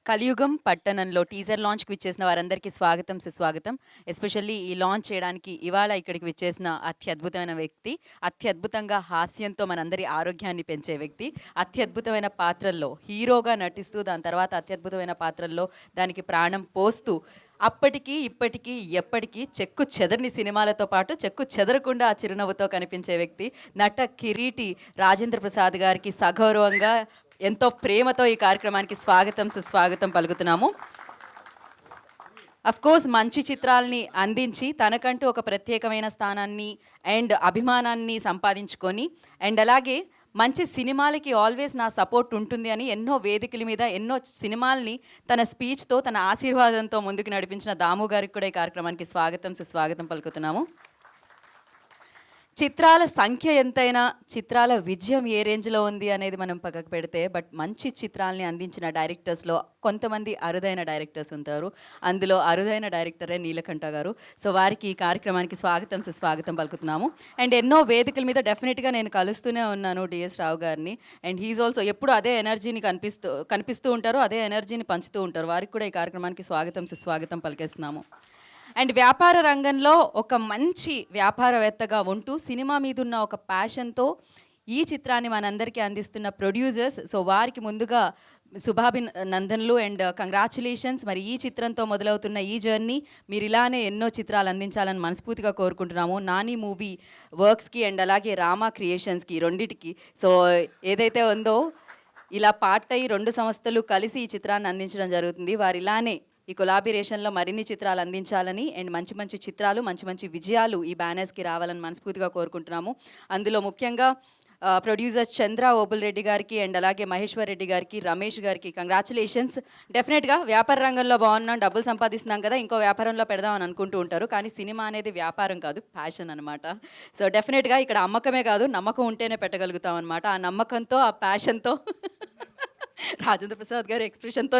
కలియుగం పట్టణంలో టీజర్ లాంచ్‌కి విచ్చేసిన వారందరికీ స్వాగతం, సుస్వాగతం. ఎస్పెషల్లీ ఈ లాంచ్ చేయడానికి ఇవాళ ఇక్కడికి విచ్చేసిన అత్యద్భుతమైన వ్యక్తి, అత్యద్భుతంగా హాస్యంతో మనందరి ఆరోగ్యాన్ని పెంచే వ్యక్తి, అత్యద్భుతమైన పాత్రల్లో హీరోగా నటిస్తూ, దాని తర్వాత అత్యద్భుతమైన పాత్రల్లో దానికి ప్రాణం పోస్తూ, అప్పటికి, ఇప్పటికీ, ఎప్పటికీ చెక్కు చెదరని సినిమాలతో పాటు చెక్కు చెదరకుండా ఆ చిరునవ్వుతో కనిపించే వ్యక్తి, నట కిరీటి రాజేంద్ర ప్రసాద్ గారికి సగౌరవంగా ఎంతో ప్రేమతో ఈ కార్యక్రమానికి స్వాగతం, సుస్వాగతం పలుకుతున్నాము. కోర్స్ మంచి చిత్రాల్ని అందించి తనకంటూ ఒక ప్రత్యేకమైన స్థానాన్ని అండ్ అభిమానాన్ని సంపాదించుకొని అండ్ అలాగే మంచి సినిమాలకి ఆల్వేస్ నా సపోర్ట్ ఉంటుంది అని ఎన్నో వేదికల మీద ఎన్నో సినిమాల్ని తన స్పీచ్తో, తన ఆశీర్వాదంతో ముందుకు నడిపించిన దాము గారికి కూడా ఈ కార్యక్రమానికి స్వాగతం, సుస్వాగతం పలుకుతున్నాము. చిత్రాల సంఖ్య ఎంతైనా చిత్రాల విజయం ఏ రేంజ్లో ఉంది అనేది మనం పక్కకు పెడితే, బట్ మంచి చిత్రాల్ని అందించిన డైరెక్టర్స్లో కొంతమంది అరుదైన డైరెక్టర్స్ ఉంటారు. అందులో అరుదైన డైరెక్టరే నీలకంఠ గారు. సో వారికి ఈ కార్యక్రమానికి స్వాగతం, సుస్వాగతం పలుకుతున్నాము. అండ్ ఎన్నో వేదికల మీద డెఫినెట్గా నేను కలుస్తూనే ఉన్నాను డిఎస్ రావు గారిని. అండ్ హీఈస్ ఆల్సో ఎప్పుడు అదే ఎనర్జీని కనిపిస్తూ ఉంటారు, అదే ఎనర్జీని పంచుతూ ఉంటారు. వారికి కూడా ఈ కార్యక్రమానికి స్వాగతం, సుస్వాగతం పలికేస్తున్నాము. అండ్ వ్యాపార రంగంలో ఒక మంచి వ్యాపారవేత్తగా ఉంటూ సినిమా మీద ఉన్న ఒక ప్యాషన్తో ఈ చిత్రాన్ని మనందరికీ అందిస్తున్న ప్రొడ్యూసర్స్, సో వారికి ముందుగా శుభాభినందనలు అండ్ కంగ్రాచులేషన్స్. మరి ఈ చిత్రంతో మొదలవుతున్న ఈ జర్నీ మీరు ఇలానే ఎన్నో చిత్రాలు అందించాలని మనస్ఫూర్తిగా కోరుకుంటున్నాము. నాని మూవీ వర్క్స్కి అండ్ అలాగే రామా క్రియేషన్స్కి రెండిటికి సో ఏదైతే ఉందో ఇలా పార్ట్ అయ్యి 2 సంస్థలు కలిసి ఈ చిత్రాన్ని అందించడం జరుగుతుంది. వారు ఇలానే ఈ కొలాబరేషన్లో మరిన్ని చిత్రాలు అందించాలని అండ్ మంచి మంచి చిత్రాలు, మంచి మంచి విజయాలు ఈ బ్యానర్స్కి రావాలని మనస్ఫూర్తిగా కోరుకుంటున్నాము. అందులో ముఖ్యంగా ప్రొడ్యూసర్స్ చంద్ర ఓబుల్ రెడ్డి గారికి అండ్ అలాగే మహేశ్వర్ రెడ్డి గారికి, రమేష్ గారికి కంగ్రాచులేషన్స్. డెఫినెట్గా వ్యాపార రంగంలో బాగున్నాం, డబ్బులు సంపాదిస్తున్నాం కదా, ఇంకో వ్యాపారంలో పెడదాం అని అనుకుంటూ ఉంటారు. కానీ సినిమా అనేది వ్యాపారం కాదు, ప్యాషన్ అనమాట. సో డెఫినెట్గా ఇక్కడ అమ్మకమే కాదు, నమ్మకం ఉంటేనే పెట్టగలుగుతాం అనమాట. ఆ నమ్మకంతో, ఆ ప్యాషన్తో రాజేంద్ర ప్రసాద్ గారి ఎక్స్ప్రెషన్తో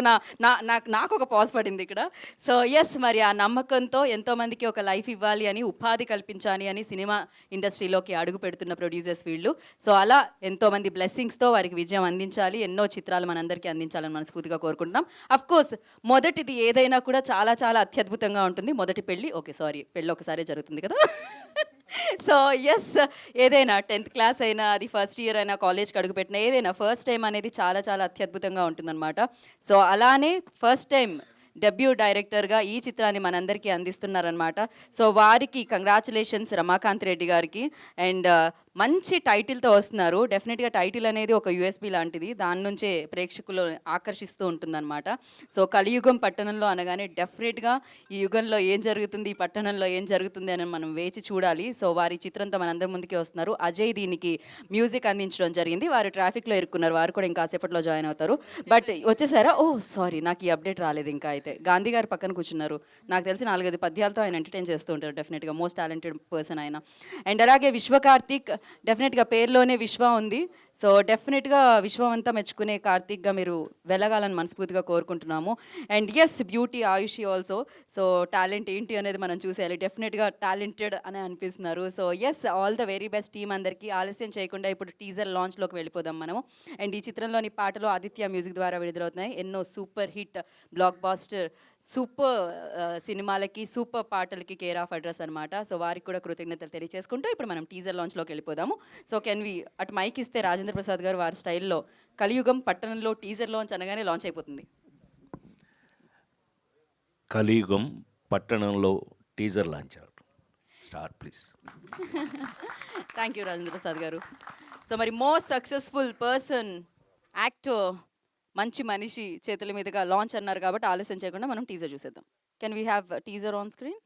నాకు ఒక పాజ్ పడింది ఇక్కడ. సో ఎస్, మరి ఆ నమ్మకంతో ఎంతోమందికి ఒక లైఫ్ ఇవ్వాలి అని, ఉపాధి కల్పించాలి అని సినిమా ఇండస్ట్రీలోకి అడుగు పెడుతున్న ప్రొడ్యూసర్స్ వీళ్ళు. సో అలా ఎంతోమంది బ్లెస్సింగ్స్తో వారికి విజయం అందించాలి, ఎన్నో చిత్రాలు మనందరికీ అందించాలని మనస్ఫూర్తిగా కోరుకుంటున్నాం. కోర్స్ మొదటిది ఏదైనా కూడా చాలా చాలా అత్యద్భుతంగా ఉంటుంది. మొదటి పెళ్ళి పెళ్ళి ఒకసారి జరుగుతుంది కదా. సో ఎస్, ఏదైనా 10th క్లాస్ అయినా, అది ఫస్ట్ ఇయర్ అయినా, కాలేజ్కి అడుగుపెట్టినా, ఏదైనా ఫస్ట్ టైం అనేది చాలా చాలా అత్యద్భుతంగా ఉంటుందన్నమాట. సో అలానే ఫస్ట్ టైం డెబ్యూ డైరెక్టర్గా ఈ చిత్రాన్ని మనందరికీ అందిస్తున్నారనమాట. సో వారికి కంగ్రాచులేషన్స్ రమాకాంత్ రెడ్డి గారికి. అండ్ మంచి టైటిల్తో వస్తున్నారు. డెఫినెట్గా టైటిల్ అనేది ఒక యూఎస్బీ లాంటిది, దాని నుంచే ప్రేక్షకులు ఆకర్షిస్తూ ఉంటుందన్నమాట. సో కలియుగం పట్టణంలో అనగానే డెఫినెట్గా ఈ యుగంలో ఏం జరుగుతుంది, ఈ పట్టణంలో ఏం జరుగుతుంది అని మనం వేచి చూడాలి. సో వారి చిత్రంతో మనందరి ముందుకే వస్తున్నారు. అజయ్ దీనికి మ్యూజిక్ అందించడం జరిగింది. వారు ట్రాఫిక్లో ఇరుక్కున్నారు, వారు కూడా ఇంకాసేపట్లో జాయిన్ అవుతారు. బట్ వచ్చేసారా? సారీ, నాకు ఈ అప్డేట్ రాలేదు ఇంకా. అయితే గాంధీ గారు పక్కన కూర్చున్నారు. నాకు తెలిసి 4-5 పద్యాలతో ఆయన ఎంటర్టైన్ చేస్తూ ఉంటారు. డెఫినెట్గా మోస్ట్ టాలెంటెడ్ పర్సన్ ఆయన. అండ్ అలాగే విశ్వకార్తిక్, డెఫినెట్గా పేరులోనే విశ్వ ఉంది. సో డెఫినెట్గా విశ్వం అంతా మెచ్చుకునే కార్తిక్గా మీరు వెళ్ళగాలని మనస్ఫూర్తిగా కోరుకుంటున్నాము. And yes, beauty Ayushi also. So talent ఏంటి అనేది మనం చూసేయాలి. డెఫినెట్గా టాలెంటెడ్ అని అనిపిస్తున్నారు. So yes, all the very best team అందరికీ. ఆలస్యం చేయకుండా ఇప్పుడు టీజర్ లాంచ్లోకి వెళ్ళిపోదాం మనము. అండ్ ఈ చిత్రంలోని పాటలు ఆదిత్య మ్యూజిక్ ద్వారా విడుదలవుతున్నాయి. ఎన్నో super hit, blockbuster, super సినిమాలకి, సూపర్ పాటలకి కేర్ ఆఫ్ అడ్రస్ అనమాట. సో వారికి కూడా కృతజ్ఞతలు తెలియజేసుకుంటూ ఇప్పుడు మనం టీజర్ లాంచ్లోకి వెళ్ళిపోదాము. సో కెన్ వి అటు మైక్ ఇస్తే రాజేంద్ర ప్రసాద్ గారు వారి స్టైల్లో కలియుగం పట్టణంలో టీజర్ లాంచ్ అనగానే లాంచ్ అయిపోతుంది. కలియుగం పట్టణంలో teaser launch start please. Thank you Rajendra Prasad గారు. సో మరి మోస్ట్ సక్సెస్ఫుల్ పర్సన్, యాక్టర్, మంచి మనిషి చేతుల మీదుగా లాంచ్ అన్నారు కాబట్టి ఆలస్యం చేయకుండా మనం టీజర్ చూసేద్దాం. Can we have teaser on screen?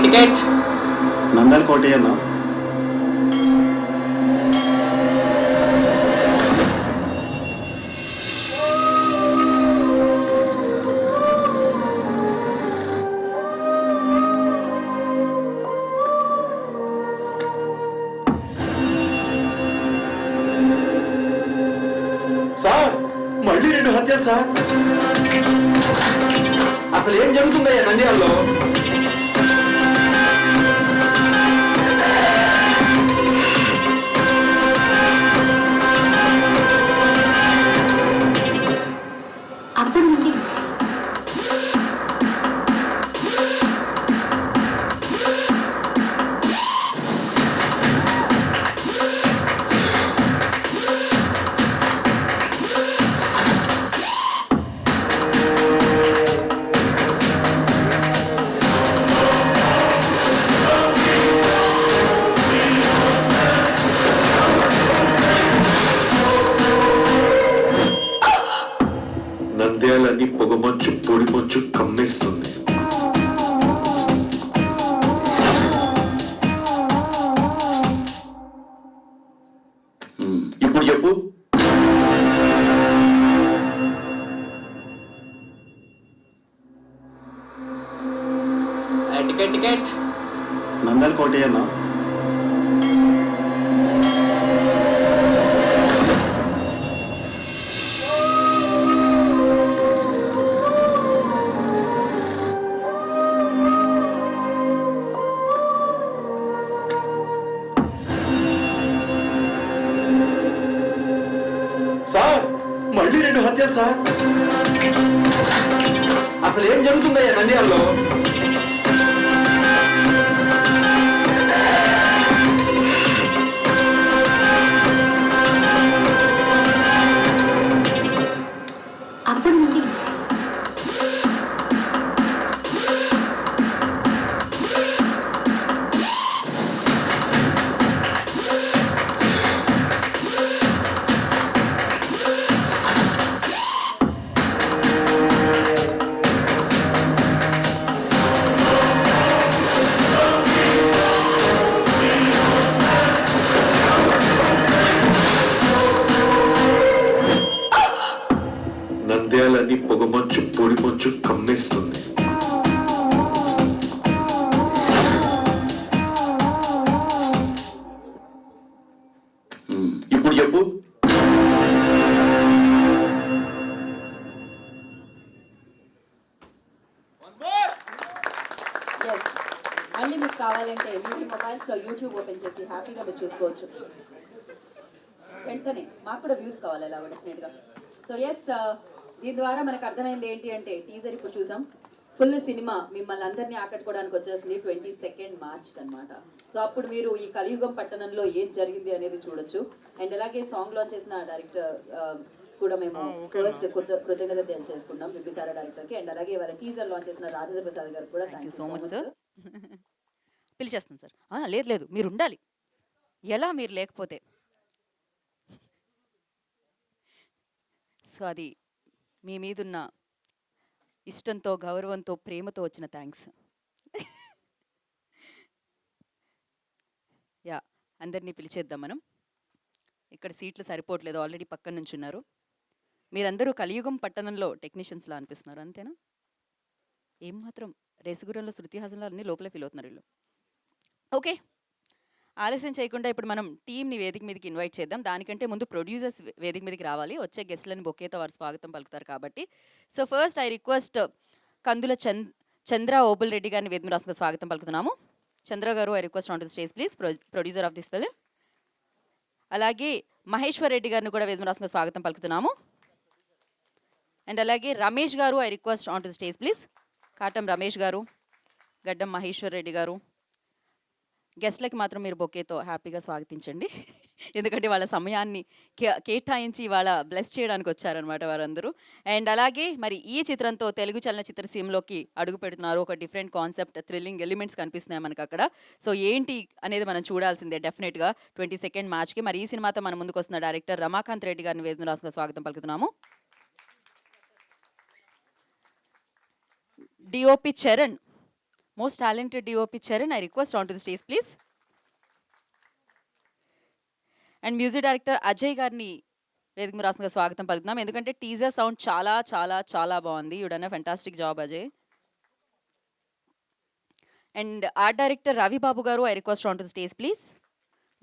Ticket Nandan కోటి అన్న. సార్ మళ్ళీ 2 హత్యలు సార్. అసలు ఏం జరుగుతుందయ్యా నంద్యాలలో? అప్పటి నుండి నంద్యాలని పొగమంచు పొడిమంచు కమ్మేస్తుంది. ఇప్పుడు చెప్పు. టికెట్ టికెట్ నందల్ కోటయ్య అన్న. సార్ మళ్ళీ 2 హత్యలు సార్. అసలు ఏం జరుగుతుందయ్యా నంద్యాలలో? అప్పటి నుండి నంద్యాలని పొగమంచు పొడిమంచు కమ్మేస్తుంది. ఇప్పుడు చెప్పు. ఎస్ మళ్ళీ మీకు కావాలంటే మీ మొబైల్స్లో యూట్యూబ్ ఓపెన్ చేసి హ్యాపీగా మీరు చూసుకోవచ్చు. వెంటనే మాకు కూడా వ్యూస్ కావాలి ఎలాగో డెఫినెట్గా. సో ఎస్ దీని ద్వారా మనకు అర్థమైంది ఏంటి అంటే టీజర్ ఇప్పుడు చూసాం. ఫుల్ సినిమా మిమ్మల్ని అందరినీ ఆకట్టుకోవడానికి వచ్చేస్తుంది 22 మార్చ్కి అనమాట. సో అప్పుడు మీరు ఈ కలియుగం పట్టణంలో ఏం జరిగింది అనేది చూడొచ్చు. అండ్ అలాగే సాంగ్ లాంచ్ చేసిన డైరెక్టర్ కూడా మేము ఫస్ట్ కృతజ్ఞత తెలియజేసుకున్నాం బింబిసార డైరెక్టర్కి. అండ్ అలాగే వారి టీజర్ లాంచ్ చేసిన రాజేంద్ర ప్రసాద్ గారు కూడా thank you so much sir. పిలిచేస్తాను సార్. లేదు లేదు మీరు ఉండాలి, ఎలా మీరు లేకపోతే. సో అది మీ మీదున్న ఇష్టంతో గౌరవంతో ప్రేమతో వచ్చిన థ్యాంక్స్. యా అందరినీ పిలిచేద్దాం మనం. ఇక్కడ సీట్లు సరిపోవట్లేదు, ఆల్రెడీ పక్కన నుంచి ఉన్నారు. మీరందరూ కలియుగం పట్టణంలో టెక్నీషియన్స్లా అనిపిస్తున్నారు అంతేనా? ఏం మాత్రం రేసుగురంలో శృతి హాసన్లో అన్నీ లోపలే ఫీల్ అవుతున్నారు వీళ్ళు. ఓకే ఆలస్యం చేయకుండా ఇప్పుడు మనం టీంని వేదిక మీదకి ఇన్వైట్ చేద్దాం. దానికంటే ముందు ప్రొడ్యూసర్స్ వేదిక మీదకి రావాలి, వచ్చే గెస్ట్లని బొకేతో వారు స్వాగతం పలుకుతారు కాబట్టి. సో ఫస్ట్ ఐ రిక్వెస్ట్ కందుల చంద్ర ఓబుల్ రెడ్డి గారిని వేదిక మీద రాష్ట్రంగా స్వాగతం పలుకుతున్నాము. చంద్ర గారు I request on to the stage please, producer of this film. అలాగే మహేశ్వర్ రెడ్డి గారిని కూడా వేదిక మీద రాష్ట్రంగా స్వాగతం పలుకుతున్నాము. అండ్ అలాగే Ramesh garu I request on to the stage please. Katam Ramesh garu, Gaddam Maheshwar Reddy గారు. గెస్ట్లకి మాత్రం మీరు బొకేతో హ్యాపీగా స్వాగతించండి, ఎందుకంటే వాళ్ళ సమయాన్ని కేటాయించి వాళ్ళ బ్లెస్ చేయడానికి వచ్చారనమాట వారందరూ. అండ్ అలాగే మరి ఈ చిత్రంతో తెలుగు చలనచిత్ర సీమ్లోకి అడుగు పెడుతున్నారు. ఒక డిఫరెంట్ కాన్సెప్ట్, థ్రిల్లింగ్ ఎలిమెంట్స్ కనిపిస్తున్నాయి మనకు అక్కడ. సో ఏంటి అనేది మనం చూడాల్సిందే డెఫినెట్గా 22 మార్చ్కి. మరి ఈ సినిమాతో మన ముందుకు వస్తున్న డైరెక్టర్ రమాకాంత్ రెడ్డి గారిని వేదిక రాష్ట్రంగా స్వాగతం పలుకుతున్నాము. DOP Charan, most talented DOP Charan, I request onto the stage please. And music director Ajay గారిని వేదిక మీద రాష్ట్రంగా స్వాగతం పలుకుతున్నాం, ఎందుకంటే టీజర్ సౌండ్ చాలా చాలా చాలా బాగుంది. You done a fantastic job Ajay. And art director Ravi Babu garu, I request on to the stage please.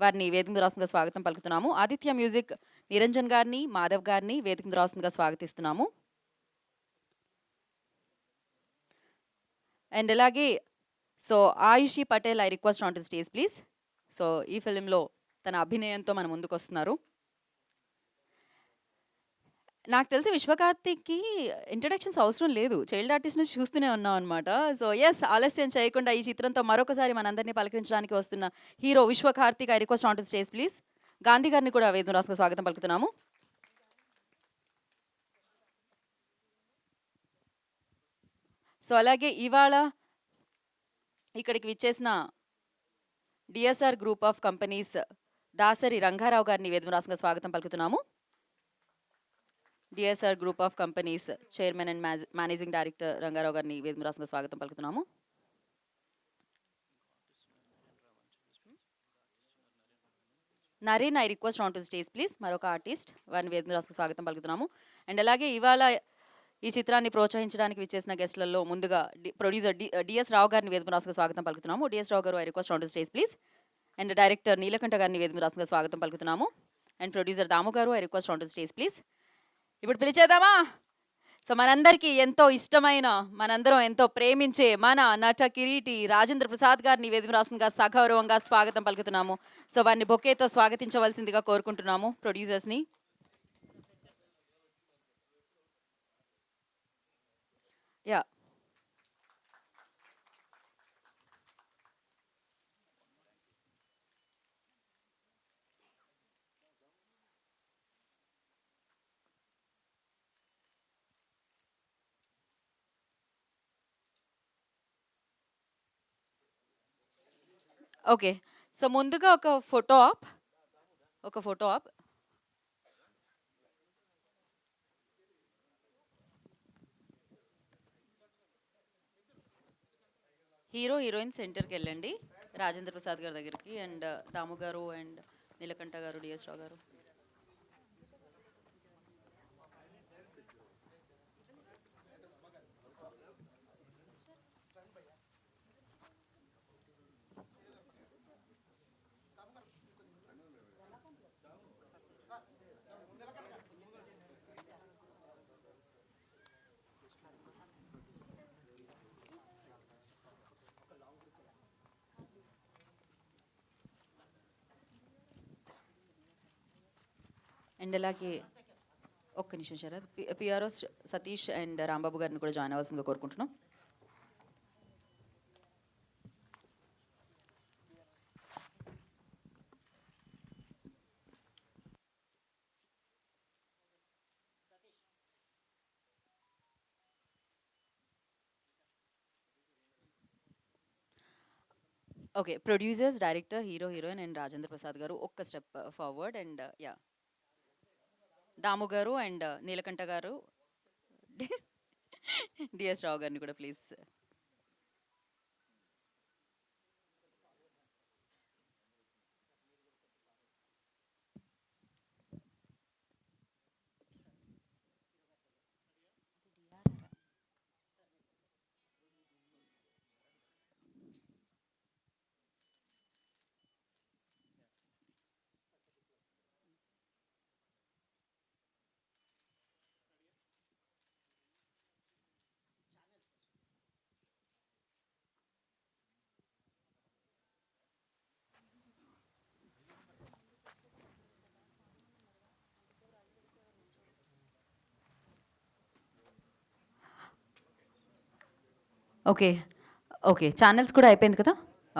వారిని వేదిక మీద రాష్ట్రంగా స్వాగతం పలుకుతున్నాము. ఆదిత్య మ్యూజిక్ నిరంజన్ గారిని, మాధవ్ గారిని వేదిక మీద రాష్ట్రంగా స్వాగతిస్తున్నాము. అండ్ అలాగే so Ayushi Patel I request on to stage please. So ఈ ఫిలింలో తన అభినయంతో మన ముందుకు వస్తున్నారు. నాకు తెలిసి విశ్వకార్తిక్కి ఇంట్రడక్షన్స్ అవసరం లేదు, చైల్డ్ ఆర్టిస్ట్ నుంచి చూస్తూనే ఉన్నాం అనమాట. సో ఎస్, ఆలస్యం చేయకుండా ఈ చిత్రంతో మరొకసారి మనందరినీ పలకరించడానికి వస్తున్న hero Vishwakarthik I request on to stage please. Gandhi గారిని కూడా వేదిక రాసుకు స్వాగతం పలుకుతున్నాము. సో అలాగే ఇవాళ ఇక్కడికి విచ్చేసిన DSR group of companies Dasari Rangarao గారిని వేదిక రాసుకు స్వాగతం పలుకుతున్నాము. DSR group of companies chairman and managing director Rangarao గారిని వేదిక రాసుకు స్వాగతం పలుకుతున్నాము. Naren I request on to stage please. మరొక ఆర్టిస్ట్, వారిని వేదిక రాసుకు స్వాగతం పలుకుతున్నాము. అండ్ అలాగే ఇవాళ ఈ చిత్రాన్ని ప్రోత్సహించడానికి విచ్చేసిన గెస్ట్లలో ముందుగా ప్రొడ్యూసర్ డిఎస్ రావు గారిని వేదిక రాసుకు స్వాగతం పలుకుతున్నాము. డిఎస్ రావు గారు I request on to stage please. And director Neelakanta గారిని వేదిక రాసుకు స్వాగతం పలుకుతున్నాము. అండ్ ప్రొడ్యూసర్ దాము గారు I request on to stage please. ఇప్పుడు పిలిచేద్దామా? సో మనందరికీ ఎంతో ఇష్టమైన, మనందరం ఎంతో ప్రేమించే మన నట కిరీటి రాజేంద్ర ప్రసాద్ గారిని వేదిక రాసుగా సగౌరవంగా స్వాగతం పలుకుతున్నాము. సో వారిని బొకేతో స్వాగతించవలసిందిగా కోరుకుంటున్నాము ప్రొడ్యూసర్స్ని. Yeah, okay. సో ముందుగా ఒక ఫోటో ఆప్. హీరో హీరోయిన్ సెంటర్కి వెళ్ళండి, రాజేంద్ర ప్రసాద్ గారి దగ్గరికి. అండ్ దాము గారు అండ్ నీలకంఠ గారు, డిఎస్ రావు గారు. అండ్ అలాగే ఒక్క నిమిషం శరత్, పిఆర్ఓ సతీష్ అండ్ రాంబాబు గారిని కూడా జాయిన్ అవ్వాల్సిందిగా కోరుకుంటున్నాం. Okay, producers, director, hero heroine and Rajendra Prasad గారు ఒక్క స్టెప్ ఫార్వర్డ్. అండ్ యా, దాము గారు అండ్ నీలకంఠ గారు, డిఎస్ రావు గారిని కూడా ప్లీజ్. ఓకే ఓకే, ఛానల్స్ కూడా అయిపోయింది కదా.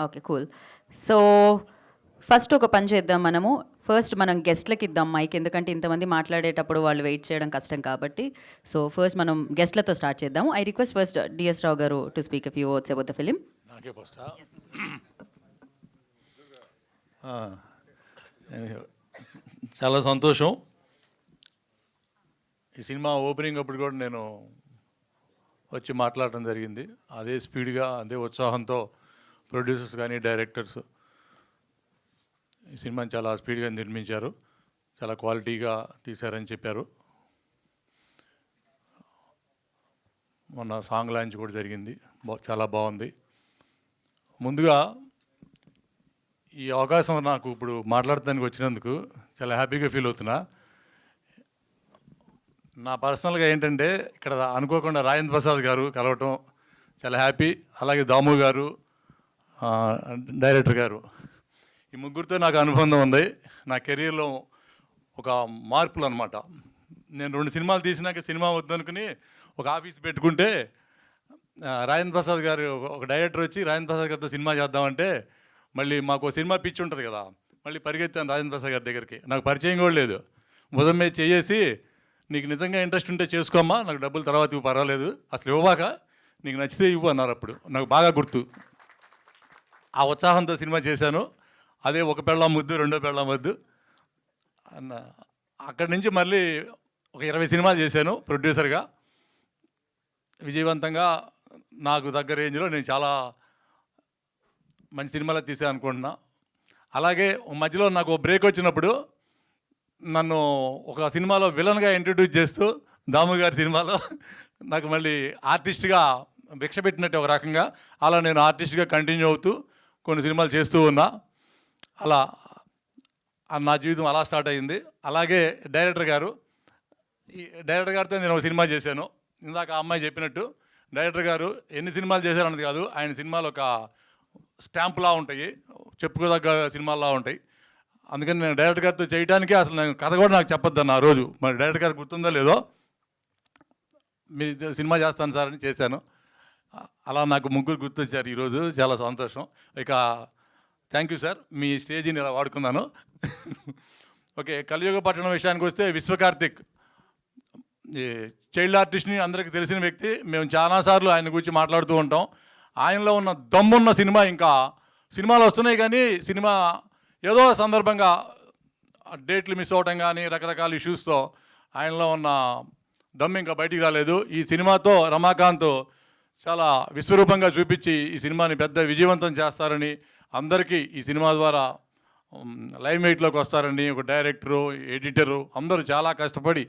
Okay, cool. సో ఫస్ట్ ఒక పని చేద్దాం మనము. ఫస్ట్ మనం గెస్ట్లకి ఇద్దాం మైక్, ఎందుకంటే ఇంతమంది మాట్లాడేటప్పుడు వాళ్ళు వెయిట్ చేయడం కష్టం కాబట్టి. సో ఫస్ట్ మనం గెస్ట్లతో స్టార్ట్ చేద్దాము. I request first DS Rao గారు to speak a few words about the film. నాకే ఫస్టా? చాలా సంతోషం. ఈ సినిమా ఓపెనింగ్ అప్పుడు కూడా నేను వచ్చి మాట్లాడటం జరిగింది. అదే స్పీడ్గా, అదే ఉత్సాహంతో ప్రొడ్యూసర్స్ కానీ డైరెక్టర్స్ ఈ సినిమాని చాలా స్పీడ్గా నిర్మించారు, చాలా క్వాలిటీగా తీశారని చెప్పారు. మొన్న సాంగ్ లాంచ్ కూడా జరిగింది, చాలా బాగుంది. ముందుగా ఈ అవకాశం నాకు ఇప్పుడు మాట్లాడటానికి వచ్చినందుకు చాలా హ్యాపీగా ఫీల్ అవుతున్నా. నా పర్సనల్గా ఏంటంటే ఇక్కడ అనుకోకుండా రాజేంద్ర ప్రసాద్ గారు కలవటం చాలా హ్యాపీ. అలాగే దాము గారు, డైరెక్టర్ గారు, ఈ ముగ్గురితో నాకు అనుబంధం ఉంది. నా కెరీర్లో ఒక మార్పులు అనమాట. నేను 2 సినిమాలు తీసినాక సినిమా వద్దనుకుని ఒక ఆఫీస్ పెట్టుకుంటే రాజేంద్ర ప్రసాద్ గారు ఒక డైరెక్టర్ వచ్చి రాజేంద్ర ప్రసాద్ గారితో సినిమా చేద్దామంటే మళ్ళీ మాకు సినిమా పిచ్చి ఉంటుంది కదా, మళ్ళీ పరిగెత్తాను రాజేంద్ర ప్రసాద్ గారి దగ్గరికి. నాకు పరిచయం కూడా లేదు. బుధం మీద చేసి నీకు నిజంగా ఇంట్రెస్ట్ ఉంటే చేసుకోమ్మా, నాకు డబ్బులు తర్వాత ఇవ్వు పర్వాలేదు, అసలు ఇవ్వబాక, నీకు నచ్చితే ఇవ్వు అన్నారు. అప్పుడు నాకు బాగా గుర్తు. ఆ ఉత్సాహంతో సినిమా చేశాను. అదే ఒక పెళ్ళాం ముద్దు, 2వ పెళ్ళాం ముద్దు అన్న. అక్కడి నుంచి మళ్ళీ ఒక 20 సినిమాలు చేశాను ప్రొడ్యూసర్గా. విజయవంతంగా నాకు దగ్గర రేంజ్లో నేను చాలా మంచి సినిమాలు తీసాను అనుకుంటున్నా. అలాగే మధ్యలో నాకు బ్రేక్ వచ్చినప్పుడు నన్ను ఒక సినిమాలో విలన్గా ఇంట్రడ్యూస్ చేస్తూ దాము గారి సినిమాలో నాకు మళ్ళీ ఆర్టిస్ట్గా భిక్ష పెట్టినట్టు ఒక రకంగా అలా నేను ఆర్టిస్ట్గా కంటిన్యూ అవుతూ కొన్ని సినిమాలు చేస్తూ ఉన్నా. అలా నా జీవితం అలా స్టార్ట్ అయ్యింది. అలాగే డైరెక్టర్ గారు, ఈ డైరెక్టర్ గారితో నేను ఒక సినిమా చేశాను. ఇందాక ఆ అమ్మాయి చెప్పినట్టు డైరెక్టర్ గారు ఎన్ని సినిమాలు చేశారన్నది కాదు, ఆయన సినిమాలు ఒక స్టాంపులా ఉంటాయి, చెప్పుకోదగ్గ సినిమాల్లా ఉంటాయి. అందుకని నేను డైరెక్టర్ గారితో చేయడానికి అసలు నేను కథ కూడా నాకు చెప్పొద్దన్న ఆ రోజు. మరి డైరెక్టర్ గారికి గుర్తుందో లేదో, మీరు సినిమా చేస్తాను సార్ అని చేశాను. అలా నాకు ముగ్గురు గుర్తొచ్చారు ఈరోజు, చాలా సంతోషం. ఇక థ్యాంక్ యూ సార్, మీ స్టేజీని ఇలా వాడుకున్నాను. ఓకే, కలియుగ పట్టణం విషయానికి వస్తే విశ్వకార్తిక్ ఈ చైల్డ్ ఆర్టిస్ట్ని అందరికీ తెలిసిన వ్యక్తి. మేము చాలాసార్లు ఆయన గురించి మాట్లాడుతూ ఉంటాం. ఆయనలో ఉన్న దమ్మున్న సినిమా, ఇంకా సినిమాలు వస్తున్నాయి కానీ సినిమా ఏదో సందర్భంగా డేట్లు మిస్ అవ్వటం కానీ రకరకాల ఇష్యూస్తో ఆయనలో ఉన్న దమ్ము ఇంకా బయటికి రాలేదు. ఈ సినిమాతో రమాకాంత్ చాలా విశ్వరూపంగా చూపించి ఈ సినిమాని పెద్ద విజయవంతం చేస్తారని, అందరికీ ఈ సినిమా ద్వారా లైవ్ మెయిట్లోకి వస్తారని, ఒక డైరెక్టరు, ఎడిటరు అందరూ చాలా కష్టపడి,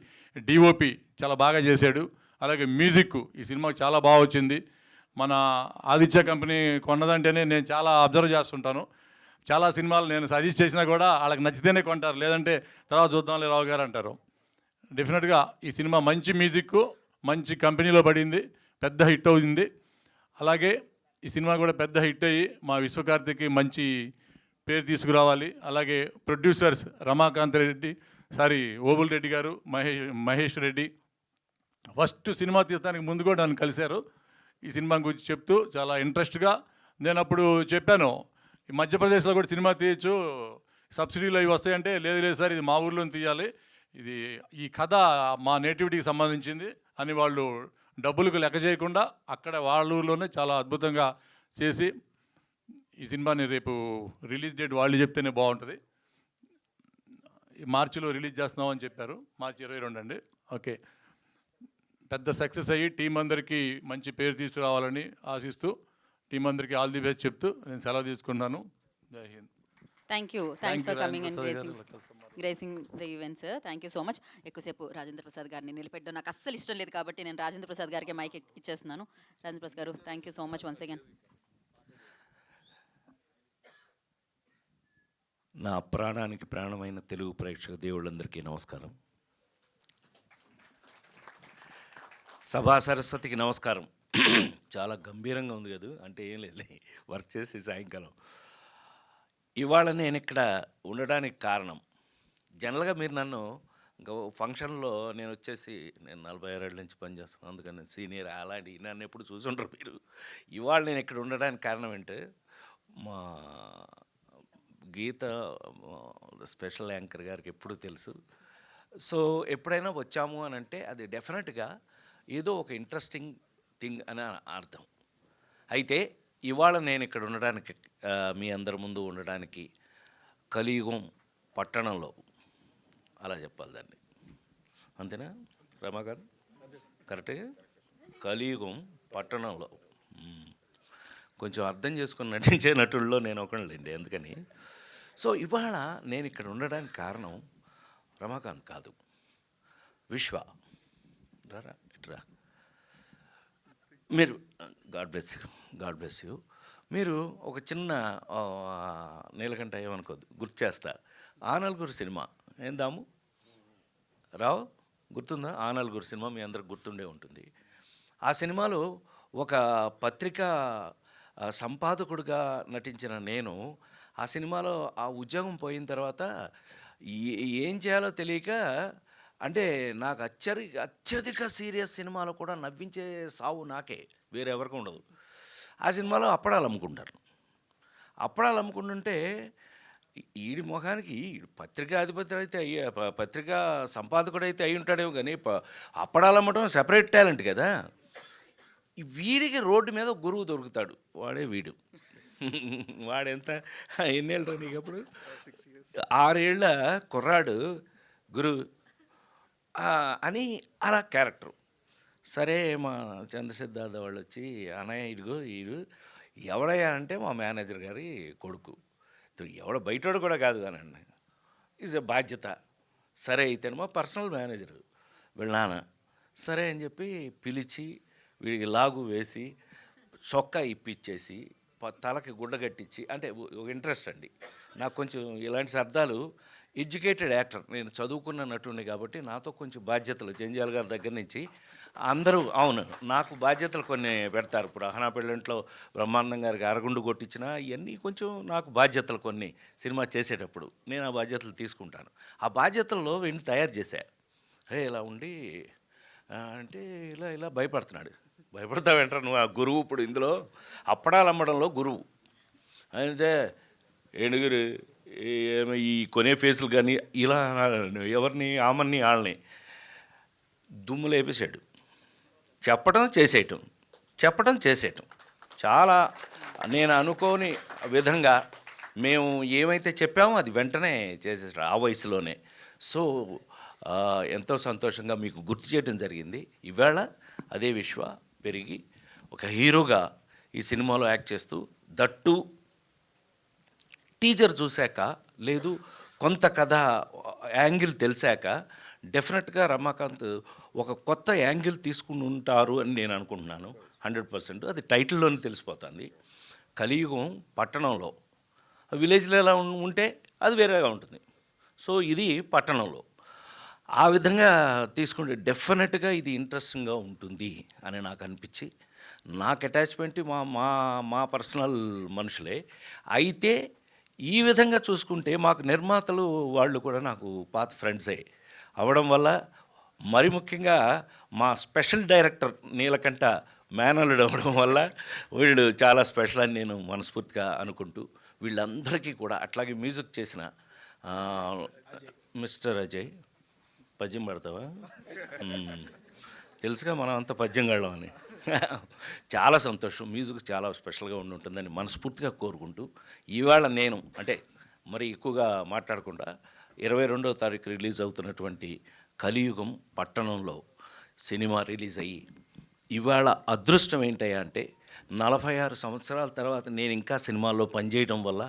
డిఓపి చాలా బాగా చేశాడు. అలాగే మ్యూజిక్ ఈ సినిమాకి చాలా బాగా వచ్చింది. మన ఆదిత్య కంపెనీ కొన్నదంటేనే నేను చాలా అబ్జర్వ్ చేస్తుంటాను. చాలా సినిమాలు నేను సజెస్ట్ చేసినా కూడా వాళ్ళకి నచ్చితేనే కొంటారు, లేదంటే తర్వాత చూద్దాంలే రావు గారు అంటారు. డెఫినెట్గా ఈ సినిమా మంచి మ్యూజిక్, మంచి కంపెనీలో పడింది, పెద్ద హిట్ అవుతుంది. అలాగే ఈ సినిమా కూడా పెద్ద హిట్ అయ్యి మా విశ్వకార్తికి మంచి పేరు తీసుకురావాలి. అలాగే ప్రొడ్యూసర్స్ రమాకాంత్ రెడ్డి, ఓబుల్ రెడ్డి గారు, మహేష్ రెడ్డి ఫస్ట్ సినిమా తీయడానికి ముందు కూడా నన్ను కలిశారు. ఈ సినిమా గురించి చెప్తూ చాలా ఇంట్రెస్ట్గా, నేను అప్పుడు చెప్పాను ఈ మధ్యప్రదేశ్లో కూడా సినిమా తీయచ్చు, సబ్సిడీలు అవి వస్తాయంటే లేదు లేదు సార్, ఇది మా ఊర్లో తీయాలి, ఇది ఈ కథ మా నేటివిటీకి సంబంధించింది అని వాళ్ళు డబ్బులకు లెక్క చేయకుండా అక్కడ వాళ్ళ ఊర్లోనే చాలా అద్భుతంగా చేసి ఈ సినిమాని రేపు రిలీజ్ డేట్ వాళ్ళు చెప్తేనే బాగుంటుంది. మార్చిలో రిలీజ్ చేస్తున్నామని చెప్పారు, మార్చి 22 అండి. ఓకే, పెద్ద సక్సెస్ అయ్యి టీం అందరికీ మంచి పేరు తీసుకురావాలని ఆశిస్తూ టీం అందరికీ ఆల్ ది బెస్ట్ చెప్తూ నేను సెలవు తీసుకున్నాను. జై Hind. Thank you, thanks for coming and gracing the event sir. Thank you so much. ఎక్కువసేపు రాజేంద్ర ప్రసాద్ గారిని నిలబెట్టడం నాకు అస్సలు ఇష్టం లేదు కాబట్టి నేను రాజేంద్ర ప్రసాద్ గారికి మైక్ ఇచ్చేస్తున్నాను. రాజేంద్ర ప్రసాద్ గారు, thank you so much once again. నా ప్రాణానికి ప్రాణమైన తెలుగు ప్రేక్షక దేవుళ్ళందరికీ నమస్కారం. సభా సరస్వతికి నమస్కారం. చాలా గంభీరంగా ఉంది కదా, అంటే ఏం లేదు, వర్క్ చేసి సాయంకాలం. ఇవాళ నేను ఇక్కడ ఉండడానికి కారణం, జనరల్గా మీరు నన్ను ఫంక్షన్లో నేను వచ్చేసి నేను 46 ఏళ్ళ నుంచి పనిచేస్తాను, అందుకని సీనియర్ అలాంటి నన్ను ఎప్పుడు చూసుంటారు మీరు. ఇవాళ నేను ఇక్కడ ఉండడానికి కారణం ఏంటంటే మా గీత స్పెషల్ యాంకర్ గారికి ఎప్పుడు తెలుసు. సో ఎప్పుడైనా వచ్చాము అని అంటే అది డెఫినెట్గా ఏదో ఒక ఇంట్రెస్టింగ్ థింగ్ అని అర్థం. అయితే ఇవాళ నేను ఇక్కడ ఉండడానికి, మీ అందరి ముందు ఉండడానికి కలియుగం పట్టణంలో, అలా చెప్పాలి దాన్ని, అంతేనా రమాగారు? కరెక్ట్గా కలియుగం పట్టణంలో కొంచెం అర్థం చేసుకుని నటించే నటుల్లో నేను ఒకళ్ళండి, అందుకని. సో ఇవాళ నేను ఇక్కడ ఉండడానికి కారణం రమాకాంత్ కాదు, విశ్వ. రా ఇట్రా. మీరు గాడ్ బ్లెస్ యూ. మీరు ఒక చిన్న నీలకంఠ ఏమనుకోద్దు, గుర్తు చేస్తా. ఆ నలుగురు సినిమా ఏం దాము రావు గుర్తుందా? ఆ నలుగురు సినిమా మీ అందరికి గుర్తుండే ఉంటుంది. ఆ సినిమాలో ఒక పత్రికా సంపాదకుడిగా నటించిన నేను ఆ సినిమాలో ఆ ఉద్యోగం పోయిన తర్వాత ఏం చేయాలో తెలియక, అంటే నాకు అత్యధిక సీరియస్ సినిమాలో కూడా నవ్వించే సావు నాకే, వేరే ఎవరికి ఉండదు. ఆ సినిమాలో అప్పడాలు అమ్ముకుంటారు. అప్పడాలు అమ్ముకుంటుంటే ఈడి మొఖానికి ఈడు పత్రికా అయితే పత్రికా సంపాదకుడు అయితే అయి ఉంటాడేమో, కానీ అప్పడాలు అమ్మటం సెపరేట్ టాలెంట్ కదా. వీడికి రోడ్డు మీద గురువు దొరుకుతాడు, వాడే వీడు. వాడెంత ఎన్నేళ్ళతో నీకు అప్పుడు 6 ఏళ్ళ కుర్రాడు గురువు అని అలా క్యారెక్టర్. సరే మా చంద్రసిద్ధార్థ వాళ్ళు వచ్చి, అన్నయ్య ఇదిగో ఈడు ఎవడయ్యా అంటే మా మేనేజర్ గారి కొడుకు, ఎవడ బయటోడు కూడా కాదు కానండి, ఈజ్ ఎ బాధ్యత. సరే అయితే మా పర్సనల్ మేనేజరు వీళ్ళ నాన్న. సరే అని చెప్పి పిలిచి వీడికి లాగు వేసి చొక్కా ఇప్పించేసి తలకి గుడ్డ కట్టించి, అంటే ఒక ఇంట్రెస్ట్ అండి నాకు కొంచెం ఇలాంటి శబ్దాలు. ఎడ్యుకేటెడ్ యాక్టర్, నేను చదువుకున్న నటుడిని కాబట్టి నాతో కొంచెం బాధ్యతలు, జంజాల్ గారి దగ్గర నుంచి అందరూ, అవును నాకు బాధ్యతలు కొన్ని పెడతారు. ఇప్పుడు అహనా పెళ్ళంట్లో బ్రహ్మానందం గారికి అరగుండు కొట్టించిన ఇవన్నీ కొంచెం నాకు బాధ్యతలు కొన్ని సినిమా చేసేటప్పుడు నేను ఆ బాధ్యతలు తీసుకుంటాను. ఆ బాధ్యతల్లో వీడిని తయారు చేశా. ఇలా ఉండి అంటే ఇలా భయపడుతున్నాడు. భయపడతావేంటారు నువ్వు, ఆ గురువు ఇప్పుడు ఇందులో అప్పడాలు అమ్మడంలో గురువు అయితే ఏడుగురు ఈ కొనే ఫేసులు కానీ ఇలా ఎవరిని ఆమన్ని వాళ్ళని దుమ్ము లేపేసాడు. చెప్పడం చేసేయటం చాలా నేను అనుకోని విధంగా మేము ఏమైతే చెప్పామో అది వెంటనే చేసేసాడు ఆ వయసులోనే. సో ఎంతో సంతోషంగా మీకు గుర్తు చేయడం జరిగింది. ఇవాళ అదే విశ్వ పెరిగి ఒక హీరోగా ఈ సినిమాలో యాక్ట్ చేస్తూ, దట్టు టీజర్ చూశాక లేదు కొంత కథ యాంగిల్ తెలిసాక డెఫినెట్గా రమాకాంత్ ఒక కొత్త యాంగిల్ తీసుకుని ఉంటారు అని నేను అనుకుంటున్నాను. 100% అది టైటిల్లోనే తెలిసిపోతుంది. కలియుగం పట్టణంలో, విలేజ్లో ఎలా ఉంటే అది వేరేగా ఉంటుంది. సో ఇది పట్టణంలో ఆ విధంగా తీసుకుంటే డెఫినెట్గా ఇది ఇంట్రెస్టింగ్గా ఉంటుంది అని నాకు అనిపించి, నాకు అటాచ్మెంట్ మా పర్సనల్ మనుషులే. అయితే ఈ విధంగా చూసుకుంటే మాకు నిర్మాతలు వాళ్ళు కూడా నాకు పాత ఫ్రెండ్సే అవడం వల్ల, మరి ముఖ్యంగా మా స్పెషల్ డైరెక్టర్ నీలకంఠ మేనల్లుడు అవ్వడం వల్ల వీళ్ళు చాలా స్పెషల్ అని నేను మనస్ఫూర్తిగా అనుకుంటూ, వీళ్ళందరికీ కూడా అట్లాగే మ్యూజిక్ చేసిన మిస్టర్ అజయ్, పద్యం పడతావా? తెలుసుగా మనం అంత పద్యం గళ్ళం అని. చాలా సంతోషం, మ్యూజిక్ చాలా స్పెషల్గా ఉంటుందని మనస్ఫూర్తిగా కోరుకుంటూ, ఇవాళ నేను అంటే మరి ఎక్కువగా మాట్లాడకుండా 22వ తారీఖు రిలీజ్ అవుతున్నటువంటి కలియుగం పట్టణంలో సినిమా రిలీజ్ అయ్యి, ఇవాళ అదృష్టం ఏంటయ్యా అంటే 46 సంవత్సరాల తర్వాత నేను ఇంకా సినిమాల్లో పనిచేయడం వల్ల,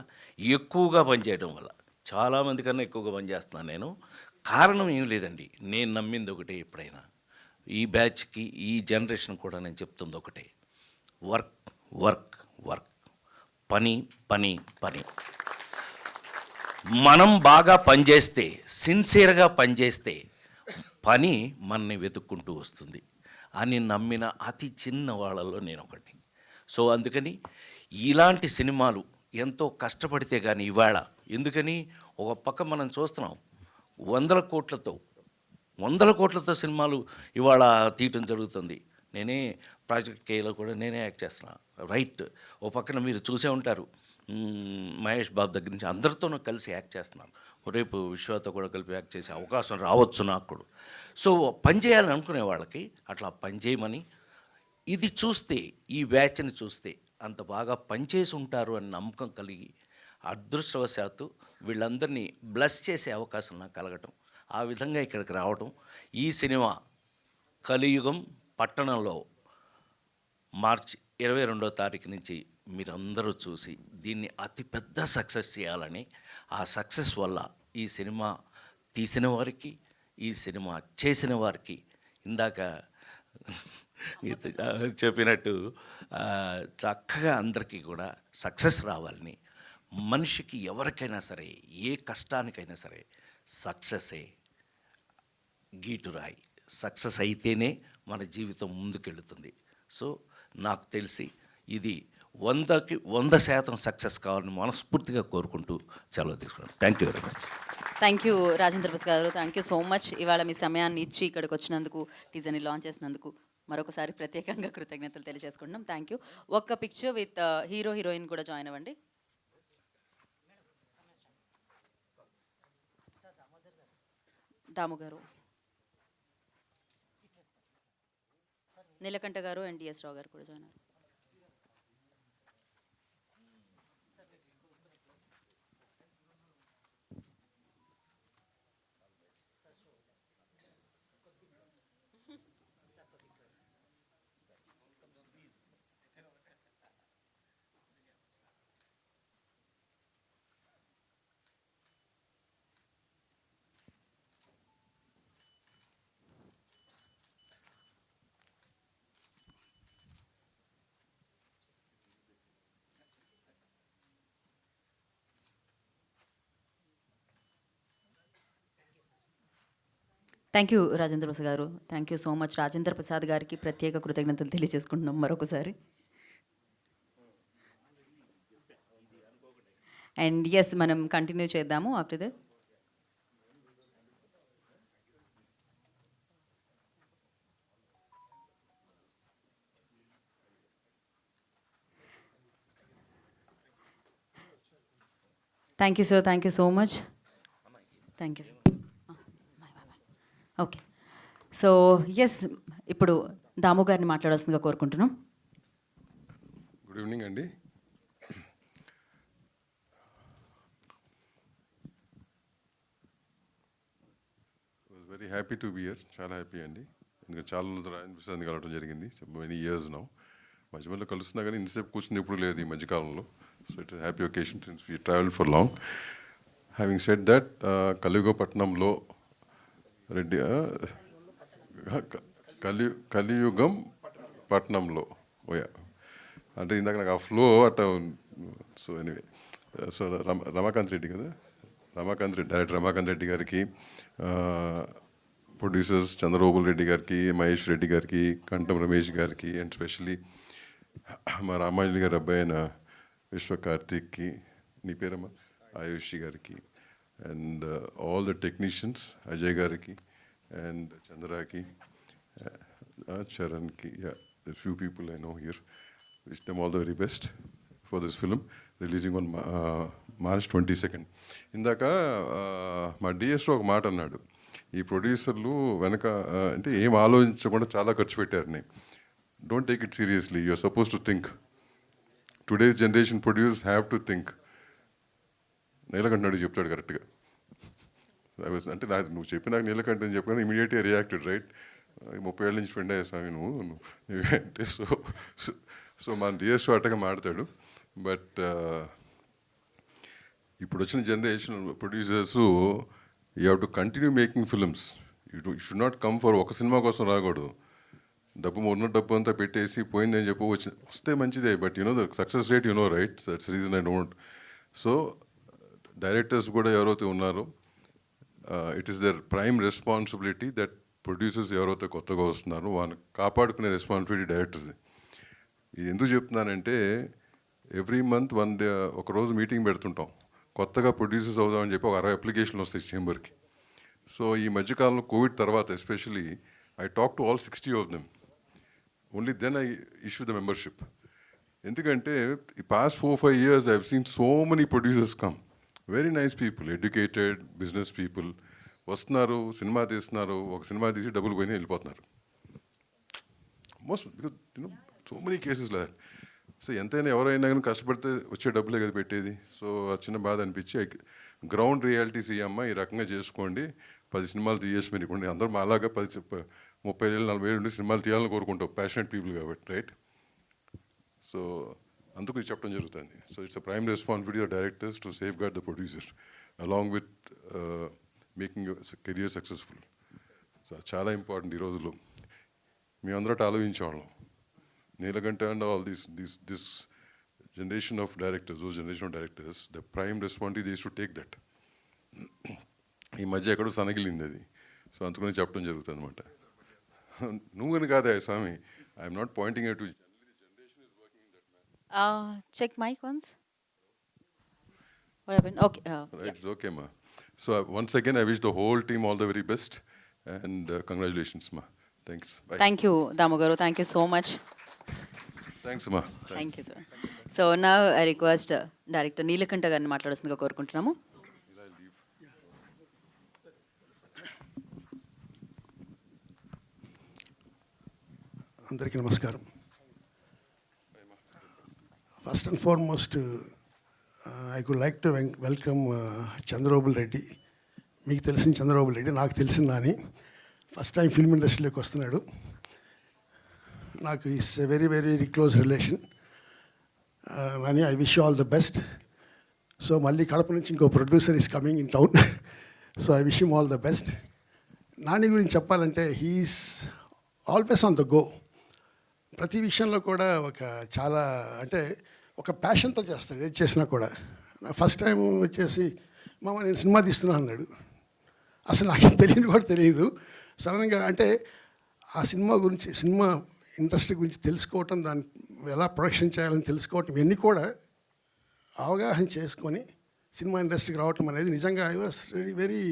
ఎక్కువగా పనిచేయడం వల్ల, చాలామంది కన్నా ఎక్కువగా పనిచేస్తున్నాను నేను. కారణం ఏం లేదండి, నేను నమ్మింది ఒకటే. ఎప్పుడైనా ఈ బ్యాచ్కి, ఈ జనరేషన్ కూడా నేను చెప్తుంది ఒకటే, వర్క్ వర్క్ వర్క్, పని పని పని. మనం బాగా పనిచేస్తే, సిన్సియర్గా పనిచేస్తే పని మనని వెతుక్కుంటూ వస్తుంది అని నమ్మిన అతి చిన్న వాళ్ళలో నేను ఒకటి. సో అందుకని ఇలాంటి సినిమాలు ఎంతో కష్టపడితే కానీ ఇవాళ, ఎందుకని ఒక పక్క మనం చూస్తున్నాం వందల కోట్లతో సినిమాలు ఇవాళ తీయటం జరుగుతుంది. నేనే ప్రాజెక్ట్ కేలో కూడా నేనే యాక్ట్ చేస్తున్నాను, రైట్. ఓ పక్కన మీరు చూసే ఉంటారు, మహేష్ బాబు దగ్గర నుంచి అందరితోనూ కలిసి యాక్ట్ చేస్తున్నాను. రేపు విశ్వతో కూడా కలిపి యాక్ట్ చేసే అవకాశం రావచ్చు నాకు కూడా. సో పని చేయాలని అనుకునే వాళ్ళకి అట్లా పని చేయమని, ఇది చూస్తే, ఈ బ్యాచ్ని చూస్తే అంత బాగా పనిచేసి ఉంటారు అని నమ్మకం కలిగి, అదృష్టవశాత్తు వీళ్ళందరినీ బ్లెస్ చేసే అవకాశం నాకు కలగటం, ఆ విధంగా ఇక్కడికి రావటం. ఈ సినిమా కలియుగం పట్టణంలో మార్చి 22వ తారీఖు నుంచి మీరందరూ చూసి దీన్ని అతిపెద్ద సక్సెస్ చేయాలని, ఆ సక్సెస్ వల్ల ఈ సినిమా తీసిన వారికి, ఈ సినిమా చేసిన వారికి, ఇందాక చెప్పినట్టు చక్కగా అందరికీ కూడా సక్సెస్ రావాలని, మనిషికి ఎవరికైనా సరే, ఏ కష్టానికైనా సరే సక్సెసే గీటురాయి. సక్సెస్ అయితేనే మన జీవితం ముందుకెళ్తుంది. సో నాకు తెలిసి ఇది 100% సక్సెస్ కావాలని మనస్ఫూర్తిగా కోరుకుంటూ సెలవు తీసుకున్నాను. Thank you very much. Thank you Rajendra Prasad గారు, థ్యాంక్ యూ సో మచ్. ఇవాళ మీ సమయాన్ని ఇచ్చి ఇక్కడికి వచ్చినందుకు, టీజర్ని లాంచ్ చేసినందుకు మరొకసారి ప్రత్యేకంగా కృతజ్ఞతలు తెలియజేసుకుంటున్నాం. Thank you. ఒక్క పిక్చర్ విత్ హీరో హీరోయిన్ కూడా జాయిన్ అవ్వండి. దాము గారు, నీలకంఠ గారు అండ్ డిఎస్ రావు గారు కూడా జాయిన్ అయ్యారు. థ్యాంక్ యూ రాజేంద్ర ప్రసాద్ గారు, thank you so much. Rajendra Prasad గారికి ప్రత్యేక కృతజ్ఞతలు తెలియజేసుకుంటున్నాం మరొకసారి. అండ్ ఎస్, మనం కంటిన్యూ చేద్దాము after that. Thank you sir, thank you so much. Thank you. Okay, so yes, ఇప్పుడు దాము గారిని మాట్లాడాల్సిందిగా కోరుకుంటున్నాం. గుడ్ ఈవినింగ్ అండి. Very happy to be here, చాలా హ్యాపీ అండి. ఎందుకంటే చాలా రోజులు అనిపిస్తుంది కలవడం జరిగింది, మెనీ ఇయర్స్ నౌ. మధ్య మధ్యలో కలుస్తున్నా కానీ ఇంతసేపు కూర్చుని ఎప్పుడు లేదు ఈ మధ్యకాలంలో. So it's happy occasion since we travel for long. Having said that, కలియుగపట్నంలో రెడ్డి కలియుగం పట్నంలో ఓయా అంటే ఇందాక నాకు ఆ ఫ్లో అట్ట. So anyway, so Ramakanth Reddy కదా, రమాకాంత్ రెడ్డి, డైరెక్టర్ రమాకాంత్ రెడ్డి గారికి, ప్రొడ్యూసర్స్ చంద్రబాబు రెడ్డి గారికి, మహేష్ రెడ్డి గారికి, కంఠం రమేష్ గారికి, అండ్ స్పెషలీ మా రామాయణ గారి అబ్బాయి అయిన విశ్వ కార్తిక్కి, నీ పేరమ్మా ఆయుషి గారికి, and all the technicians, Ajay గారికి అండ్ చంద్రకి, చరణ్కి, few people I know here. Wish them all the very best for this film releasing on March 22nd. ఇందాక మా డిఎస్లో ఒక మాట అన్నాడు, ఈ ప్రొడ్యూసర్లు వెనక అంటే ఏం ఆలోచించకుండా చాలా ఖర్చు పెట్టారని. Don't take it seriously, you're suppose to think. Today's generation producers have to think. Neelakanta చెప్తాడు కరెక్ట్గా. అంటే నాకు నువ్వు చెప్పినాక నీలకంఠ అని చెప్పగానే ఇమీడియట్గా రియాక్టెడ్, రైట్? 30 ఏళ్ళ నుంచి ఫ్రెండ్ అయ్యా స్వామి నువ్వు అంటే. సో మన డిఎస్ఓ అట్టగా మాడతాడు. బట్ ఇప్పుడు వచ్చిన generation producers you have to continue making films. You should not come for ఒక సినిమా కోసం రాకూడదు. ఉన్న డబ్బు అంతా పెట్టేసి పోయిందని చెప్పి వస్తే మంచిదే, but the success rate right? That's reason I don't. So directors కూడా ఎవరైతే ఉన్నారో, it is their prime responsibility that producers ఎవరైతే కొత్తగా వస్తున్నారో వాళ్ళని కాపాడుకునే రెస్పాన్సిబిలిటీ డైరెక్టర్స్ది. ఇది ఎందుకు చెప్తున్నానంటే, ఎవ్రీ మంత్ ఒకరోజు మీటింగ్ పెడుతుంటాం, కొత్తగా ప్రొడ్యూసర్స్ అవుదామని చెప్పి ఒక 60 అప్లికేషన్లు వస్తాయి చేంబర్కి. సో ఈ మధ్యకాలంలో కోవిడ్ తర్వాత especially I talk to all 60 of them. Only then I issue the membership. ఎందుకంటే ఈ past 4-5 years I have seen so many producers come, very nice people, educated business people వస్తున్నారు, సినిమా తీస్తున్నారు, ఒక cinema తీసి డబ్బులు పోయినా వెళ్ళిపోతున్నారు. Most because so many cases like that. So ఎంతైనా ఎవరైనా కానీ కష్టపడితే వచ్చే డబ్బులే కదా పెట్టేది. సో ఆ చిన్న బాధ అనిపించి గ్రౌండ్ రియాలిటీస్ ఈ అమ్మ ఈ రకంగా చేసుకోండి, 10 సినిమాలు తీయేసి మీరు ఇవ్వండి. అందరూ మా అలాగా 30 ఏళ్ళు 40 ఏళ్ళు ఉండి సినిమాలు తీయాలని కోరుకుంటాం, ప్యాషనెట్ పీపుల్ కాబట్టి, రైట్? సో అందుకు ఇది చెప్పడం జరుగుతుంది. So it's a prime responsibility of directors to safeguard the producer along with making career successful. So చాలా ఇంపార్టెంట్ ఈ రోజుల్లో. మేమందరూ ఆలోచించేవాళ్ళం, Neelakanta and all this generation of directors, those generation of directors, the prime responsibility they should take that. ఈ మధ్య ఎక్కడో సనగిలింది అది. So అందుకని చెప్పడం జరుగుతుంది అనమాట. నువ్వు అని కాదా స్వామి, I'm not pointing at check mic once. What happened? Okay. Right, it's okay, ma. So once again, I wish the whole team all the very best and congratulations, ma. Thanks. Bye. Thank you, Damu garu. Thank you so much. Thanks, ma. Thank you, sir. So now I request Director Neelakanta గారిని మాట్లాడాల్సిందిగా కోరుకుంటున్నాము. అందరికీ నమస్కారం. First and foremost I could like to welcome Chandrababu Reddy. మీకు తెలిసిన చంద్రబాబు రెడ్డి, నాకు తెలిసిన Nani. First time film ఇండస్ట్రీలోకి వస్తున్నాడు. నాకు is a very very very close relation. Nani, I wish you all the best. So మళ్ళీ కడప నుంచి ఇంకో producer is coming in town. So I wish him all the best. Nani గురించి చెప్పాలంటే he's always on the go. ప్రతి విషయంలో కూడా చాలా అంటే ఒక ప్యాషన్తో చేస్తాడు ఏది చేసినా కూడా. ఫస్ట్ టైం వచ్చేసి మామ నేను సినిమా తీస్తున్నా అన్నాడు. అసలు నాకు తెలియని కూడా తెలియదు. సడన్గా అంటే ఆ సినిమా గురించి, సినిమా ఇండస్ట్రీ గురించి తెలుసుకోవటం, దాన్ని ఎలా ప్రొడక్షన్ చేయాలని తెలుసుకోవటం, ఇవన్నీ కూడా అవగాహన చేసుకొని సినిమా ఇండస్ట్రీకి రావటం అనేది నిజంగా ఐ వాస్ వెరీ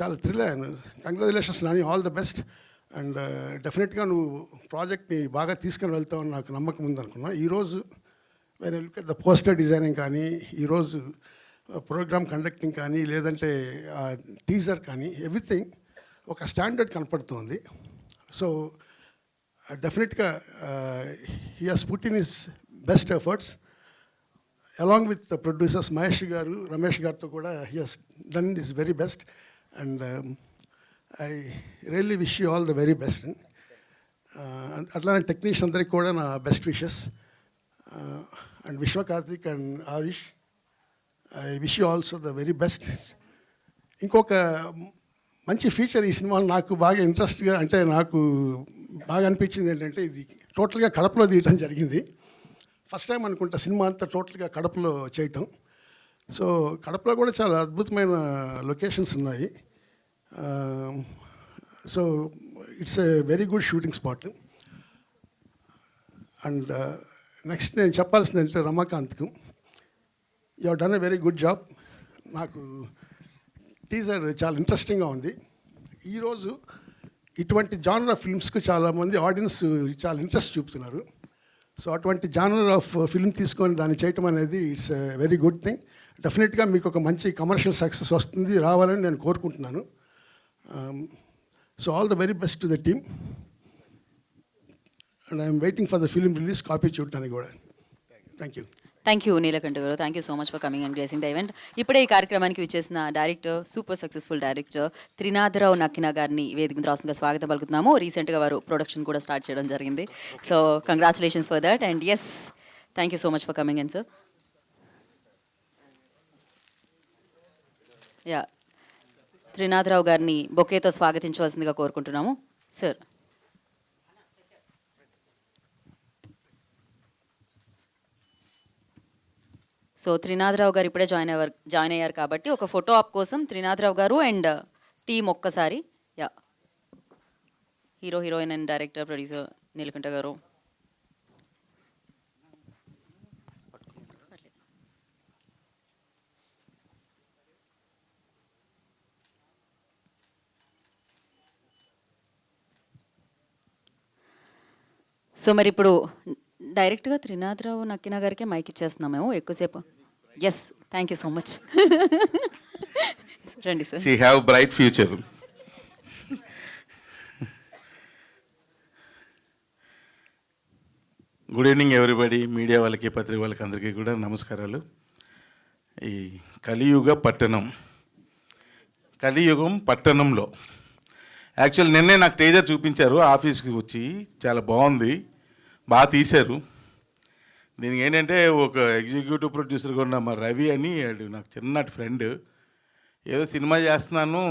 చాలా థ్రిల్ అయ్యాను. Congratulations Nani, all the best. And డెఫినెట్గా నువ్వు ప్రాజెక్ట్ని బాగా తీసుకొని వెళ్తావని నాకు నమ్మకం ఉందనుకున్నా. ఈరోజు when look at the poster designing కానీ, ఈరోజు ప్రోగ్రామ్ కండక్టింగ్ కానీ, లేదంటే టీజర్ కానీ, ఎవ్రీథింగ్ ఒక స్టాండర్డ్ కనపడుతుంది. సో డెఫినెట్గా he has put in his best efforts along with the producers Mahesh గారు, రమేష్ గారితో కూడా he has done his very best. And I really wish you all the very best. అట్లానే టెక్నీషియన్ అందరికి కూడా నా బెస్ట్ విషెస్. అండ్ విశ్వ, Karthik and Irish, I wish you also the very best. ఇంకొక మంచి ఫీచర్ ఈ సినిమాలో నాకు బాగా ఇంట్రెస్ట్గా, అంటే నాకు బాగా అనిపించింది ఏంటంటే, ఇది టోటల్గా కడపలో తీయటం జరిగింది. ఫస్ట్ టైం అనుకుంటా సినిమా అంతా టోటల్గా కడపలో చేయటం. సో కడపలో కూడా చాలా అద్భుతమైన లొకేషన్స్ ఉన్నాయి. So it's a very good shooting spot. And next నేను చెప్పాల్సిందంటే రమాకాంత్కు, you have done a very good job. నాకు టీజర్ చాలా ఇంట్రెస్టింగ్గా ఉంది. ఈరోజు ఇటువంటి జానర్ ఆఫ్ ఫిల్మ్స్కి చాలామంది ఆడియన్స్ చాలా ఇంట్రెస్ట్ చూపుతున్నారు. సో అటువంటి జానర్ ఆఫ్ ఫిల్మ్ తీసుకొని దాన్ని చేయటం అనేది it's a very good thing. డెఫినెట్గా మీకు ఒక మంచి కమర్షియల్ సక్సెస్ వస్తుంది, రావాలని నేను కోరుకుంటున్నాను. So all the very best to the team, and I am waiting for the film release copy చూడటానికి కూడా. Thank you. Thank you Neelakanta గారు. Thank you so much for coming and gracing the event. ఇప్పుడే ఈ కార్యక్రమానికి విచ్చేసిన director, super successful director Trinadharao Nakkina గారిని వేదిక మీద రాష్ట్రంగా స్వాగతం పలుకుతున్నాము. రీసెంట్గా వారు ప్రొడక్షన్ కూడా స్టార్ట్ చేయడం జరిగింది. So congratulations for that. And yes, thank you so much for coming and sir. Yeah, Trinatharao గారిని బొకేతో స్వాగతించవలసిందిగా కోరుకుంటున్నాము సార్. సో త్రినాథరావు గారు ఇప్పుడే జాయిన్ అయ్యారు కాబట్టి ఒక ఫోటో ఆప్ కోసం త్రినాథరావు గారు అండ్ టీమ్ ఒక్కసారి. Yeah, hero, heroine and director, producer Neelakanta గారు. సో మరి ఇప్పుడు డైరెక్ట్గా త్రినాథరావు నక్కిన గారికే మైక్ ఇచ్చేస్తున్నాం మేము ఎక్కువసేపు. Yes, thank you so much. రండి sir. She have bright future. Good evening everybody. Media వాళ్ళకి, పత్రిక వాళ్ళకి అందరికీ కూడా నమస్కారాలు. ఈ కలియుగం పట్టణంలో యాక్చువల్ నిన్నే నాకు ట్రైలర్ చూపించారు ఆఫీస్కి వచ్చి. చాలా బాగుంది, బాగా తీశారు. దీనికి ఏంటంటే ఒక ఎగ్జిక్యూటివ్ ప్రొడ్యూసర్గా ఉన్న మా రవి అని, నాకు చిన్నటి ఫ్రెండ్, ఏదో సినిమా చేస్తున్నాను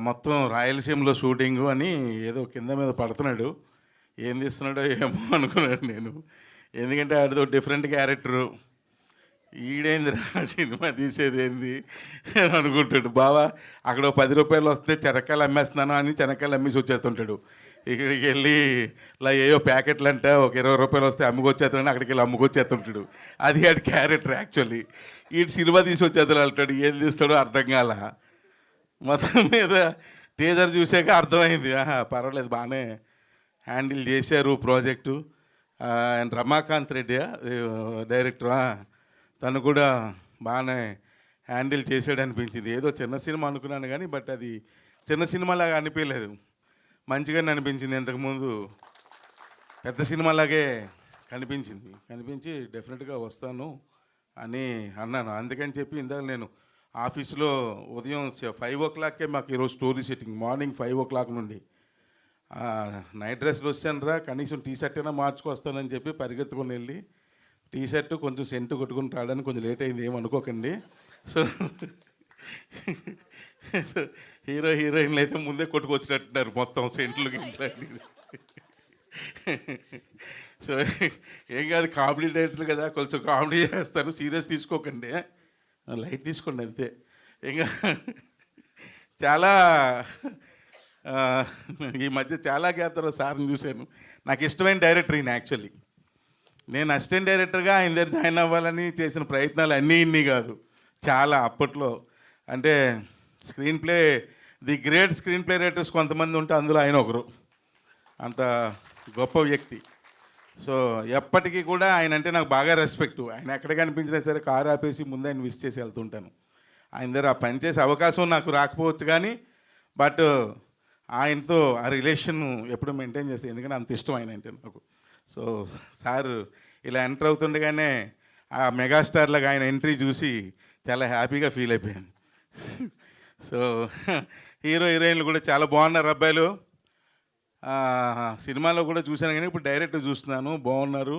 మొత్తం రాయలసీమలో షూటింగు అని ఏదో కింద మీద పడుతున్నాడు. ఏం తీస్తున్నాడో ఏమో అనుకున్నాడు నేను, ఎందుకంటే ఆడితో డిఫరెంట్ క్యారెక్టరు. ఈడేందిరా సినిమా తీసేది ఏంది అని అనుకుంటాడు. బావా అక్కడ 10 రూపాయలు వస్తే చెనక్కాయలు అమ్మేస్తున్నాను అని చెనక్కాయలు అమ్మేసి వచ్చేస్తుంటాడు. ఇక్కడికి వెళ్ళి ఇలా ఏయో ప్యాకెట్లు అంటే ఒక 20 రూపాయలు వస్తే అమ్ముకొచ్చేస్తాడు, అక్కడికి వెళ్ళి అమ్ముకొచ్చేస్తుంటాడు. అది ఆడి క్యారెక్టర్ యాక్చువల్లీ. వీటి సినిమా తీసుకొచ్చేస్తాడు అంటాడు, ఏం తీస్తాడో అర్థం కాల. మొత్తం మీద టీజర్ చూసాక అర్థమైంది, పర్వాలేదు బాగానే హ్యాండిల్ చేశారు project. And Ramakanth Reddy director, తను కూడా బాగానే హ్యాండిల్ చేసాడు అనిపించింది. ఏదో చిన్న సినిమా అనుకున్నాను కానీ బట్ అది చిన్న సినిమాలాగా అనిపించలేదు, మంచిగానే అనిపించింది. ఇంతకుముందు పెద్ద సినిమాలాగే కనిపించి డెఫినెట్గా వస్తాను అని అన్నాను. అందుకని చెప్పి ఇందాక నేను ఆఫీస్లో ఉదయం 5 o'clockకే మాకు ఈరోజు స్టోరీ సెట్టింగ్, మార్నింగ్ 5 o'clock నుండి. నైట్ డ్రెస్లో వచ్చాను రా, కనీసం టీ షర్ట్ అయినా మార్చుకొస్తానని చెప్పి పరిగెత్తుకొని వెళ్ళి టీ షర్టు కొంచెం సెంటు కొట్టుకుని రావడానికి కొంచెం లేట్ అయింది, ఏమనుకోకండి. సో హీరోయిన్లు అయితే ముందే కొట్టుకొచ్చినట్టున్నారు మొత్తం సెంట్లు ఇంట్లో. సో ఏం కాదు, కామెడీ డైరెక్టర్ కదా, కొంచెం కామెడీ చేస్తాను, సీరియస్ తీసుకోకండి, లైట్ తీసుకోండి అంతే. ఇంకా చాలా ఈ మధ్య చాలా గ్యాప్ సార్ని చూశాను. నాకు ఇష్టమైన డైరెక్టర్ ఈయన యాక్చువల్లీ. నేను అసిస్టెంట్ డైరెక్టర్గా ఆయన దగ్గర జాయిన్ అవ్వాలని చేసిన ప్రయత్నాలు అన్నీ ఇన్ని కాదు, చాలా అప్పట్లో. అంటే screen play, the great screen play writers కొంతమంది ఉంటే అందులో ఆయన ఒకరు, అంత గొప్ప వ్యక్తి. సో ఎప్పటికీ కూడా ఆయన అంటే నాకు బాగా రెస్పెక్టు. ఆయన ఎక్కడ కనిపించినా సరే కారు ఆపేసి ముందు ఆయన విష్ చేసి వెళ్తుంటాను. ఆయన దగ్గర ఆ పని చేసే అవకాశం నాకు రాకపోవచ్చు కానీ బట్ ఆయనతో ఆ రిలేషన్ ఎప్పుడు మెయింటైన్ చేస్తాను, ఎందుకంటే అంత ఇష్టం ఆయన అంటే నాకు. సో సార్ ఇలా ఎంటర్ అవుతుండగానే ఆ మెగాస్టార్లాగా ఆయన ఎంట్రీ చూసి చాలా హ్యాపీగా ఫీల్ అయిపోయాను. సో హీరోయిన్లు కూడా చాలా బాగున్నారు అబ్బాయిలు. సినిమాలో కూడా చూశాను కానీ ఇప్పుడు డైరెక్ట్ చూస్తున్నాను, బాగున్నారు,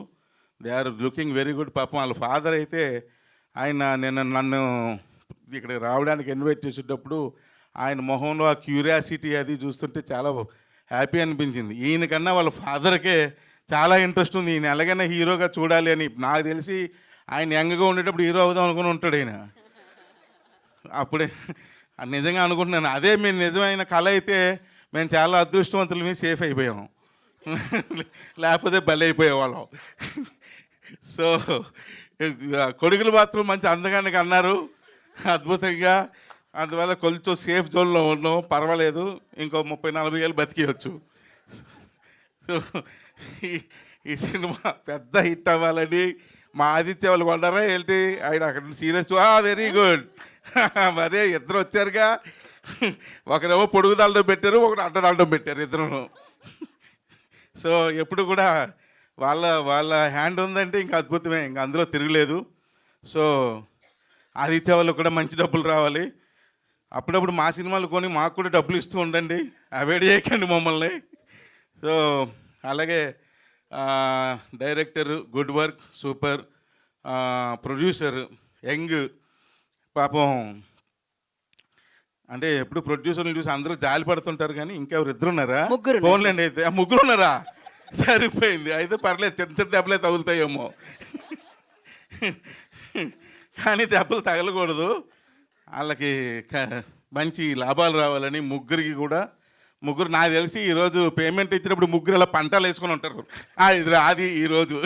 they are looking very good. పాపం వాళ్ళ ఫాదర్ అయితే ఆయన నన్ను ఇక్కడ రావడానికి ఇన్వైట్ చేసేటప్పుడు ఆయన మొహంలో ఆ క్యూరియాసిటీ అది చూస్తుంటే చాలా హ్యాపీ అనిపించింది. ఈయనకన్నా వాళ్ళ ఫాదర్కే చాలా ఇంట్రెస్ట్ ఉంది, ఈయన ఎలాగైనా హీరోగా చూడాలి అని. నాకు తెలిసి ఆయన యంగ్గా ఉండేటప్పుడు హీరో అవుదాం అనుకుని ఉంటాడు ఆయన. అప్పుడే నిజంగా అనుకుంటున్నాను, అదే మీరు నిజమైన కళ అయితే మేము చాలా అదృష్టవంతులు, మేము సేఫ్ అయిపోయాం, లేకపోతే బలి అయిపోయేవాళ్ళం. సో కొడుకులు మాత్రం మంచి అందగానికి అన్నారు, అద్భుతంగా. అందువల్ల కొంచెం సేఫ్ జోన్లో ఉన్నాం, పర్వాలేదు, ఇంకో 30-40 ఏళ్ళు బతికేయచ్చు. సో ఈ సినిమా పెద్ద హిట్ అవ్వాలని మా ఆదిత్య వాళ్ళు కొన్నారా ఏంటి, ఆయన అక్కడ సీరియస్ వెరీ గుడ్. మరే ఇద్దరు వచ్చారుగా, ఒకరేమో పొడుగు దండం పెట్టారు, ఒకటి అడ్డదండం పెట్టారు ఇద్దరు. సో ఎప్పుడు కూడా వాళ్ళ హ్యాండ్ ఉందంటే ఇంకా అద్భుతమే, ఇంకా అందులో తిరగలేదు. సో ఆదిత్య వాళ్ళు కూడా మంచి డబ్బులు రావాలి, అప్పుడప్పుడు మా సినిమాలు కొని మాకు కూడా డబ్బులు ఇస్తూ ఉండండి, అవాయిడ్ చేయకండి మమ్మల్ని. సో అలాగే director good work, super. Producer young, పాపం అంటే ఎప్పుడు ప్రొడ్యూసర్ని చూసి అందరూ జాలి పడుతుంటారు కానీ ఇంకెవరు ఇద్దరు ఉన్నారా? ఫోన్లేండి, అయితే ముగ్గురు ఉన్నారా? సరిపోయింది, అయితే పర్లేదు, చిన్న చిన్న దెబ్బలే తగులుతాయేమో కానీ దెబ్బలు తగలకూడదు, వాళ్ళకి మంచి లాభాలు రావాలని ముగ్గురికి కూడా. ముగ్గురు నాకు తెలిసి ఈరోజు పేమెంట్ ఇచ్చినప్పుడు ముగ్గురు ఇలా పంటాలు వేసుకొని ఉంటారు. అది ఈరోజు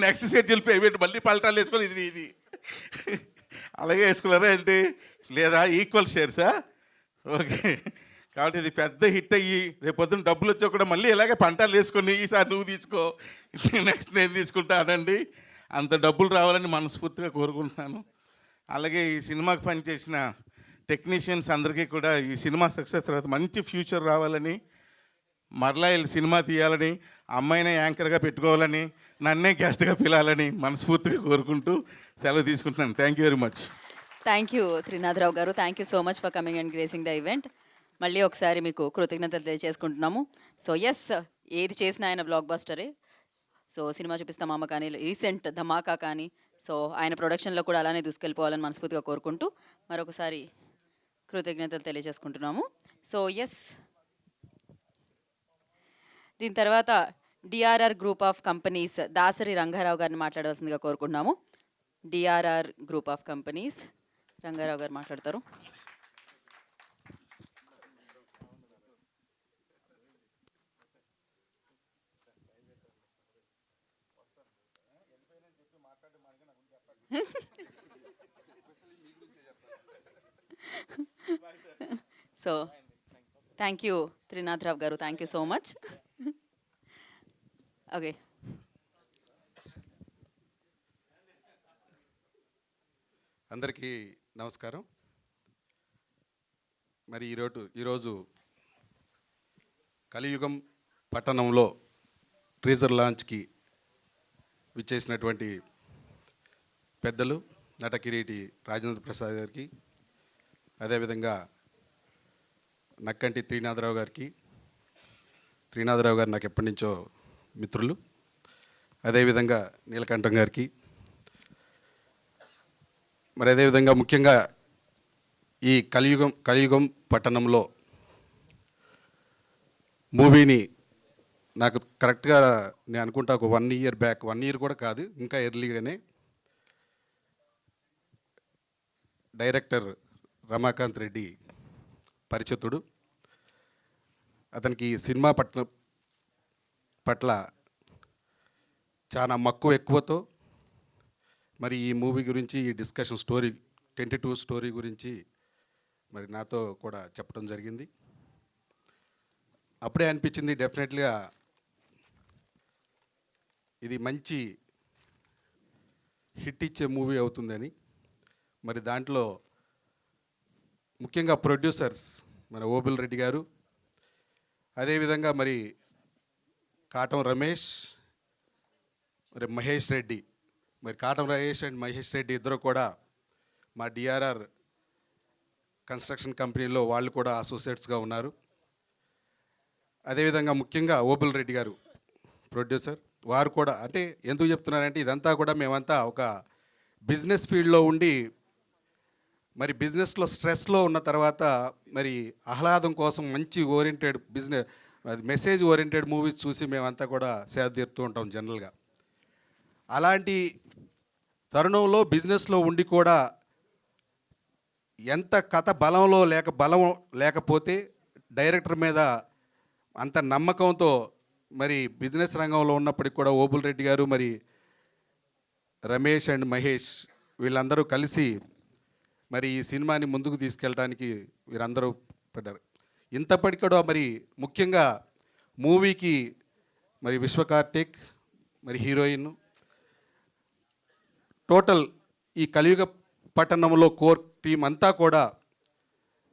నెక్స్ట్ షెడ్యూల్ పేమెంట్ మళ్ళీ పల్టాలు వేసుకొని ఇది అలాగే వేసుకున్నారా ఏంటి, లేదా ఈక్వల్ షేర్సా? ఓకే, కాబట్టి ఇది పెద్ద హిట్ అయ్యి రేపు పొద్దున్న డబ్బులు వచ్చా కూడా మళ్ళీ ఇలాగే పంటాలు వేసుకొని ఈసారి నువ్వు తీసుకో, నెక్స్ట్ నేను తీసుకుంటా అనండి. అంత డబ్బులు రావాలని మనస్ఫూర్తిగా కోరుకుంటున్నాను. అలాగే ఈ సినిమాకి పనిచేసిన టెక్నీషియన్స్ అందరికీ కూడా ఈ సినిమా సక్సెస్ తర్వాత మంచి ఫ్యూచర్ రావాలని, మరలా వీళ్ళు సినిమా తీయాలని, అమ్మాయినే యాంకర్గా పెట్టుకోవాలని, నన్నే గెస్ట్గా పిలాలని మనస్ఫూర్తిగా కోరుకుంటూ సెలవు తీసుకుంటున్నాను. Thank you very much. Thank you Trinadharao గారు, thank you so much for coming and gracing the event. మళ్ళీ ఒకసారి మీకు కృతజ్ఞతలు తెలియజేసుకుంటున్నాము. సో ఎస్, ఏది చేసినా ఆయన బ్లాక్ బస్టరే. సో సినిమా చూపిస్తాం అమ్మ కానీ, రీసెంట్ ధమాకా కానీ, సో ఆయన ప్రొడక్షన్లో కూడా అలానే దూసుకెళ్ళిపోవాలని మనస్ఫూర్తిగా కోరుకుంటూ మరొకసారి కృతజ్ఞతలు తెలియజేసుకుంటున్నాము. సో ఎస్, దీని తర్వాత DRR group of companies Dasari Rangarao గారిని మాట్లాడవలసిందిగా కోరుకుంటున్నాము. DRR group of companies Rangarao గారు మాట్లాడతారు. సో థ్యాంక్ యూ త్రినాథరావు గారు, thank you so much. Okay, అందరికీ నమస్కారం. మరి ఈరోజు కలియుగం పట్టణంలో ట్రీజర్ లాంచ్కి విచ్చేసినటువంటి పెద్దలు నట కిరీటి రాజేంద్ర ప్రసాద్ గారికి, అదేవిధంగా నక్కంటి త్రినాథరావు గారికి. త్రినాథరావు గారు నాకు ఎప్పటి నుంచో మిత్రులు. అదేవిధంగా నీలకంఠం గారికి, మరి అదేవిధంగా ముఖ్యంగా ఈ కలియుగం పట్టణంలో మూవీని నాకు కరెక్ట్గా నేను అనుకుంటా ఒక 1 year బ్యాక్, 1 year కూడా కాదు, ఇంకా ఎర్లీగానే డైరెక్టర్ రమాకాంత్ రెడ్డి పరిచితుడు. అతనికి సినిమా పట్ల చాలా మక్కువ ఎక్కువతో మరి ఈ మూవీ గురించి ఈ డిస్కషన్ స్టోరీ 22 స్టోరీ గురించి మరి నాతో కూడా చెప్పడం జరిగింది. అప్పుడే అనిపించింది డెఫినెట్గా ఇది మంచి హిట్ ఇచ్చే మూవీ అవుతుందని. మరి దాంట్లో ముఖ్యంగా ప్రొడ్యూసర్స్ మన ఓబుల్ రెడ్డి గారు, అదేవిధంగా మరి కాటం రమేష్, మరి మహేష్ రెడ్డి, మరి కాటం రమేష్ అండ్ మహేష్ రెడ్డి ఇద్దరు కూడా మా డిఆర్ఆర్ కన్స్ట్రక్షన్ కంపెనీలో వాళ్ళు కూడా అసోసియేట్స్గా ఉన్నారు. అదేవిధంగా ముఖ్యంగా ఓబుల్ రెడ్డి గారు ప్రొడ్యూసర్, వారు కూడా అంటే ఎందుకు చెప్తున్నారంటే ఇదంతా కూడా మేమంతా ఒక బిజినెస్ ఫీల్డ్లో ఉండి మరి బిజినెస్లో స్ట్రెస్లో ఉన్న తర్వాత మరి ఆహ్లాదం కోసం మంచి ఓరియంటెడ్ మెసేజ్ ఓరియంటెడ్ మూవీస్ చూసి మేమంతా కూడా సేద తీరుతూ ఉంటాం జనరల్గా. అలాంటి తరుణంలో బిజినెస్లో ఉండి కూడా ఎంత కథ బలం లేకపోతే డైరెక్టర్ మీద అంత నమ్మకంతో మరి బిజినెస్ రంగంలో ఉన్నప్పటికి కూడా ఓబుల్ రెడ్డి గారు, మరి రమేష్ అండ్ మహేష్ వీళ్ళందరూ కలిసి మరి ఈ సినిమాని ముందుకు తీసుకెళ్ళడానికి వీరందరూ పడ్డారు. ఇంతప్పటికి కూడా మరి ముఖ్యంగా మూవీకి మరి విశ్వకార్తిక్, మరి హీరోయిన్, టోటల్ ఈ కలియుగ పట్టణంలో కోర్ టీం అంతా కూడా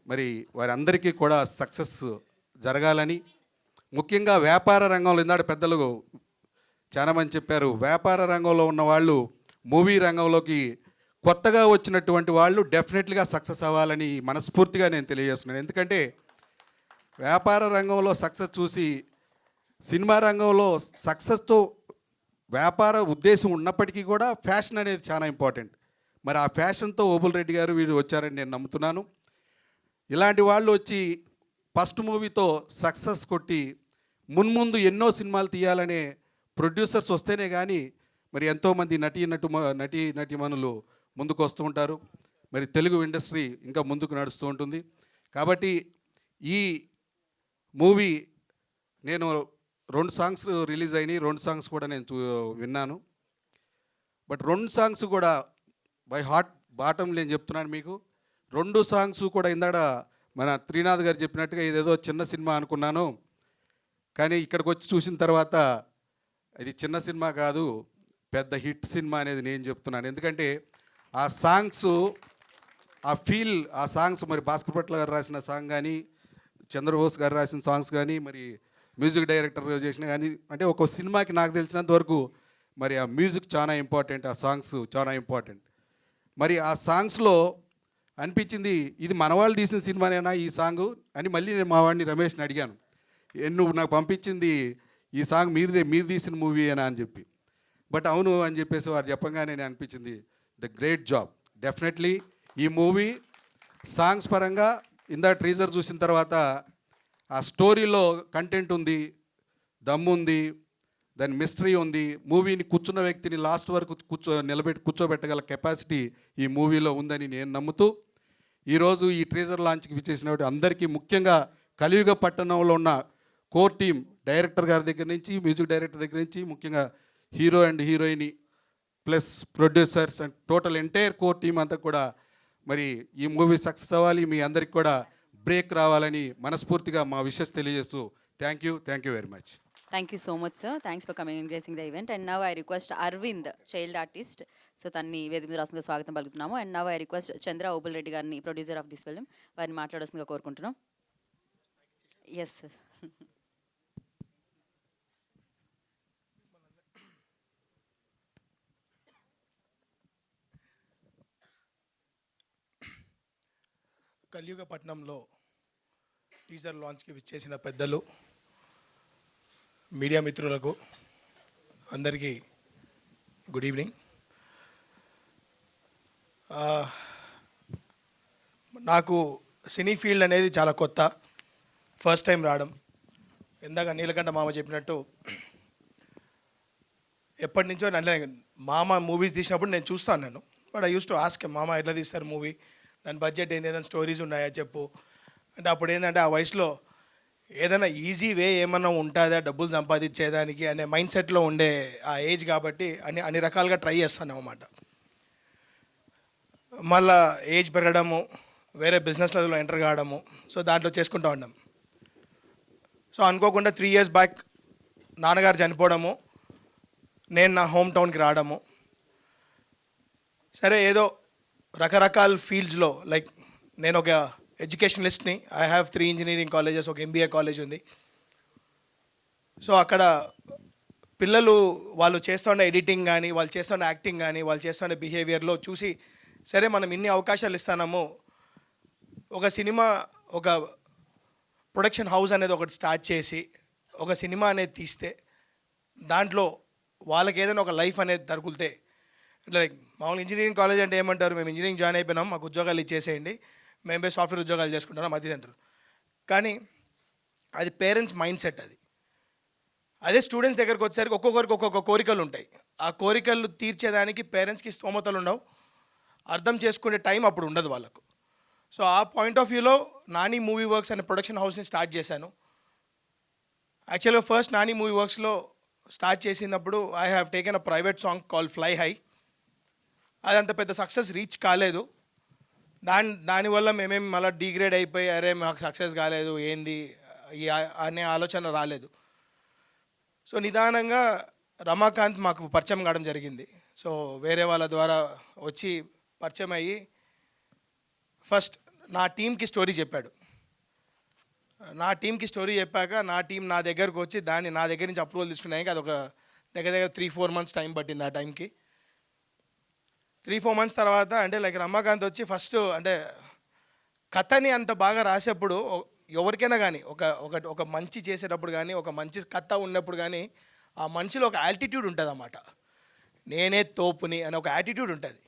మరి వారందరికీ కూడా సక్సెస్ జరగాలని, ముఖ్యంగా వ్యాపార రంగంలో ఇందాక పెద్దలు చాలామంది చెప్పారు, వ్యాపార రంగంలో ఉన్న వాళ్ళు మూవీ రంగంలోకి కొత్తగా వచ్చినటువంటి వాళ్ళు డెఫినెట్గా సక్సెస్ అవ్వాలని మనస్ఫూర్తిగా నేను తెలియజేస్తున్నాను. ఎందుకంటే వ్యాపార రంగంలో సక్సెస్ చూసి సినిమా రంగంలో సక్సెస్తో వ్యాపార ఉద్దేశం ఉన్నప్పటికీ కూడా ఫ్యాషన్ అనేది చాలా ఇంపార్టెంట్. మరి ఆ ఫ్యాషన్తో ఓబుల్ రెడ్డి గారు వీరు వచ్చారని నేను నమ్ముతున్నాను. ఇలాంటి వాళ్ళు వచ్చి ఫస్ట్ మూవీతో సక్సెస్ కొట్టి మున్ముందు ఎన్నో సినిమాలు తీయాలనే ప్రొడ్యూసర్స్ వస్తేనే కానీ మరి ఎంతోమంది నటీమణులు ముందుకు వస్తూ ఉంటారు. మరి తెలుగు ఇండస్ట్రీ ఇంకా ముందుకు నడుస్తూ ఉంటుంది. కాబట్టి ఈ మూవీ నేను 2 సాంగ్స్ రిలీజ్ అయినాయి, 2 సాంగ్స్ కూడా నేను విన్నాను. బట్ 2 సాంగ్స్ కూడా బై హార్ట్ బాటం నేను చెప్తున్నాను మీకు. 2 సాంగ్స్ కూడా ఇందాక మన త్రినాథ్ గారు చెప్పినట్టుగా ఇదేదో చిన్న సినిమా అనుకున్నాను, కానీ ఇక్కడికి వచ్చి చూసిన తర్వాత ఇది చిన్న సినిమా కాదు, పెద్ద హిట్ సినిమా అనేది నేను చెప్తున్నాను. ఎందుకంటే ఆ సాంగ్స్, ఆ ఫీల్, ఆ సాంగ్స్ మరి భాస్కర్ భట్ల గారు రాసిన సాంగ్ కానీ, చంద్రబోస్ గారు రాసిన సాంగ్స్ కానీ, మరి మ్యూజిక్ డైరెక్టర్ చేసిన కానీ, అంటే ఒక సినిమాకి నాకు తెలిసినంత వరకు మరి ఆ మ్యూజిక్ చాలా ఇంపార్టెంట్, ఆ సాంగ్స్ చాలా ఇంపార్టెంట్. మరి ఆ సాంగ్స్లో అనిపించింది ఇది మనవాళ్ళు తీసిన సినిమానేనా ఈ సాంగ్ అని మళ్ళీ నేను మా వాడిని రమేష్ని అడిగాను, నువ్వు నాకు పంపించింది ఈ సాంగ్ మీరు తీసిన మూవీ అయినా అని చెప్పి. బట్ అవును అని చెప్పేసి వారు చెప్పగానే నేను అనిపించింది ద గ్రేట్ జాబ్. డెఫినెట్లీ ఈ మూవీ సాంగ్స్ పరంగా ఇందా ట్రీజర్ చూసిన తర్వాత ఆ స్టోరీలో కంటెంట్ ఉంది, దమ్ము ఉంది, దాని మిస్టరీ ఉంది. మూవీని కూర్చున్న వ్యక్తిని లాస్ట్ వరకు కూర్చోబెట్టగల కెపాసిటీ ఈ మూవీలో ఉందని నేను నమ్ముతూ ఈరోజు ఈ ట్రీజర్ లాంచ్కి విచ్చేసినటువంటి అందరికీ, ముఖ్యంగా కలియుగ పట్టణంలో ఉన్న కోర్ టీం, డైరెక్టర్ గారి దగ్గర నుంచి, మ్యూజిక్ డైరెక్టర్ దగ్గర నుంచి, ముఖ్యంగా hero and heroine plus producers and total entire core team అంతా కూడా మరి ఈ మూవీ సక్సెస్ అవ్వాలి, మీ అందరికి కూడా బ్రేక్ రావాలని మనస్ఫూర్తిగా మా విషెస్ తెలియజేస్తూ thank you very much. Thank you so much sir, thanks for coming and gracing the event. And now I request Aravind, child artist, so తన్ని వేదిక మీద రాష్ట్రంగా స్వాగతం పలుకుతున్నాము. And now I request Chandra Obul Reddy గారిని, ప్రొడ్యూసర్ ఆఫ్ దిస్ ఫిల్మ్, వారిని మాట్లాడాల్సిందిగా కోరుకుంటున్నాం. Yes sir. కలియుగపట్నంలో టీజర్ లాంచ్కి విచ్చేసిన పెద్దలు, మీడియా మిత్రులకు అందరికీ గుడ్ ఈవినింగ్. నాకు సినీ ఫీల్డ్ అనేది చాలా కొత్త, ఫస్ట్ టైం రావడం. ఇందాక నీలకంఠ మామ చెప్పినట్టు ఎప్పటి నుంచో మామ మూవీస్ తీసినప్పుడు నేను చూస్తాను నేను, but I use to ask మామ ఎట్లా తీస్తారు మూవీ, దాని బడ్జెట్ ఏంది, ఏదైనా స్టోరీస్ ఉన్నాయా చెప్పు అంటే. అప్పుడు ఏంటంటే ఆ వయసులో ఏదైనా ఈజీ వే ఏమన్నా ఉంటుందా డబ్బులు సంపాదించేదానికి అనే మైండ్ సెట్లో ఉండే ఆ ఏజ్ కాబట్టి అన్ని రకాలుగా ట్రై చేస్తాను అన్నమాట. మళ్ళా ఏజ్ పెరగడము, వేరే బిజినెస్లలో ఎంటర్ కావడము, సో దాంట్లో చేసుకుంటూ ఉన్నాం. సో అనుకోకుండా 3 years బ్యాక్ నాన్నగారు చనిపోవడము, నేను నా హోమ్ టౌన్కి రావడము. సరే ఏదో రకరకాల ఫీల్డ్స్లో, లైక్ నేను ఒక ఎడ్యుకేషనలిస్ట్ని, ఐ హ్యావ్ 3 engineering colleges, ఒక MBA కాలేజ్ ఉంది. సో అక్కడ పిల్లలు వాళ్ళు చేస్తున్న ఎడిటింగ్ కానీ, వాళ్ళు చేస్తున్న యాక్టింగ్ కానీ, వాళ్ళు చేస్తున్న బిహేవియర్లో చూసి, సరే మనం ఇన్ని అవకాశాలు ఇస్తున్నాము, ఒక సినిమా, ఒక ప్రొడక్షన్ హౌస్ అనేది ఒకటి స్టార్ట్ చేసి ఒక సినిమా అనేది తీస్తే దాంట్లో వాళ్ళకి ఏదైనా ఒక లైఫ్ అనేది తగులితే, లైక్ మామూలు ఇంజనీరింగ్ కాలేజ్ అంటే ఏమంటారు, మేము ఇంజనీరింగ్ జాయిన్ అయిపోయినాం, మాకు ఉద్యోగాలు ఇచ్చేసేయండి, మేము పోయి సాఫ్ట్వేర్ ఉద్యోగాలు చేసుకుంటున్నాం అది అంటారు. కానీ అది పేరెంట్స్ మైండ్ సెట్. అది అదే స్టూడెంట్స్ దగ్గరకు వచ్చేసరికి ఒక్కొక్కరికి ఒక్కొక్క కోరికలు ఉంటాయి. ఆ కోరికలు తీర్చేదానికి పేరెంట్స్కి స్తోమతలు ఉండవు, అర్థం చేసుకునే టైం అప్పుడు ఉండదు వాళ్ళకు. సో ఆ పాయింట్ ఆఫ్ వ్యూలో నాని మూవీ వర్క్స్ అనే ప్రొడక్షన్ హౌస్ని స్టార్ట్ చేశాను. యాక్చువల్గా ఫస్ట్ నాని మూవీ వర్క్స్లో స్టార్ట్ చేసినప్పుడు I have taken a private song call fly high. అది అంత పెద్ద సక్సెస్ రీచ్ కాలేదు. దానివల్ల మేమేం మళ్ళీ డిగ్రేడ్ అయిపోయి అరే మాకు సక్సెస్ కాలేదు ఏంది అనే ఆలోచన రాలేదు. సో నిదానంగా రమాకాంత్ మాకు పరిచయం కావడం జరిగింది. సో వేరే వాళ్ళ ద్వారా వచ్చి పరిచయం అయ్యి ఫస్ట్ నా టీంకి స్టోరీ చెప్పాడు. నా టీంకి స్టోరీ చెప్పాక నా టీం నా దగ్గరకు వచ్చి నా దగ్గర నుంచి అప్రూవల్ తీసుకున్నాయి. అది ఒక దగ్గర 3-4 months టైం పట్టింది. ఆ టైంకి 3-4 months తర్వాత అంటే లైక్ రమాకాంత్ వచ్చి ఫస్ట్ అంటే కథని అంత బాగా రాసేప్పుడు ఎవరికైనా కానీ ఒక మంచి చేసేటప్పుడు కానీ ఒక మంచి కథ ఉన్నప్పుడు కానీ ఆ మనిషిలో ఒక యాటిట్యూడ్ ఉంటుంది అన్నమాట. నేనే తోపుని అనే ఒక యాటిట్యూడ్ ఉంటుంది.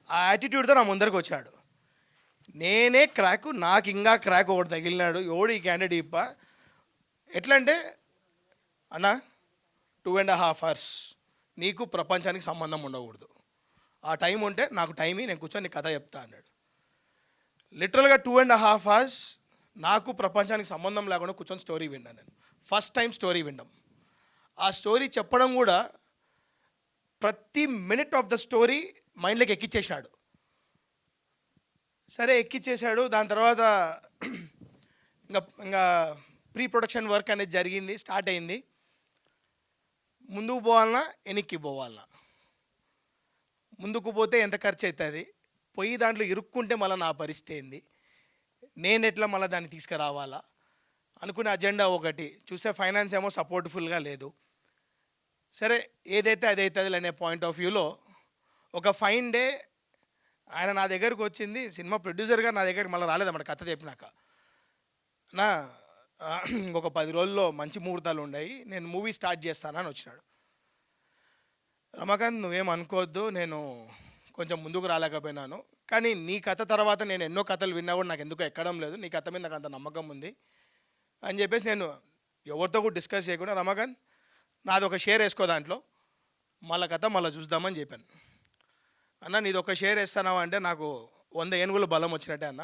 ఆ యాటిట్యూడ్తో నా ముందరికి వచ్చాడు. నేనే క్రాకు, నాకు ఇంకా క్రాక్ ఒకటి తగిలినాడు, ఎవడు ఈ క్యాండిడేట్ ఇప్ప ఎట్లా అంటే అన్న 2.5 hours నీకు ప్రపంచానికి సంబంధం ఉండకూడదు, ఆ టైం ఉంటే నాకు టైం నేను కూర్చొని నీ కథ చెప్తా అన్నాడు. లిటరల్గా 2.5 hours నాకు ప్రపంచానికి సంబంధం లేకుండా కూర్చొని స్టోరీ విన్నాను నేను. ఫస్ట్ టైం స్టోరీ వినడం, ఆ స్టోరీ చెప్పడం కూడా ప్రతి మినిట్ ఆఫ్ ద స్టోరీ మైండ్లోకి ఎక్కిచ్చేశాడు. సరే ఎక్కిచ్చేశాడు. దాని తర్వాత ఇంకా ప్రీ ప్రొడక్షన్ వర్క్ అనేది జరిగింది, స్టార్ట్ అయింది. ముందుకు పోవాలన్నా వెనక్కి పోవాలన్నా, ముందుకు పోతే ఎంత ఖర్చు అవుతుంది, పోయి దాంట్లో ఇరుక్కుంటే మళ్ళీ నా పరిస్థితి ఏంది, నేను ఎట్లా మళ్ళీ దాన్ని తీసుకురావాలా అనుకునే అజెండా ఒకటి చూస్తే ఫైనాన్స్ ఏమో సపోర్ట్ఫుల్గా లేదు. సరే ఏదైతే అదైతుంది అనే పాయింట్ ఆఫ్ వ్యూలో ఒక ఫైన్ డే ఆయన నా దగ్గరకు వచ్చింది. సినిమా ప్రొడ్యూసర్గా నా దగ్గరికి మళ్ళీ రాలేదన్నమాట కథ చెప్పినాక. నా ఇంకొక 10 రోజుల్లో మంచి ముహూర్తాలు ఉన్నాయి, నేను మూవీ స్టార్ట్ చేస్తానని వచ్చినాడు. రమాకాంత్ నువ్వేం అనుకోవద్దు, నేను కొంచెం ముందుకు రాలేకపోయినాను, కానీ నీ కథ తర్వాత నేను ఎన్నో కథలు విన్నా కూడా నాకు ఎందుకో ఎక్కడం లేదు, నీ కథ మీద నాకు అంత నమ్మకం ఉంది అని చెప్పేసి నేను ఎవరితో కూడా డిస్కస్ చేయకుండా రమాకాంత్ నాది ఒక షేర్ వేసుకో, దాంట్లో మళ్ళీ కథ మళ్ళీ చూద్దామని చెప్పాను. అన్న నీది ఒక షేర్ వేస్తానావా అంటే నాకు 100 ఏనుగుల బలం వచ్చినట్టే అన్న,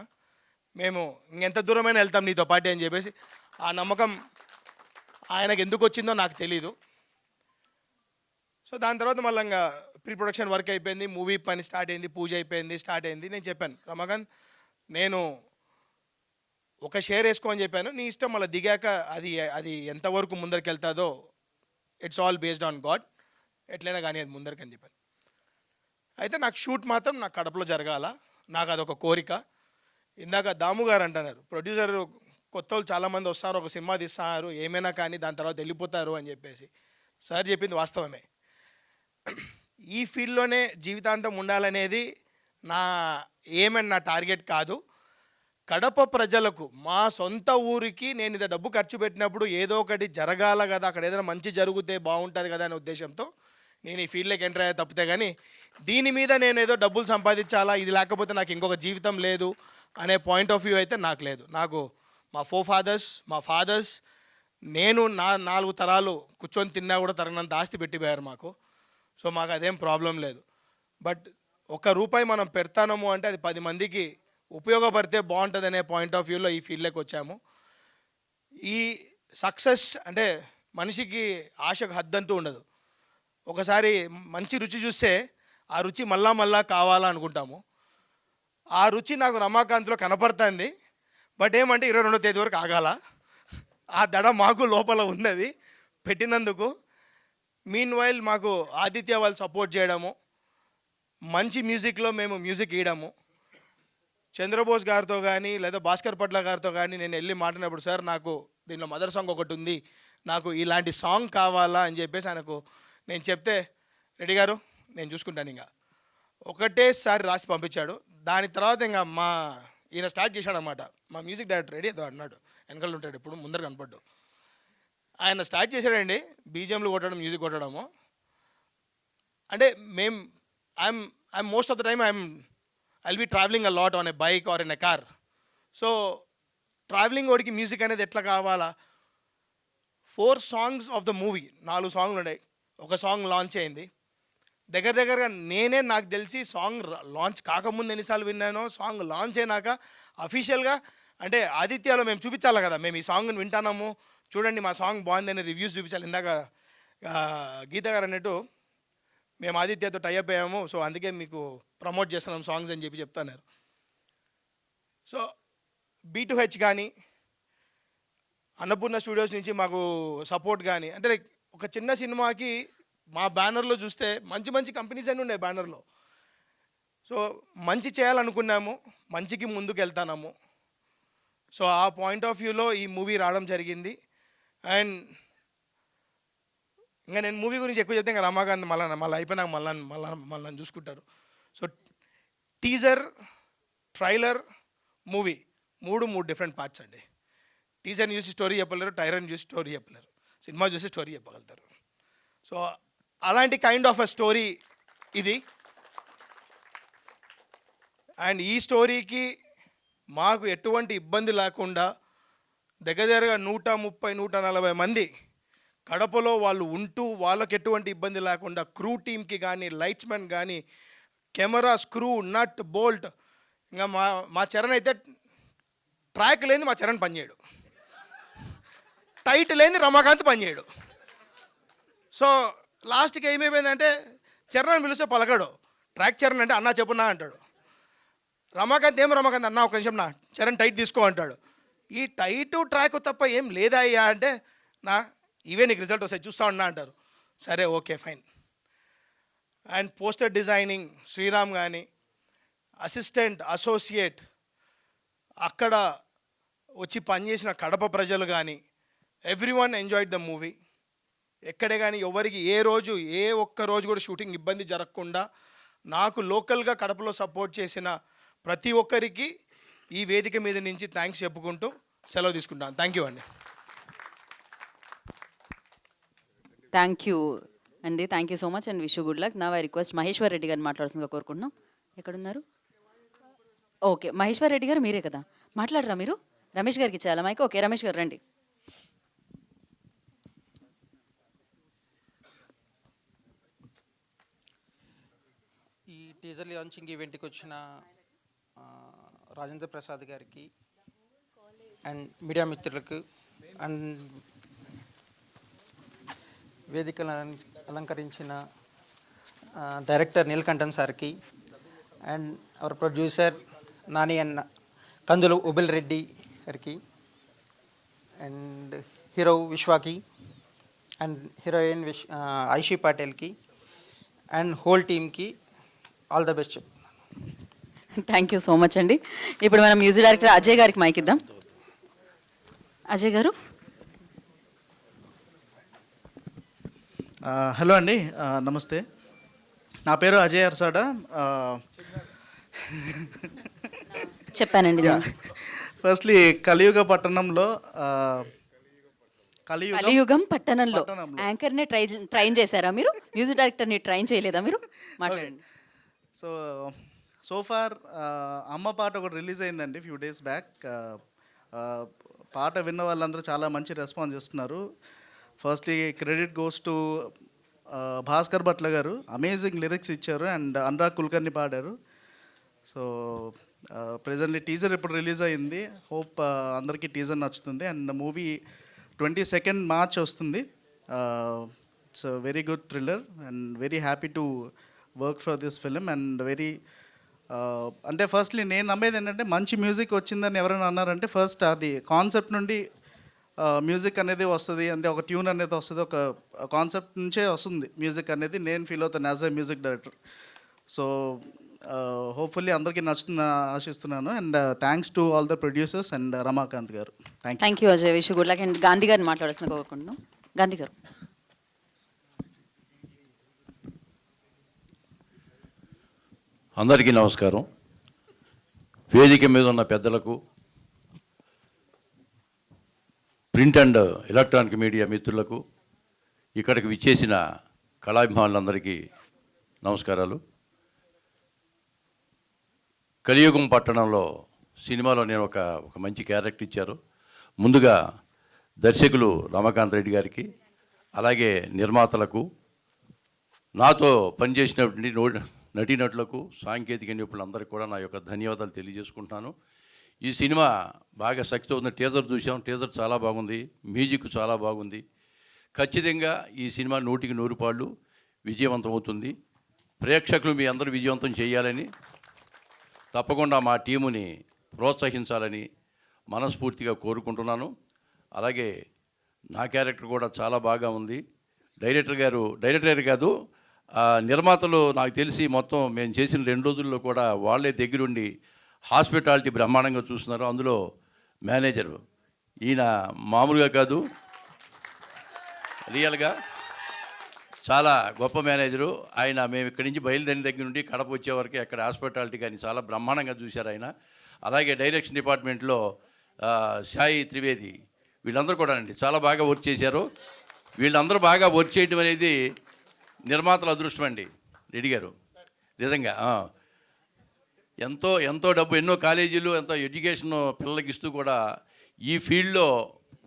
మేము ఇంకెంత దూరమైనా వెళ్తాం నీతో పాటు అని చెప్పేసి ఆ నమ్మకం ఆయనకు ఎందుకు వచ్చిందో నాకు తెలీదు. సో దాని తర్వాత మళ్ళీ ఇంకా ప్రీ ప్రొడక్షన్ వర్క్ అయిపోయింది, మూవీ పని స్టార్ట్ అయింది, పూజ అయిపోయింది, స్టార్ట్ అయింది. నేను చెప్పాను రమాకాంత్, నేను ఒక షేర్ వేసుకో అని చెప్పాను, నీ ఇష్టం, మళ్ళీ దిగాక అది అది ఎంతవరకు ముందరికి వెళ్తుందో it's all based on God, ఎట్లయినా కానీ అది ముందరికి అని చెప్పాను. అయితే నాకు షూట్ మాత్రం నాకు కడపలో జరగాల, నాకు అదొక కోరిక. ఇందాక దాము గారు అంటున్నారు, ప్రొడ్యూసర్ కొత్త వాళ్ళు చాలామంది వస్తారు, ఒక సినిమా తీస్తారు, ఏమైనా కానీ దాని తర్వాత వెళ్ళిపోతారు అని చెప్పేసి. సార్ చెప్పింది వాస్తవమే. ఈ ఫీల్డ్లోనే జీవితాంతం ఉండాలనేది నా ఏమని నా టార్గెట్ కాదు. కడప ప్రజలకు, మా సొంత ఊరికి నేను ఇది డబ్బు ఖర్చు పెట్టినప్పుడు ఏదో ఒకటి జరగాల కదా, అక్కడ ఏదైనా మంచి జరిగితే బాగుంటుంది కదా అనే ఉద్దేశంతో నేను ఈ ఫీల్డ్లోకి ఎంటర్ అయ్యే తప్పితే కానీ దీని మీద నేను ఏదో డబ్బులు సంపాదించాలా, ఇది లేకపోతే నాకు ఇంకొక జీవితం లేదు అనే పాయింట్ ఆఫ్ వ్యూ అయితే నాకు లేదు. నాకు మా మా ఫాదర్స్, నేను 4 తరాలు కూర్చొని తిన్నా కూడా తరగనంత ఆస్తి పెట్టిపోయారు మాకు. సో మాకు అదేం ప్రాబ్లం లేదు. బట్ ₹1 మనం పెడతాము అంటే అది 10 మందికి ఉపయోగపడితే బాగుంటుంది అనే పాయింట్ ఆఫ్ వ్యూలో ఈ ఫీల్డ్లోకి వచ్చాము. ఈ సక్సెస్ అంటే మనిషికి ఆశకు హద్దంటూ ఉండదు. ఒకసారి మంచి రుచి చూస్తే ఆ రుచి మళ్ళా కావాలనుకుంటాము. ఆ రుచి నాకు రమాకాంత్లో కనపడుతుంది. బట్ ఏమంటే 22వ తేదీ వరకు ఆగాల. ఆ దడ మాకు లోపల ఉన్నది పెట్టినందుకు. మీన్ వైల్ మాకు ఆదిత్య వాళ్ళు సపోర్ట్ చేయడము, మంచి మ్యూజిక్లో మేము మ్యూజిక్ ఇవ్వడము, చంద్రబోస్ గారితో కానీ లేదా భాస్కర్ పట్ల గారితో కానీ నేను వెళ్ళి మాట్లాడినప్పుడు, సార్ నాకు దీనిలో మదర్ సాంగ్ ఒకటి ఉంది, నాకు ఇలాంటి సాంగ్ కావాలా అని చెప్పేసి ఆయనకు నేను చెప్తే, రెడ్డి గారు నేను చూసుకుంటాను, ఇంకా ఒకటేసారి రాసి పంపించాడు. దాని తర్వాత ఇంకా ఈయన స్టార్ట్ చేశాడు అన్నమాట. మా మ్యూజిక్ డైరెక్టర్ రెడీ ఏదో అన్నాడు, వెనకాల ఉంటాడు, ఇప్పుడు ముందర కనపడ్డు. ఆయన స్టార్ట్ చేశాడండి బీజిఎంలు కొట్టడం, మ్యూజిక్ కొట్టడము. అంటే I'm most of the time I'll be traveling a lot on a bike or in a car. So travelling వాడికి మ్యూజిక్ అనేది ఎట్లా కావాలా? 4 సాంగ్స్ ఆఫ్ ద మూవీ, 4 సాంగ్లు ఉన్నాయి. ఒక సాంగ్ లాంచ్ అయింది. దగ్గరగా నేనే నాకు తెలిసి సాంగ్ లాంచ్ కాకముందు ఎన్నిసార్లు విన్నానో, సాంగ్ లాంచ్ అయినాక అఫీషియల్గా అంటే ఆదిత్యలో మేము చూపించాలి కదా, మేము ఈ సాంగ్ని వింటాము, చూడండి మా సాంగ్ బాగుందని రివ్యూస్ చూపించాలి. ఇందాక గీత గారు అన్నట్టు మేము ఆదిత్యతో టైఅప్ అయ్యాము, సో అందుకే మీకు ప్రమోట్ చేస్తున్నాం సాంగ్స్ అని చెప్తున్నారు. సో B2H కానీ అన్నపూర్ణ స్టూడియోస్ నుంచి మాకు సపోర్ట్ కానీ, అంటే ఒక చిన్న సినిమాకి మా బ్యానర్లో చూస్తే మంచి కంపెనీస్ అన్నీ ఉన్నాయి బ్యానర్లో. సో మంచి చేయాలనుకున్నాము, మంచికి ముందుకు వెళ్తాము. సో ఆ పాయింట్ ఆఫ్ వ్యూలో ఈ మూవీ రావడం జరిగింది. అండ్ ఇంకా నేను మూవీ గురించి ఎక్కువ చెప్తే ఇంకా రమాకాంత్ మళ్ళీ అయిపోయినాక మళ్ళీ చూసుకుంటారు. So teaser, trailer, movie 3 different parts అండి. టీజర్ని చూసి స్టోరీ చెప్పలేరు, ట్రైలర్ని చూసి స్టోరీ చెప్పలేరు, సినిమా చూసి స్టోరీ చెప్పగలుగుతారు. సో అలాంటి కైండ్ ఆఫ్ ఎ స్టోరీ ఇది. అండ్ ఈ స్టోరీకి మాకు ఎటువంటి ఇబ్బంది లేకుండా దగ్గరగా 130-140 మంది కడపలో వాళ్ళు ఉంటూ వాళ్ళకి ఎటువంటి ఇబ్బంది లేకుండా క్రూ టీమ్కి కానీ, లైట్స్మెన్ కానీ, కెమెరా, స్క్రూ, నట్, బోల్ట్, ఇంకా మా చరణ్ అయితే ట్రాక్ లేని మా చరణ్ పనిచేయడు, టైట్ లేని రమాకాంత్ పనిచేయడు. సో లాస్ట్కి ఏమైపోయిందంటే చరణ్ పిలిస్తే పలకడు, ట్రాక్ చరణ్ అంటే అన్నా చెప్పున్నా అంటాడు. రమాకాంత్ అన్నా ఒక నిమిషం నా చరణ్ టైట్ తీసుకో అంటాడు. ఈ టైటు ట్రాక్ తప్ప ఏం లేదా అయ్యా అంటే, ఇవే నీకు రిజల్ట్ వస్తాయి చూస్తా ఉన్నా అంటారు. సరే okay fine. And poster designing Sriram కానీ, అసిస్టెంట్, అసోసియేట్, అక్కడ వచ్చి పనిచేసిన కడప ప్రజలు కానీ, ఎవ్రీవన్ ఎంజాయ్డ్ ద మూవీ. ఎక్కడే కానీ ఎవరికి ఏ ఒక్క రోజు కూడా షూటింగ్ ఇబ్బంది జరగకుండా నాకు లోకల్గా కడపలో సపోర్ట్ చేసిన ప్రతి ఒక్కరికి ఈ వేదిక మీద నుంచి థ్యాంక్స్ చెప్పుకుంటూ సెలవు తీసుకుంటాను. థ్యాంక్ యూ అండి. థ్యాంక్ యూ అండి, thank you so much and wish you good luck. నా రిక్వెస్ట్ మహేశ్వర్ రెడ్డి గారిని మాట్లాడాల్సిందిగా కోరుకుంటున్నాం. ఎక్కడున్నారు? ఓకే, మహేశ్వర్ రెడ్డి గారు మీరే కదా, మాట్లాడరా మీరు? రమేష్ గారికి ఇచ్చేయాలా మైక్? ఓకే, రమేష్ గారు రండి. ఈ టీజర్ లాంచింగ్ ఈవెంట్కి వచ్చిన రాజేంద్ర ప్రసాద్ గారికి అండ్ మీడియా మిత్రులకు అండ్ వేదికలు అలంకరించిన డైరెక్టర్ నీలకంఠన్ సార్కి అండ్ అవర్ ప్రొడ్యూసర్ నాని అన్న కందులు ఉబిల్ రెడ్డి గారికి అండ్ హీరో విశ్వాకి అండ్ హీరోయిన్ ఐషి పాటిల్కి అండ్ హోల్ టీమ్కి all the best. Thank you so much అండి. ఇప్పుడు మనం మ్యూజిక్ డైరెక్టర్ అజయ్ గారికి మైక్ ఇద్దాం. అజయ్ గారు. హలో అండి, నమస్తే. నా పేరు అజయ్ అర్సాడా. చెప్పానండి. ఫస్ట్లీ కలియుగ పట్టణంలో కలియుగం పట్టణంలో యాంకర్నే ట్రైన్ చేశారా మీరు? మ్యూజిక్ డైరెక్టర్ని ట్రైన్ చేయలేదా మీరు? మాట్లాడండి. సో ఫార్ అమ్మ పాట ఒకటి రిలీజ్ అయిందండి ఫ్యూ డేస్ బ్యాక్. పాట విన్న వాళ్ళందరూ చాలా మంచి రెస్పాన్స్ ఇస్తున్నారు. Firstly credit goes to Bhaskar Bhatla గారు, అమేజింగ్ లిరిక్స్ ఇచ్చారు అండ్ అనురాగ్ కుల్కర్ని పాడారు. సో ప్రెజెంట్లీ టీజర్ ఇప్పుడు రిలీజ్ అయింది. హోప్ అందరికీ టీజర్ నచ్చుతుంది. అండ్ మూవీ 22 మార్చ్ వస్తుంది. It's very good thriller and very happy to work for this film and very అంటే ఫస్ట్లీ నేను నమ్మేది ఏంటంటే మంచి మ్యూజిక్ వచ్చిందని ఎవరైనా అన్నారంటే ఫస్ట్ అది కాన్సెప్ట్ నుండి మ్యూజిక్ అనేది వస్తుంది, అంటే ఒక ట్యూన్ అనేది వస్తుంది, ఒక కాన్సెప్ట్ నుంచే వస్తుంది మ్యూజిక్ అనేది నేను ఫీల్ అవుతాను as a music director. So hopefully అందరికీ నచ్చుతుందని ఆశిస్తున్నాను. And thanks to all the producers and Ramakanth గారు. Thank you Ajay. Wish good luck. And Gandhi గారిని మాట్లాడాల్సిన కోరుకుంటున్నాం. గాంధీ గారు. అందరికీ నమస్కారం. వేదిక మీద ఉన్న పెద్దలకు, ప్రింట్ అండ్ ఎలక్ట్రానిక్ మీడియా మిత్రులకు, ఇక్కడికి విచ్చేసిన కళాభిమానులందరికీ నమస్కారాలు. కలియుగం పట్టణంలో సినిమాలో నేను ఒక మంచి క్యారెక్టర్ ఇచ్చారు. ముందుగా దర్శకులు రమాకాంత్ రెడ్డి గారికి, అలాగే నిర్మాతలకు, నాతో పనిచేసినటువంటి నటీనటులకు, సాంకేతిక నిపుణులందరికీ కూడా నా యొక్క ధన్యవాదాలు తెలియజేసుకుంటున్నాను. ఈ సినిమా బాగా సక్సెస్ అవుతుంది. టీజర్ చూసాం, టీజర్ చాలా బాగుంది, మ్యూజిక్ చాలా బాగుంది. ఖచ్చితంగా ఈ సినిమా 100కి 100 పాళ్ళు విజయవంతం అవుతుంది. ప్రేక్షకులు మీ అందరూ విజయవంతం చేయాలని, తప్పకుండా మా టీముని ప్రోత్సహించాలని మనస్ఫూర్తిగా కోరుకుంటున్నాను. అలాగే నా క్యారెక్టర్ కూడా చాలా బాగా ఉంది. డైరెక్టర్ కాదు, నిర్మాతలు నాకు తెలిసి మొత్తం మేము చేసిన 2 రోజుల్లో కూడా వాళ్ళే దగ్గరుండి హాస్పిటాలిటీ బ్రహ్మాండంగా చూస్తున్నారు. అందులో మేనేజరు ఈయన మామూలుగా కాదు, రియల్గా చాలా గొప్ప మేనేజరు ఆయన. మేము ఇక్కడి నుంచి బయలుదేరిన దగ్గర నుండి కడప వచ్చే వరకు అక్కడ హాస్పిటాలిటీ కానీ చాలా బ్రహ్మాండంగా చూశారు ఆయన. అలాగే డైరెక్షన్ డిపార్ట్మెంట్లో సాయి త్రివేది, వీళ్ళందరూ కూడా అండి చాలా బాగా వర్క్ చేశారు. వీళ్ళందరూ బాగా వర్క్ చేయడం అనేది నిర్మాతల అదృష్టం అండి. రెడ్డి గారు నిజంగా ఎంతో డబ్బు, ఎన్నో కాలేజీలు, ఎంతో ఎడ్యుకేషన్ పిల్లలకి ఇస్తూ కూడా ఈ ఫీల్డ్లో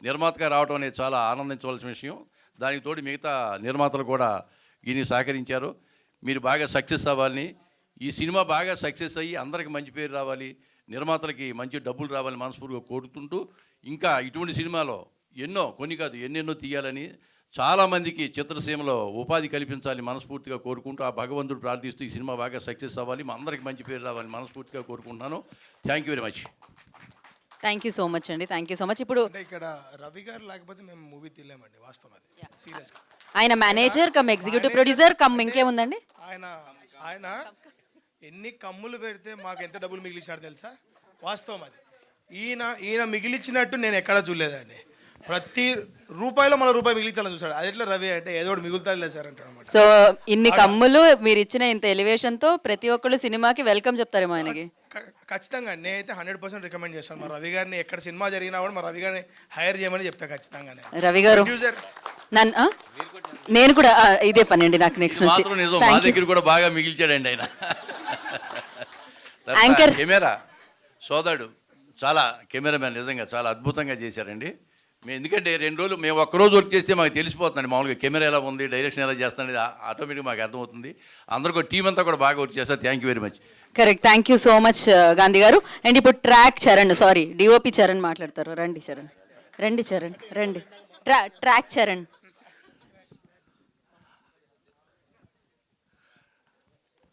నిర్మాతగా రావడం అనేది చాలా ఆనందించవలసిన విషయం. దానికి తోడు మిగతా నిర్మాతలు కూడా దీనికి సహకరించారు. మీరు బాగా సక్సెస్ అవ్వాలని, ఈ సినిమా బాగా సక్సెస్ అయ్యి అందరికి మంచి పేరు రావాలి, నిర్మాతలకి మంచి డబ్బులు రావాలని మనస్ఫూర్తిగా కోరుకుంటూ, ఇంకా ఇటువంటి సినిమాలో కొన్ని కాదు ఎన్నెన్నో తీయాలని, చాలామందికి చిత్రసీమలో ఉపాధి కల్పించాలని మనస్ఫూర్తిగా కోరుకుంటూ, ఆ భగవంతుడు ప్రార్థిస్తూ ఈ సినిమా బాగా సక్సెస్ అవ్వాలి, మా అందరికి మంచి పేరు రావాలని మనస్ఫూర్తిగా కోరుకుంటున్నాను. Thank you very much. Thank you so much అండి. Thank you so much. ఇప్పుడు ఇక్కడ రవి గారు లేకపోతే మేము మూవీ తీయలేమండి, వాస్తవం అది. సీరియస్గా ఆయన manager come executive producer come ఇంకేముందండి, ఆయన ఎన్ని కమ్ములు పెడితే మాకు ఎంత డబ్బులు మిగిలించాడు తెలుసా? వాస్తవం అది. ఈయన మిగిలిచ్చినట్టు నేను ఎక్కడా చూడలేదండి. ప్రతి రూపాయిలో మన రూపాయి మిగిలించాలని చూసాడు. అది ఎట్లా రవి అంటే ఏదో ఒకటి మిగులుతుంది లేదు సార్ అంటారు. సో ఇన్ని కమ్ములు మీరు ఇచ్చిన ఇంత ఎలివేషన్తో ప్రతి ఒక్కళ్ళు సినిమాకి వెల్కమ్ చెప్తారేమో ఆయనకి. ఖచ్చితంగా నేనైతే 100% రికమెండ్ చేస్తాను. మా రవి గారిని ఎక్కడ సినిమా జరిగినా కూడా మా రవి గారిని హైర్ చేయమని చెప్తా ఖచ్చితంగా. రవి గారు నేను కూడా ఇదే పని అండి నాకు నెక్స్ట్ నుంచి. మా దగ్గర కూడా బాగా మిగిల్చాడండి ఆయన. కెమెరా సోదరుడు చాలా కెమెరామెన్ నిజంగా చాలా అద్భుతంగా చేశారండి. ఎందుకంటే 2 రోజులు మేము ఒక్కరోజు వర్క్ చేస్తే మాకు తెలిసిపోతుందండి మామూలుగా కెమెరా ఎలా ఉంది, డైరెక్షన్ ఎలా చేస్తానని ఆటోమేటిక్గా మాకు అర్థమవుతుంది. అందరికీ టీం అంతా కూడా బాగా వర్క్ చేస్తారు. Thank you very much. Correct. Thank you so much Gandhi గారు. అండ్ ఇప్పుడు డిఓపి చరణ్ మాట్లాడతారు. రండి చరణ్. ట్రాక్ చరణ్.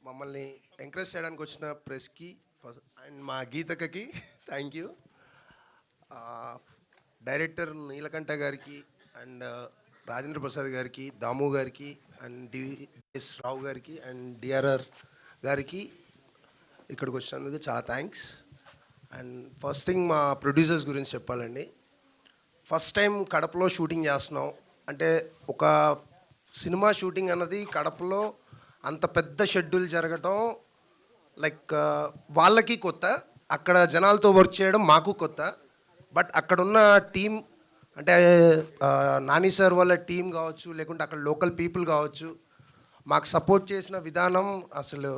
మమ్మల్ని ఎంకరేజ్ చేయడానికి వచ్చిన ప్రెస్కి అండ్ మా గీతకకి థ్యాంక్ యూ. డైరెక్టర్ నీలకంఠ గారికి అండ్ రాజేంద్ర ప్రసాద్ గారికి, దాము గారికి అండ్ డిఎస్ రావు గారికి అండ్ డిఆర్ఆర్ గారికి ఇక్కడికి వచ్చినందుకు చాలా థ్యాంక్స్. అండ్ ఫస్ట్ థింగ్ మా ప్రొడ్యూసర్స్ గురించి చెప్పాలండి. ఫస్ట్ టైం కడపలో షూటింగ్ చేస్తున్నాం అంటే ఒక సినిమా షూటింగ్ అన్నది కడపలో అంత పెద్ద షెడ్యూల్ జరగటం లైక్ వాళ్ళకి కొత్త, అక్కడ జనాలతో వర్క్ చేయడం మాకు కొత్త. బట్ అక్కడున్న టీం అంటే నాని సార్ వాళ్ళ టీం కావచ్చు, లేకుంటే అక్కడ లోకల్ పీపుల్ కావచ్చు, మాకు సపోర్ట్ చేసిన విధానం అసలు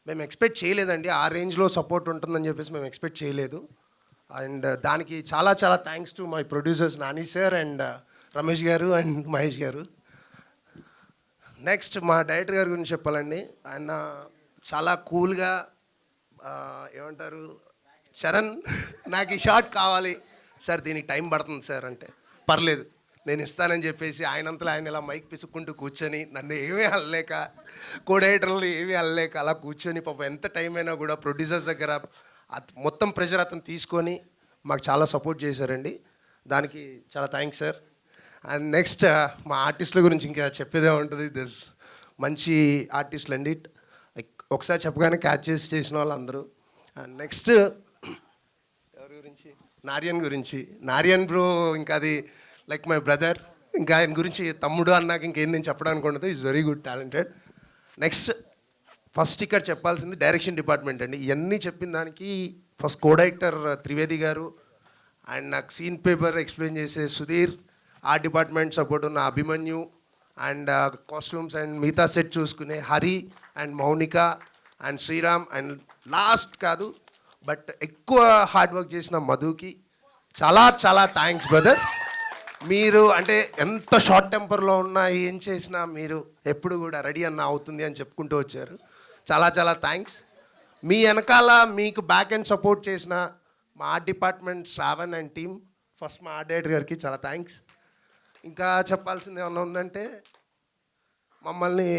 మేము ఎక్స్పెక్ట్ చేయలేదండి. ఆ రేంజ్లో సపోర్ట్ ఉంటుందని చెప్పేసి మేము ఎక్స్పెక్ట్ చేయలేదు. అండ్ దానికి చాలా చాలా thanks to my producers Nani sir and Ramesh గారు అండ్ మహేష్ గారు. నెక్స్ట్ మా డైరెక్టర్ గారి గురించి చెప్పాలండి. ఆయన చాలా కూల్గా ఏమంటారు, చరణ్ నాకు ఈ షాట్ కావాలి సార్, దీనికి టైం పడుతుంది సార్ అంటే పర్లేదు నేను ఇస్తానని చెప్పేసి ఆయనంతలో ఆయన ఇలా మైక్ పిసుక్కుంటూ కూర్చొని నన్ను ఏమీ అనలేక, కోడైటర్లు ఏమీ అనలేక అలా కూర్చొని పాపం ఎంత టైం అయినా కూడా ప్రొడ్యూసర్స్ దగ్గర మొత్తం ప్రెషర్ అతను తీసుకొని మాకు చాలా సపోర్ట్ చేశారండి. దానికి చాలా థ్యాంక్స్ సార్. అండ్ నెక్స్ట్ మా ఆర్టిస్టుల గురించి ఇంకా చెప్పేదే ఉంటుంది. దిస్ మంచి ఆర్టిస్టులు అండి, ఒకసారి చెప్పగానే క్యాచ్ చేసిన వాళ్ళు అందరూ. అండ్ నెక్స్ట్ ఎవరి గురించి, నారియన్ గురించి. నారియన్ బ్రో ఇంకా అది లైక్ మై బ్రదర్, ఇంకా ఆయన గురించి తమ్ముడు అన్నాక ఇంకేం నేను చెప్పడానికి ఉండదు. Is very good talented. Next first ఇక్కడ చెప్పాల్సింది డైరెక్షన్ డిపార్ట్మెంట్ అండి. ఇవన్నీ చెప్పిన దానికి ఫస్ట్ కో డైరెక్టర్ త్రివేది గారు అండ్ నాకు సీన్ పేపర్ ఎక్స్ప్లెయిన్ చేసే సుధీర్, ఆ డిపార్ట్మెంట్ సపోర్ట్ ఉన్న అభిమన్యు అండ్ కాస్ట్యూమ్స్ అండ్ మిగతా సెట్ చూసుకునే Hari and Mounika and Sriram and last కాదు బట్ ఎక్కువ హార్డ్ వర్క్ చేసిన మధుకి చాలా చాలా థ్యాంక్స్ బ్రదర్. మీరు అంటే ఎంత షార్ట్ టెంపర్లో ఉన్నా ఏం చేసినా మీరు ఎప్పుడు కూడా రెడీ అన్న అవుతుంది అని చెప్పుకుంటూ వచ్చారు. చాలా చాలా థ్యాంక్స్. మీ వెనకాల మీకు బ్యాక్ అండ్ సపోర్ట్ చేసిన మా art department Shravan and team, first మా ఆర్ట్ డైరెక్టర్ గారికి చాలా థ్యాంక్స్. ఇంకా చెప్పాల్సింది ఏమన్నా ఉందంటే మమ్మల్ని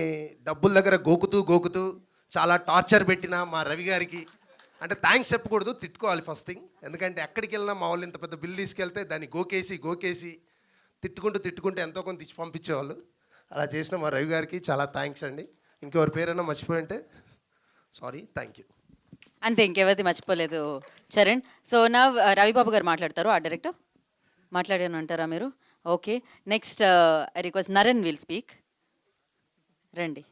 డబ్బుల దగ్గర గోకుతూ చాలా టార్చర్ పెట్టిన మా రవి గారికి అంటే థ్యాంక్స్ చెప్పకూడదు, తిట్టుకోవాలి ఫస్ట్ థింగ్. ఎందుకంటే ఎక్కడికి వెళ్ళినా మా వాళ్ళు ఇంత పెద్ద బిల్ తీసుకెళ్తే దాన్ని గోకేసి తిట్టుకుంటూ ఎంతో కొంత ఇచ్చి పంపించేవాళ్ళు. అలా చేసిన మా రవి గారికి చాలా థ్యాంక్స్ అండి. ఇంకెవరి పేరైనా మర్చిపోయి ఉంటే సారీ, థ్యాంక్ యూ. అంతే, ఇంకెవరిది మర్చిపోలేదు చరణ్. సో నా రవిబాబు గారు మాట్లాడతారు, ఆ డైరెక్టర్ మాట్లాడాను అంటారా మీరు? Okay, next I request Naran will speak. రండి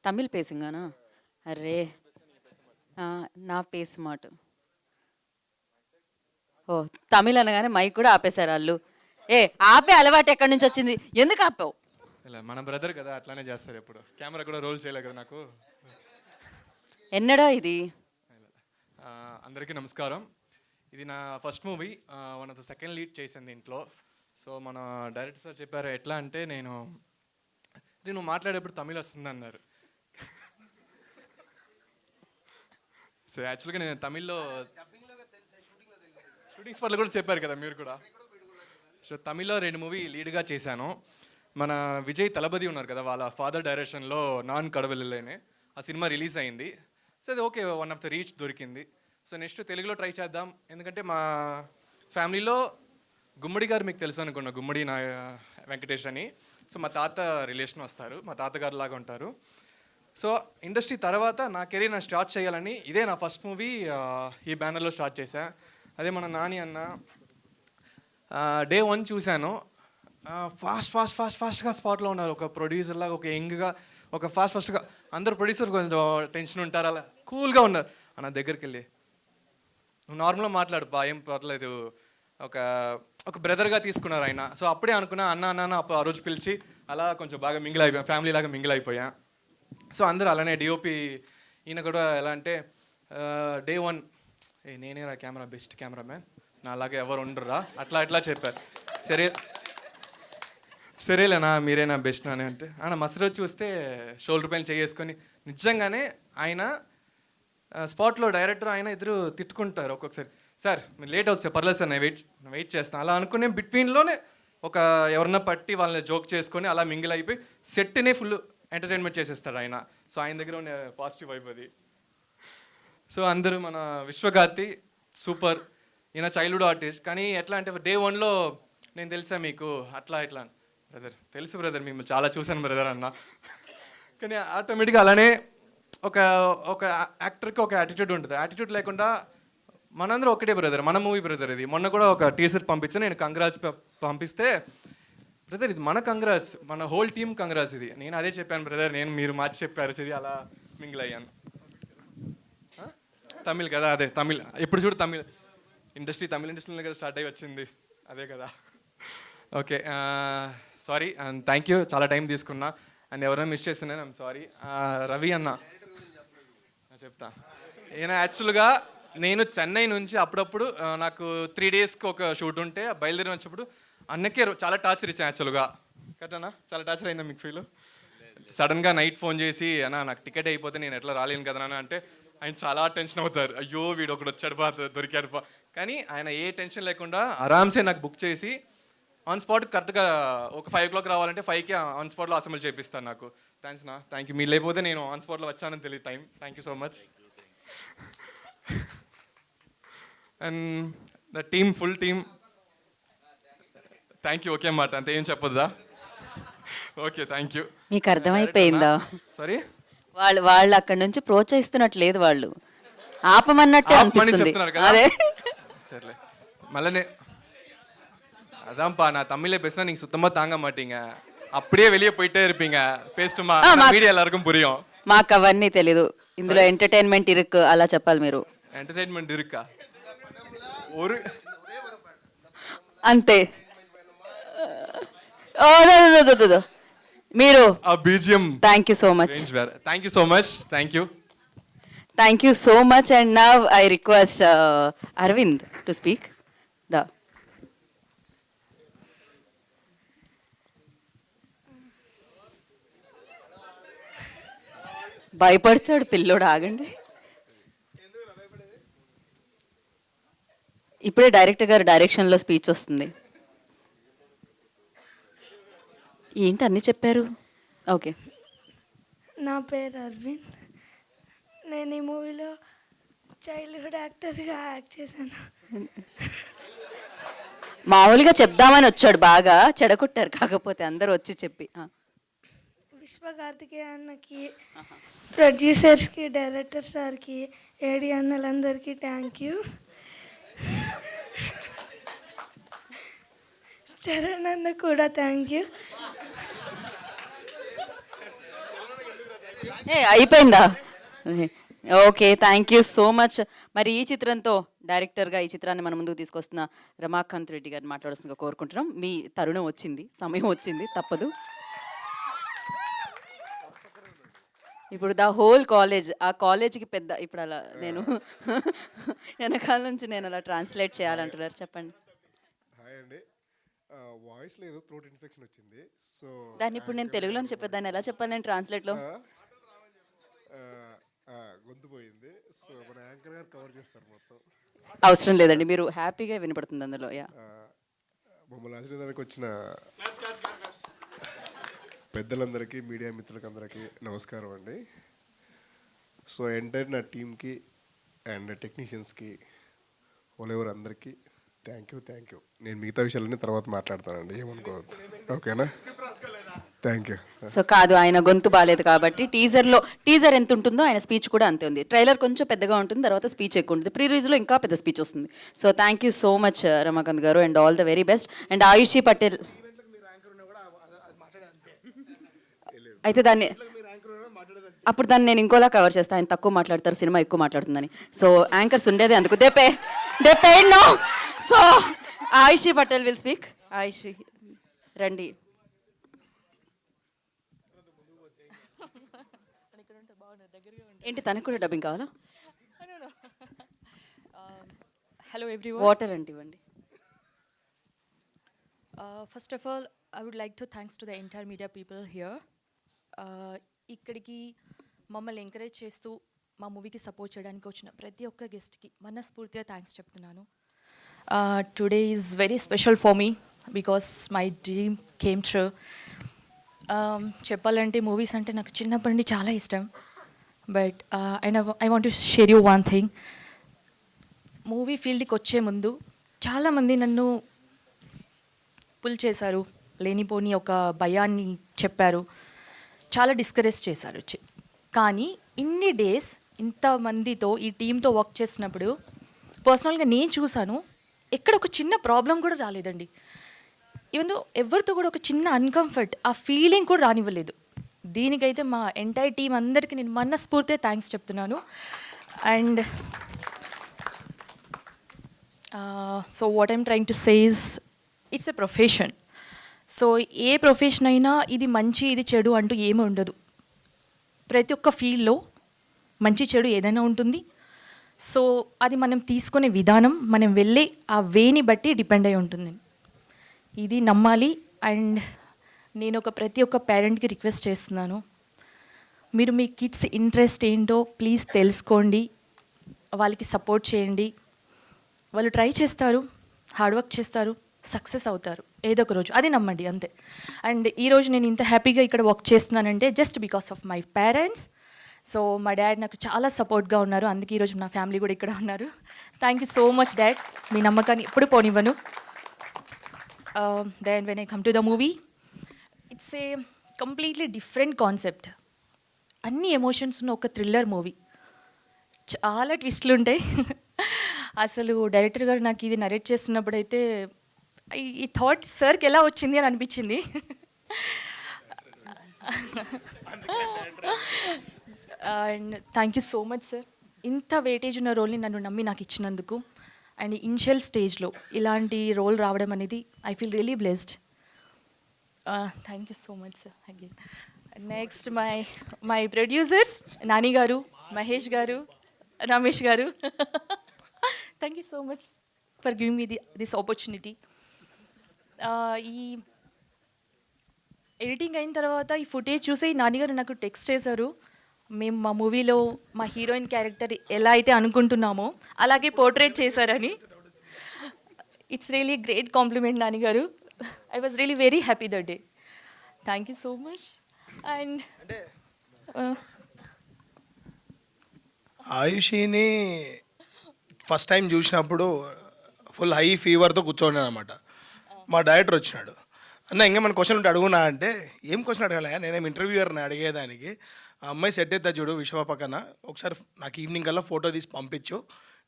తమిళ్ పేసింగానా? అరే నా పేసు మాట. ఓ తమిళ్ అనగానే మైక్ కూడా ఆపేశారు వాళ్ళు. ఆపే అలవాటు ఎక్కడి నుంచి వచ్చింది, ఎందుకు ఆపావు? ఇలా మన బ్రదర్ కదా, అట్లానే చేస్తారు. ఎప్పుడు కెమెరా కూడా రోల్ చేయలేదు కదా నాకు. ఎన్నడా ఇది? అందరికీ నమస్కారం. ఇది నా first movie, one of the second lead చేసింది ఇంట్లో. సో మన డైరెక్టర్ సార్ చెప్పారు ఎట్లా అంటే, నేను మాట్లాడేప్పుడు తమిళ్ వస్తుంది అన్నారు. సో యాక్చువల్గా నేను తమిళ్లో షూటింగ్ స్పాట్లో కూడా చెప్పారు కదా మీరు కూడా. సో తమిళ్లో 2 మూవీ లీడ్గా చేశాను. మన విజయ్ తలపతి ఉన్నారు కదా, వాళ్ళ ఫాదర్ డైరెక్షన్లో నాన్ కడవెళ్ళలేనే ఆ సినిమా రిలీజ్ అయింది. సో అది okay, one of the reach దొరికింది. సో నెక్స్ట్ తెలుగులో ట్రై చేద్దాం. ఎందుకంటే మా ఫ్యామిలీలో గుమ్మడి గారు మీకు తెలుసు అనుకున్నా, గుమ్మడి నా వెంకటేష్ అని. సో మా తాత రిలేషన్ వస్తారు, మా తాతగారు లాగా ఉంటారు. సో ఇండస్ట్రీ తర్వాత నా కెరీర్ నేను స్టార్ట్ చేయాలని, ఇదే నా ఫస్ట్ మూవీ ఈ బ్యానర్లో స్టార్ట్ చేశా. అదే మన నాని అన్న డే 1 చూశాను. ఫాస్ట్గా స్పాట్లో ఉన్నారు, ఒక ప్రొడ్యూసర్ లాగా, ఒక యంగ్గా, ఒక ఫాస్ట్గా. అందరు ప్రొడ్యూసర్ కొంచెం టెన్షన్ ఉంటారు, అలా కూల్గా ఉన్నారు. అన్న దగ్గరికి వెళ్ళి నువ్వు నార్మల్గా మాట్లాడు బా, ఏం పర్లేదు, ఒక బ్రదర్గా తీసుకున్నారు ఆయన. సో అప్పుడే అనుకున్నా అన్న ఆ రోజు పిలిచి అలా కొంచెం బాగా మింగిల్ అయిపోయాం, ఫ్యామిలీ లాగా మింగిల్ అయిపోయా. సో అందరూ అలానే డిఓపి ఈయన కూడా ఎలా అంటే డే 1 నేనే రా కెమెరా బెస్ట్ కెమెరామ్యాన్, నా అలాగే ఎవరు ఉండరురా అట్లా చెప్పారు. సరేలేనా మీరేనా బెస్ట్ అని అంటే ఆయన మసరోజు చూస్తే షోల్డర్ పైన చేసుకొని నిజంగానే ఆయన స్పాట్లో డైరెక్టర్ ఆయన ఇద్దరు తిట్టుకుంటారు ఒక్కొక్కసారి. సార్ మీరు లేట్ అవుతుంది పర్లేదు సార్, నేను వెయిట్ చేస్తాను అలా అనుకునే బిట్వీన్లోనే ఎవరన్నా పట్టి వాళ్ళని జోక్ చేసుకొని అలా మింగిల్ అయిపోయి సెట్నే ఫుల్ ఎంటర్టైన్మెంట్ చేసేస్తాడు ఆయన. సో ఆయన దగ్గర ఉన్న పాజిటివ్ వైబ్ అది. సో అందరూ మన విశ్వకార్తి సూపర్, ఈయన చైల్డ్హుడ్ ఆర్టిస్ట్. కానీ ఎట్లా అంటే డే 1లో నేను తెలుసా మీకు అట్లా ఇట్లా బ్రదర్, తెలుసు బ్రదర్, మిమ్మల్ని చాలా చూశాను బ్రదర్ అన్న. కానీ ఆటోమేటిక్గా అలానే ఒక యాక్టర్కి ఒక యాటిట్యూడ్ ఉంటుంది. యాటిట్యూడ్ లేకుండా మనందరూ ఒకటే బ్రదర్, మన మూవీ బ్రదర్ ఇది. మొన్న కూడా ఒక టీజర్ పంపించాను నేను, కంగ్రాట్స్ పంపిస్తే బ్రదర్ ఇది మన కంగ్రాట్స్, మన హోల్ టీమ్ కంగ్రాట్స్ ఇది. నేను అదే చెప్పాను బ్రదర్, మీరు మార్చి చెప్పారు సరి, అలా మింగిల్ అయ్యాను. తమిళ్ కదా, అదే తమిళ్. ఎప్పుడు చూడు తమిళ్ ఇండస్ట్రీలో కదా స్టార్ట్ అయ్యి వచ్చింది, అదే కదా. Okay, sorry and thank you, చాలా టైం తీసుకున్నా. అండ్ ఎవరైనా మిస్ చేస్తున్నాను, ఐమ్ సారీ. రవి అన్న చెప్తా, ఈయన యాక్చువల్గా నేను చెన్నై నుంచి అప్పుడప్పుడు నాకు 3 డేస్కి ఒక షూట్ ఉంటే బయలుదేరి వచ్చినప్పుడు అన్నకే చాలా టార్చర్ ఇచ్చాను యాక్చువల్గా. కరెక్టనా? చాలా టార్చర్ అయిందా మీకు ఫీల్? సడన్గా నైట్ ఫోన్ చేసి అన్న నాకు టికెట్ అయిపోతే నేను ఎట్లా రాలేను కదా అన్న అంటే ఆయన చాలా టెన్షన్ అవుతారు. అయ్యో వీడు ఒకడు వచ్చాడు బా, దొరికాడు బా. కానీ ఆయన ఏ టెన్షన్ లేకుండా ఆరామ్సే నాకు బుక్ చేసి ఆన్ స్పాట్ కరెక్ట్గా ఒక 5 o'clock రావాలంటే 5కి ఆన్ స్పాట్లో అసెంబ్లీ చేపిస్తాను నాకు. థ్యాంక్స్ నా, థ్యాంక్ యూ. మీరు లేకపోతే నేను ఆన్ స్పాట్లో వచ్చానని తెలియదు time. Thank you so much. And the team, full team, thank you. Okay అన్నమాట, అంతే, ఏం చెప్పొద్దా? Okay, thank you. మీకు అర్థమైపోయిందా? సారీ, వాళ్ళు అక్కడ నుంచి ప్రోత్సహిస్తున్నట్టు లేదు, వాళ్ళు ఆపమన్నట్టే అనిపిస్తుంది. అదే సర్లే మళ్ళీ அதான்ப்பா நான் தமிழே பேசினா நீங்கள் சுத்தமாக தாங்க மாட்டீங்க, அப்படியே வெளியே போயிட்டே இருப்பீங்க. பேஸ்ட்டுமா, மீடியா எல்லாருக்கும் புரியும். మాకు అవన్నీ తెలీదు, ఇందులో ఎంటర్టైన్మెంట్ ఇరుక్కు అలా చెప్పాలి మీరు. ఎంటర్టైన్మెంట్ ఇరుక్కా ஒரு అంతే. మీరు ఆ BGM. Thank you so much. Thank you so much. Thank you. Thank you so much. And now I request Arvind to speak. భయపడతాడు పిల్లోడు, ఆగండి. ఇప్పుడే డైరెక్టర్ గారు డైరెక్షన్లో స్పీచ్ వస్తుంది. ఏంటి అన్నీ చెప్పారు? ఓకే. నా పేరు అరవింద్, నేను ఈ మూవీలో చైల్డ్హుడ్ యాక్టర్గా యాక్ట్ చేశాను. మామూలుగా చెప్దామని వచ్చాడు, బాగా చెడగొట్టారు. కాకపోతే అందరూ వచ్చి చెప్పి విశ్వకార్తికేయ అన్నకి, ప్రొడ్యూసర్స్కి, డైరెక్టర్ సార్కి, ఏడి అన్నలందరికీ థ్యాంక్ యూ. చరణ్ అన్న కూడా థ్యాంక్ యూ. అయిపోయిందా? Okay, thank you so much. మరి ఈ చిత్రంతో డైరెక్టర్గా ఈ చిత్రాన్ని మన ముందుకు తీసుకొస్తున్న రమాకాంత్ రెడ్డి గారిని మాట్లాడాల్సిందిగా కోరుకుంటున్నాం. మీ తరుణం వచ్చింది, సమయం వచ్చింది, తప్పదు. ఇప్పుడు ద హోల్ కాలేజ్, ఆ కాలేజ్కి పెద్ద, ఇప్పుడు అలా నేను వెనకాల నుంచి నేను అలా ట్రాన్స్లేట్ చేయాలంటున్నారు. చెప్పండి. హాయ్ అండి, వాయిస్ లేదు, థ్రోట్ ఇన్ఫెక్షన్ వచ్చింది. సో దాన్ని ఇప్పుడు నేను తెలుగులో చెప్పాను, దాన్ని ఎలా చెప్పాలి నేను ట్రాన్స్లేట్లో? గొంతు పోయింది. సో మన యాంకర్ గారు కవర్ చేస్తారు మొత్తం. అవసరం లేదండి, మీరు హ్యాపీగా వినపడుతుంది అందులో. మమ్మల్ని ఆశీర్వాదానికి వచ్చిన పెద్దలందరికీ, మీడియా మిత్రులకి అందరికీ నమస్కారం అండి. సో ఎంటైర్ నా టీమ్కి అండ్ టెక్నీషియన్స్కి, ఓవర్ అందరికీ థ్యాంక్ యూ. నేను మిగతా విషయాలన్నీ తర్వాత మాట్లాడతానండి, ఏమనుకోవద్దు, ఓకేనా? Thank you. సో కాదు, ఆయన గొంతు బాగాలేదు కాబట్టి టీజర్ ఎంత ఉంటుందో ఆయన స్పీచ్ కూడా అంతే ఉంది. ట్రైలర్ కొంచెం పెద్దగా ఉంటుంది, తర్వాత స్పీచ్ ఎక్కువ ఉంటుంది. ప్రీ రిలీజ్లో ఇంకా పెద్ద స్పీచ్ వస్తుంది. So thank you so much Ramakanth గారు, and all the very best. And Ayushi Patel అయితే అప్పుడు దాన్ని నేను ఇంకోలా కవర్ చేస్తాను. ఆయన తక్కువ మాట్లాడతారు, సినిమా ఎక్కువ మాట్లాడుతుందని. సో యాంకర్స్ ఉండేది అందుకు, they paid no. So Ayushi Patel will speak. Ayushi రండి. ఏంటి తనకు కూడా డబ్బింగ్ కావాలా? Hello everyone. వాటర్ అంటే ఇవ్వండి. First of all I would like to thanks to the entire media people here. ఇక్కడికి మమ్మల్ని ఎంకరేజ్ చేస్తూ మా మూవీకి సపోర్ట్ చేయడానికి వచ్చిన ప్రతి ఒక్క గెస్ట్కి మనస్ఫూర్తిగా థ్యాంక్స్ చెప్తున్నాను. Today is very special for me because my dream came true. చెప్పాలంటే మూవీస్ అంటే నాకు చిన్నప్పటి నుండి చాలా ఇష్టం. But I want to share you one thing. Movie ఫీల్డ్కి వచ్చే ముందు చాలామంది నన్ను పుల్ చేశారు, లేనిపోని ఒక భయాన్ని చెప్పారు, చాలా డిస్కరేజ్ చేశారు. కానీ ఇన్ని డేస్ ఇంతమందితో ఈ టీంతో వర్క్ చేసినప్పుడు పర్సనల్గా నేను చూశాను, ఎక్కడ ఒక చిన్న ప్రాబ్లం కూడా రాలేదండి. ఈవెన్ ఎవరితో కూడా ఒక చిన్న అన్కంఫర్ట్, ఆ ఫీలింగ్ కూడా రానివ్వలేదు. దీనికైతే మా ఎంటైర్ టీం అందరికీ నేను మనస్ఫూర్తిగా థ్యాంక్స్ చెప్తున్నాను. And so what I'm trying to say is it's a profession. So A profession అయినా ఇది మంచి ఇది చెడు అంటూ ఏమీ ఉండదు. ప్రతి ఒక్క ఫీల్డ్లో మంచి చెడు ఏదైనా ఉంటుంది. సో అది మనం తీసుకునే విధానం, మనం వెళ్ళే ఆ వేని బట్టి డిపెండ్ అయి ఉంటుంది. ఇది నమ్మాలి. అండ్ నేను ప్రతి ఒక్క పేరెంట్కి రిక్వెస్ట్ చేస్తున్నాను, మీరు మీ కిడ్స్ ఇంట్రెస్ట్ ఏంటో ప్లీజ్ తెలుసుకోండి, వాళ్ళకి సపోర్ట్ చేయండి. వాళ్ళు ట్రై చేస్తారు, హార్డ్ వర్క్ చేస్తారు, సక్సెస్ అవుతారు ఏదో ఒక రోజు, అది నమ్మండి అంతే. అండ్ ఈరోజు నేను ఇంత హ్యాపీగా ఇక్కడ వర్క్ చేస్తున్నానంటే just because of my parents. So మా డాడ్ నాకు చాలా సపోర్ట్గా ఉన్నారు, అందుకే ఈరోజు నా ఫ్యామిలీ కూడా ఇక్కడ ఉన్నారు. Thank you so much dad, మీ నమ్మకాన్ని ఎప్పుడు పోనివ్వను. Then when I come to the movie, it's a completely different concept. అన్ని ఎమోషన్స్ ఉన్న ఒక థ్రిల్లర్ మూవీ, చాలా ట్విస్ట్లు ఉంటాయి. అసలు డైరెక్టర్ గారు నాకు ఇది నరేట్ చేస్తున్నప్పుడు అయితే ఈ థాట్ సార్కి ఎలా వచ్చింది అని అనిపించింది. And thank you so much sir, ఇంత వెయిటేజ్ ఉన్న రోల్ని నన్ను నమ్మి నాకు ఇచ్చినందుకు. అండ్ ఇనిషియల్ స్టేజ్లో ఇలాంటి రోల్ రావడం అనేది I feel really blessed. Thank you so much sir again. Next my producers Nani గారు, మహేష్ గారు, రమేష్ గారు, thank you so much for giving me this opportunity. ఈ ఎడిటింగ్ అయిన తర్వాత ఈ ఫుటేజ్ చూసి నాన్నగారు నాకు టెక్స్ట్ చేశారు, మేము మా మూవీలో మా హీరోయిన్ క్యారెక్టర్ ఎలా అయితే అనుకుంటున్నామో అలాగే పోర్ట్రేట్ చేశారని. ఇట్స్ రియలీ గ్రేట్ కాంప్లిమెంట్ నాన్నగారు. I was really very happy that day. Thank you so much. And ఆయుషిని ఫస్ట్ టైం చూసినప్పుడు ఫుల్ హై ఫీవర్తో కూర్చోండి అనమాట. మా డైరెక్టర్ వచ్చినాడు, అన్న ఇంకేమైనా క్వశ్చన్ ఉంటే అడుగునా అంటే, ఏం క్వశ్చన్ అడగాలి, నేనేం ఇంటర్వ్యూయర్ని అడిగేదానికి, ఆ అమ్మాయి సెట్ అవుతా చూడు విశ్వ పక్కన, ఒకసారి నాకు ఈవినింగ్ కల్లా ఫోటో తీసి పంపించు,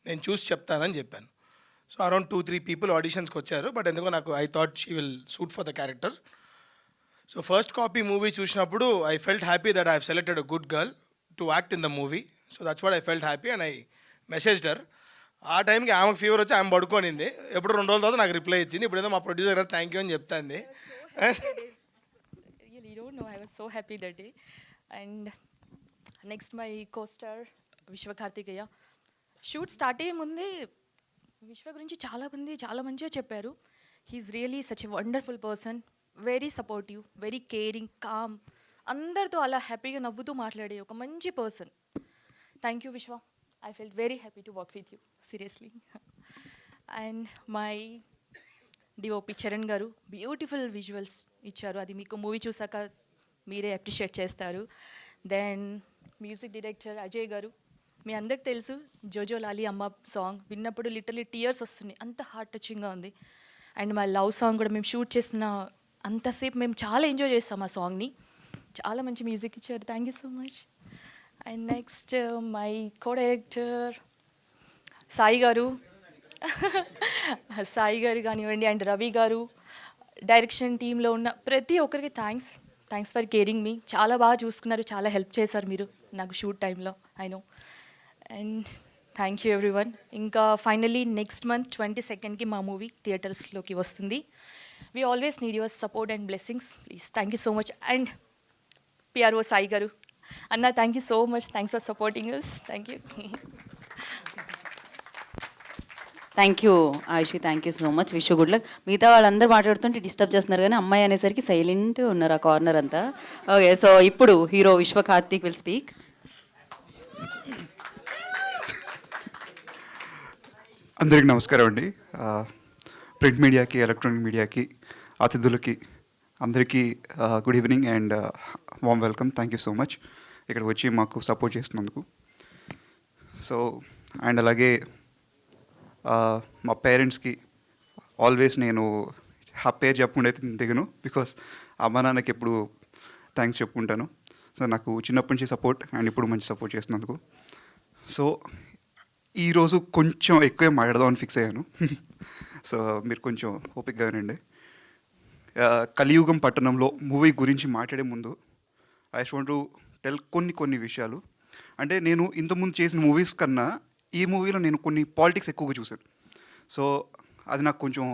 నేను చూసి చెప్తానని చెప్పాను. సో అరౌండ్ 2-3 పీపుల్ ఆడిషన్స్కి వచ్చారు, బట్ ఎందుకో నాకు I thought she will suit for the character. So first copy movie చూసినప్పుడు I felt happy that I have selected a good girl to act in the movie. So that's what I felt happy and I messaged her. ఆ టైంకి ఆమెకు fever వచ్చి ఆమె పడుకోనింది. ఎప్పుడు 2 రోజుల తర్వాత నాకు రిప్లై ఇచ్చింది. ఇప్పుడు ఏదో మా ప్రొడ్యూసర్ గారు థ్యాంక్ యూ అని చెప్తాంది. I was so happy that day. And next my co-star విశ్వ కార్తికేయ. షూట్ స్టార్ట్ అయ్యే ముందే విశ్వ గురించి చాలా మంచిగా చెప్పారు. He's really such a wonderful person, very supportive, very caring, calm, అందరితో అలా హ్యాపీగా నవ్వుతూ మాట్లాడే ఒక మంచి person. Thank you Vishwa, I felt very happy to work with you seriously. And my DOP Charan గారు బ్యూటిఫుల్ విజువల్స్ ఇచ్చారు, అది మీకు మూవీ చూసాక మీరే అప్రిషియేట్ చేస్తారు. దెన్ మ్యూజిక్ డైరెక్టర్ అజయ్ గారు, మీ అందరికి తెలుసు జోజో లాలి అమ్మ సాంగ్ విన్నప్పుడు లిటరలీ టీయర్స్ వస్తున్నాయి, అంత హార్ట్ టచింగ్గా ఉంది. అండ్ మా లవ్ సాంగ్ కూడా మేము షూట్ చేసిన అంతసేపు మేము చాలా ఎంజాయ్ చేస్తాం ఆ సాంగ్ని, చాలా మంచి మ్యూజిక్ ఇచ్చారు. Thank you so much. And next my co director Sai గారు కానివ్వండి, అండ్ రవి గారు, డైరెక్షన్ టీంలో ఉన్న ప్రతి ఒక్కరికి థ్యాంక్స్ ఫర్ కేరింగ్ మీ. చాలా బాగా చూసుకున్నారు, చాలా హెల్ప్ చేశారు మీరు నాకు షూట్ టైంలో, I know. And thank you everyone. ఇంకా ఫైనలీ నెక్స్ట్ మంత్ 22nd మా మూవీ థియేటర్స్లోకి వస్తుంది. We always need your support and blessings please. Thank you so much. And PRO Sai గారు, అన్న thank you so much, thanks for supporting us. Thank you. Thank you Ayushi, thank you so much. Wish good luck. మిగతా వాళ్ళందరూ మాట్లాడుతుంటే disturb చేస్తున్నారు, కానీ అమ్మాయి అనేసరికి silent ఉన్నారు ఆ కార్నర్ అంతా. ఓకే, సో ఇప్పుడు హీరో విశ్వ కార్తిక్ విల్ స్పీక్. అందరికీ నమస్కారం అండి. ప్రింట్ మీడియాకి, ఎలక్ట్రానిక్ మీడియాకి, అతిథులకి అందరికీ good evening and warm welcome. Thank you so much ఇక్కడికి వచ్చి మాకు సపోర్ట్ చేస్తున్నందుకు. సో అండ్ అలాగే మా పేరెంట్స్కి ఆల్వేస్ నేను ఆ పేరు చెప్పకుండా అయితే దిగను, బికాస్ అమ్మ నాన్నకి ఎప్పుడు థ్యాంక్స్ చెప్పుకుంటాను. సో నాకు చిన్నప్పటి నుంచి సపోర్ట్ అండ్ ఇప్పుడు మంచి సపోర్ట్ చేస్తున్నందుకు. సో ఈరోజు కొంచెం ఎక్కువే మాట్లాడదామని ఫిక్స్ అయ్యాను. సో మీరు కొంచెం ఓపికగా వినండి. కలియుగం పట్టణంలో మూవీ గురించి మాట్లాడే ముందు I just want to tell కొన్ని విషయాలు. అంటే నేను ఇంతకుముందు చేసిన మూవీస్ కన్నా ఈ మూవీలో నేను కొన్ని పాలిటిక్స్ ఎక్కువగా చూశాను. సో అది నాకు కొంచెం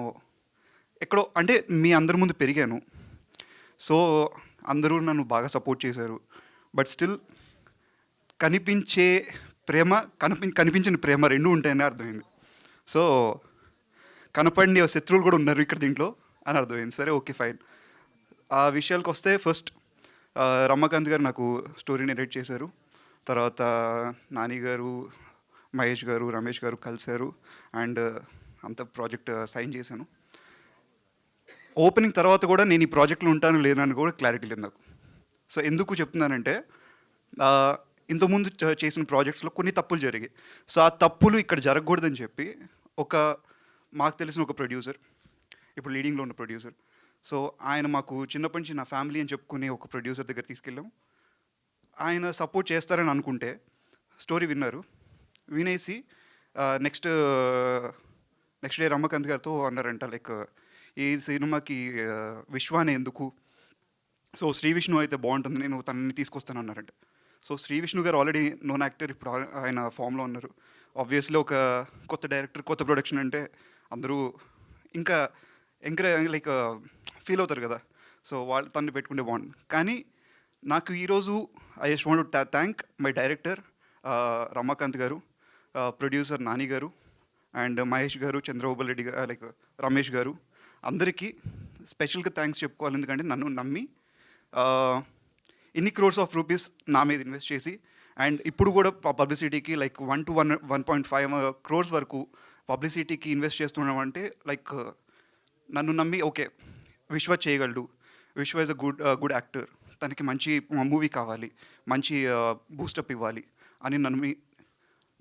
ఎక్కడో అంటే మీ అందరి ముందు పెరిగాను. సో అందరూ నన్ను బాగా సపోర్ట్ చేశారు. బట్ స్టిల్ కనిపించే ప్రేమ కనిపించని ప్రేమ రెండు ఉంటాయని అర్థమైంది. సో కనపడిన శత్రువులు కూడా ఉన్నారు ఇక్కడ దీంట్లో అని అర్థమైంది. సరే, ఓకే, ఫైన్. ఆ విషయాలకు వస్తే ఫస్ట్ రమాకాంత్ గారు నాకు స్టోరీ నెరేట్ చేశారు. తర్వాత నాని గారు, మహేష్ గారు, రమేష్ గారు కలిశారు అండ్ అంత ప్రాజెక్ట్ సైన్ చేశాను. ఓపెనింగ్ తర్వాత కూడా నేను ఈ ప్రాజెక్ట్లో ఉంటాను లేనని కూడా క్లారిటీ లేదు నాకు. సో ఎందుకు చెప్తున్నానంటే ఇంతకుముందు చేసిన ప్రాజెక్ట్స్లో కొన్ని తప్పులు జరిగాయి. సో ఆ తప్పులు ఇక్కడ జరగకూడదని చెప్పి మాకు తెలిసిన ఒక ప్రొడ్యూసర్, ఇప్పుడు లీడింగ్లో ఉన్న ప్రొడ్యూసర్, సో ఆయన మాకు చిన్నప్పటి నుంచి నా ఫ్యామిలీ అని చెప్పుకునే ఒక ప్రొడ్యూసర్ దగ్గర తీసుకెళ్ళాం. ఆయన సపోర్ట్ చేస్తారని అనుకుంటే స్టోరీ వినేసి నెక్స్ట్ డే రమాకాంత్ గారితో అన్నారంట, లైక్ ఈ సినిమాకి విశ్వానే ఎందుకు, సో శ్రీ విష్ణు అయితే బాగుంటుంది, నేను తనని తీసుకొస్తాను అన్నారంట. సో శ్రీ విష్ణు గారు ఆల్రెడీ నోన్ యాక్టర్, ఇప్పుడు ఆయన ఫామ్లో ఉన్నారు. ఆబ్వియస్లీ ఒక కొత్త డైరెక్టర్, కొత్త ప్రొడక్షన్ అంటే అందరూ ఇంకా లైక్ ఫీల్ అవుతారు కదా. సో వాళ్ళు తనని పెట్టుకుంటే బాగుంది. కానీ నాకు ఈరోజు I just want to thank my director Ramakanth గారు, ప్రొడ్యూసర్ నాని గారు అండ్ మహేష్ గారు, చంద్రబాబు రెడ్డి గారు, లైక్ రమేష్ గారు, అందరికీ స్పెషల్గా థ్యాంక్స్ చెప్పుకోవాలి. ఎందుకంటే నన్ను నమ్మి ఇన్ని క్రోర్స్ ఆఫ్ రూపీస్ నా మీద ఇన్వెస్ట్ చేసి అండ్ ఇప్పుడు కూడా పబ్లిసిటీకి లైక్ 1 to 1.5 crores వరకు పబ్లిసిటీకి ఇన్వెస్ట్ చేస్తున్నాం అంటే లైక్ నన్ను నమ్మి ఓకే విశ్వ చేయగలడు, విశ్వ ఇస్ అ గుడ్ యాక్టర్, తనకి మంచి మూవీ కావాలి, మంచి బూస్టప్ ఇవ్వాలి అని నన్ను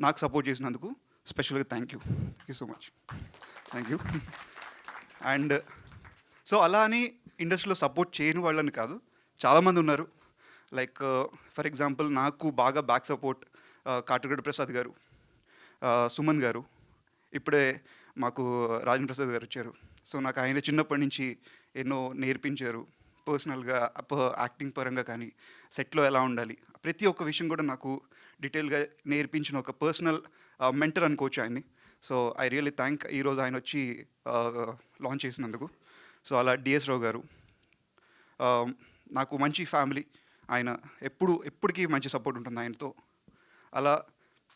నాకు సపోర్ట్ చేసినందుకు స్పెషల్గా thank you so much. Thank you. And so అలా అని ఇండస్ట్రీలో సపోర్ట్ చేయని వాళ్ళని కాదు, చాలామంది ఉన్నారు. లైక్ ఫర్ ఎగ్జాంపుల్ నాకు బాగా బ్యాక్ సపోర్ట్ కాటుగడ్డ ప్రసాద్ గారు, సుమన్ గారు, ఇప్పుడే మాకు రాజన్ ప్రసాద్ గారు వచ్చారు. సో నాకు ఆయన చిన్నప్పటి నుంచి ఎన్నో నేర్పించారు, పర్సనల్గా యాక్టింగ్ పరంగా కానీ సెట్లో ఎలా ఉండాలి ప్రతి ఒక్క విషయం కూడా నాకు డీటెయిల్గా నేర్పించిన ఒక పర్సనల్ మెంటర్ అనుకోవచ్చు ఆయన్ని. సో ఐ రియల్లీ థ్యాంక్ ఈరోజు ఆయన వచ్చి లాంచ్ చేసినందుకు. సో అలా డిఎస్ రావు గారు, నాకు మంచి ఫ్యామిలీ, ఆయన ఎప్పటికీ మంచి సపోర్ట్ ఉంటుంది ఆయనతో. అలా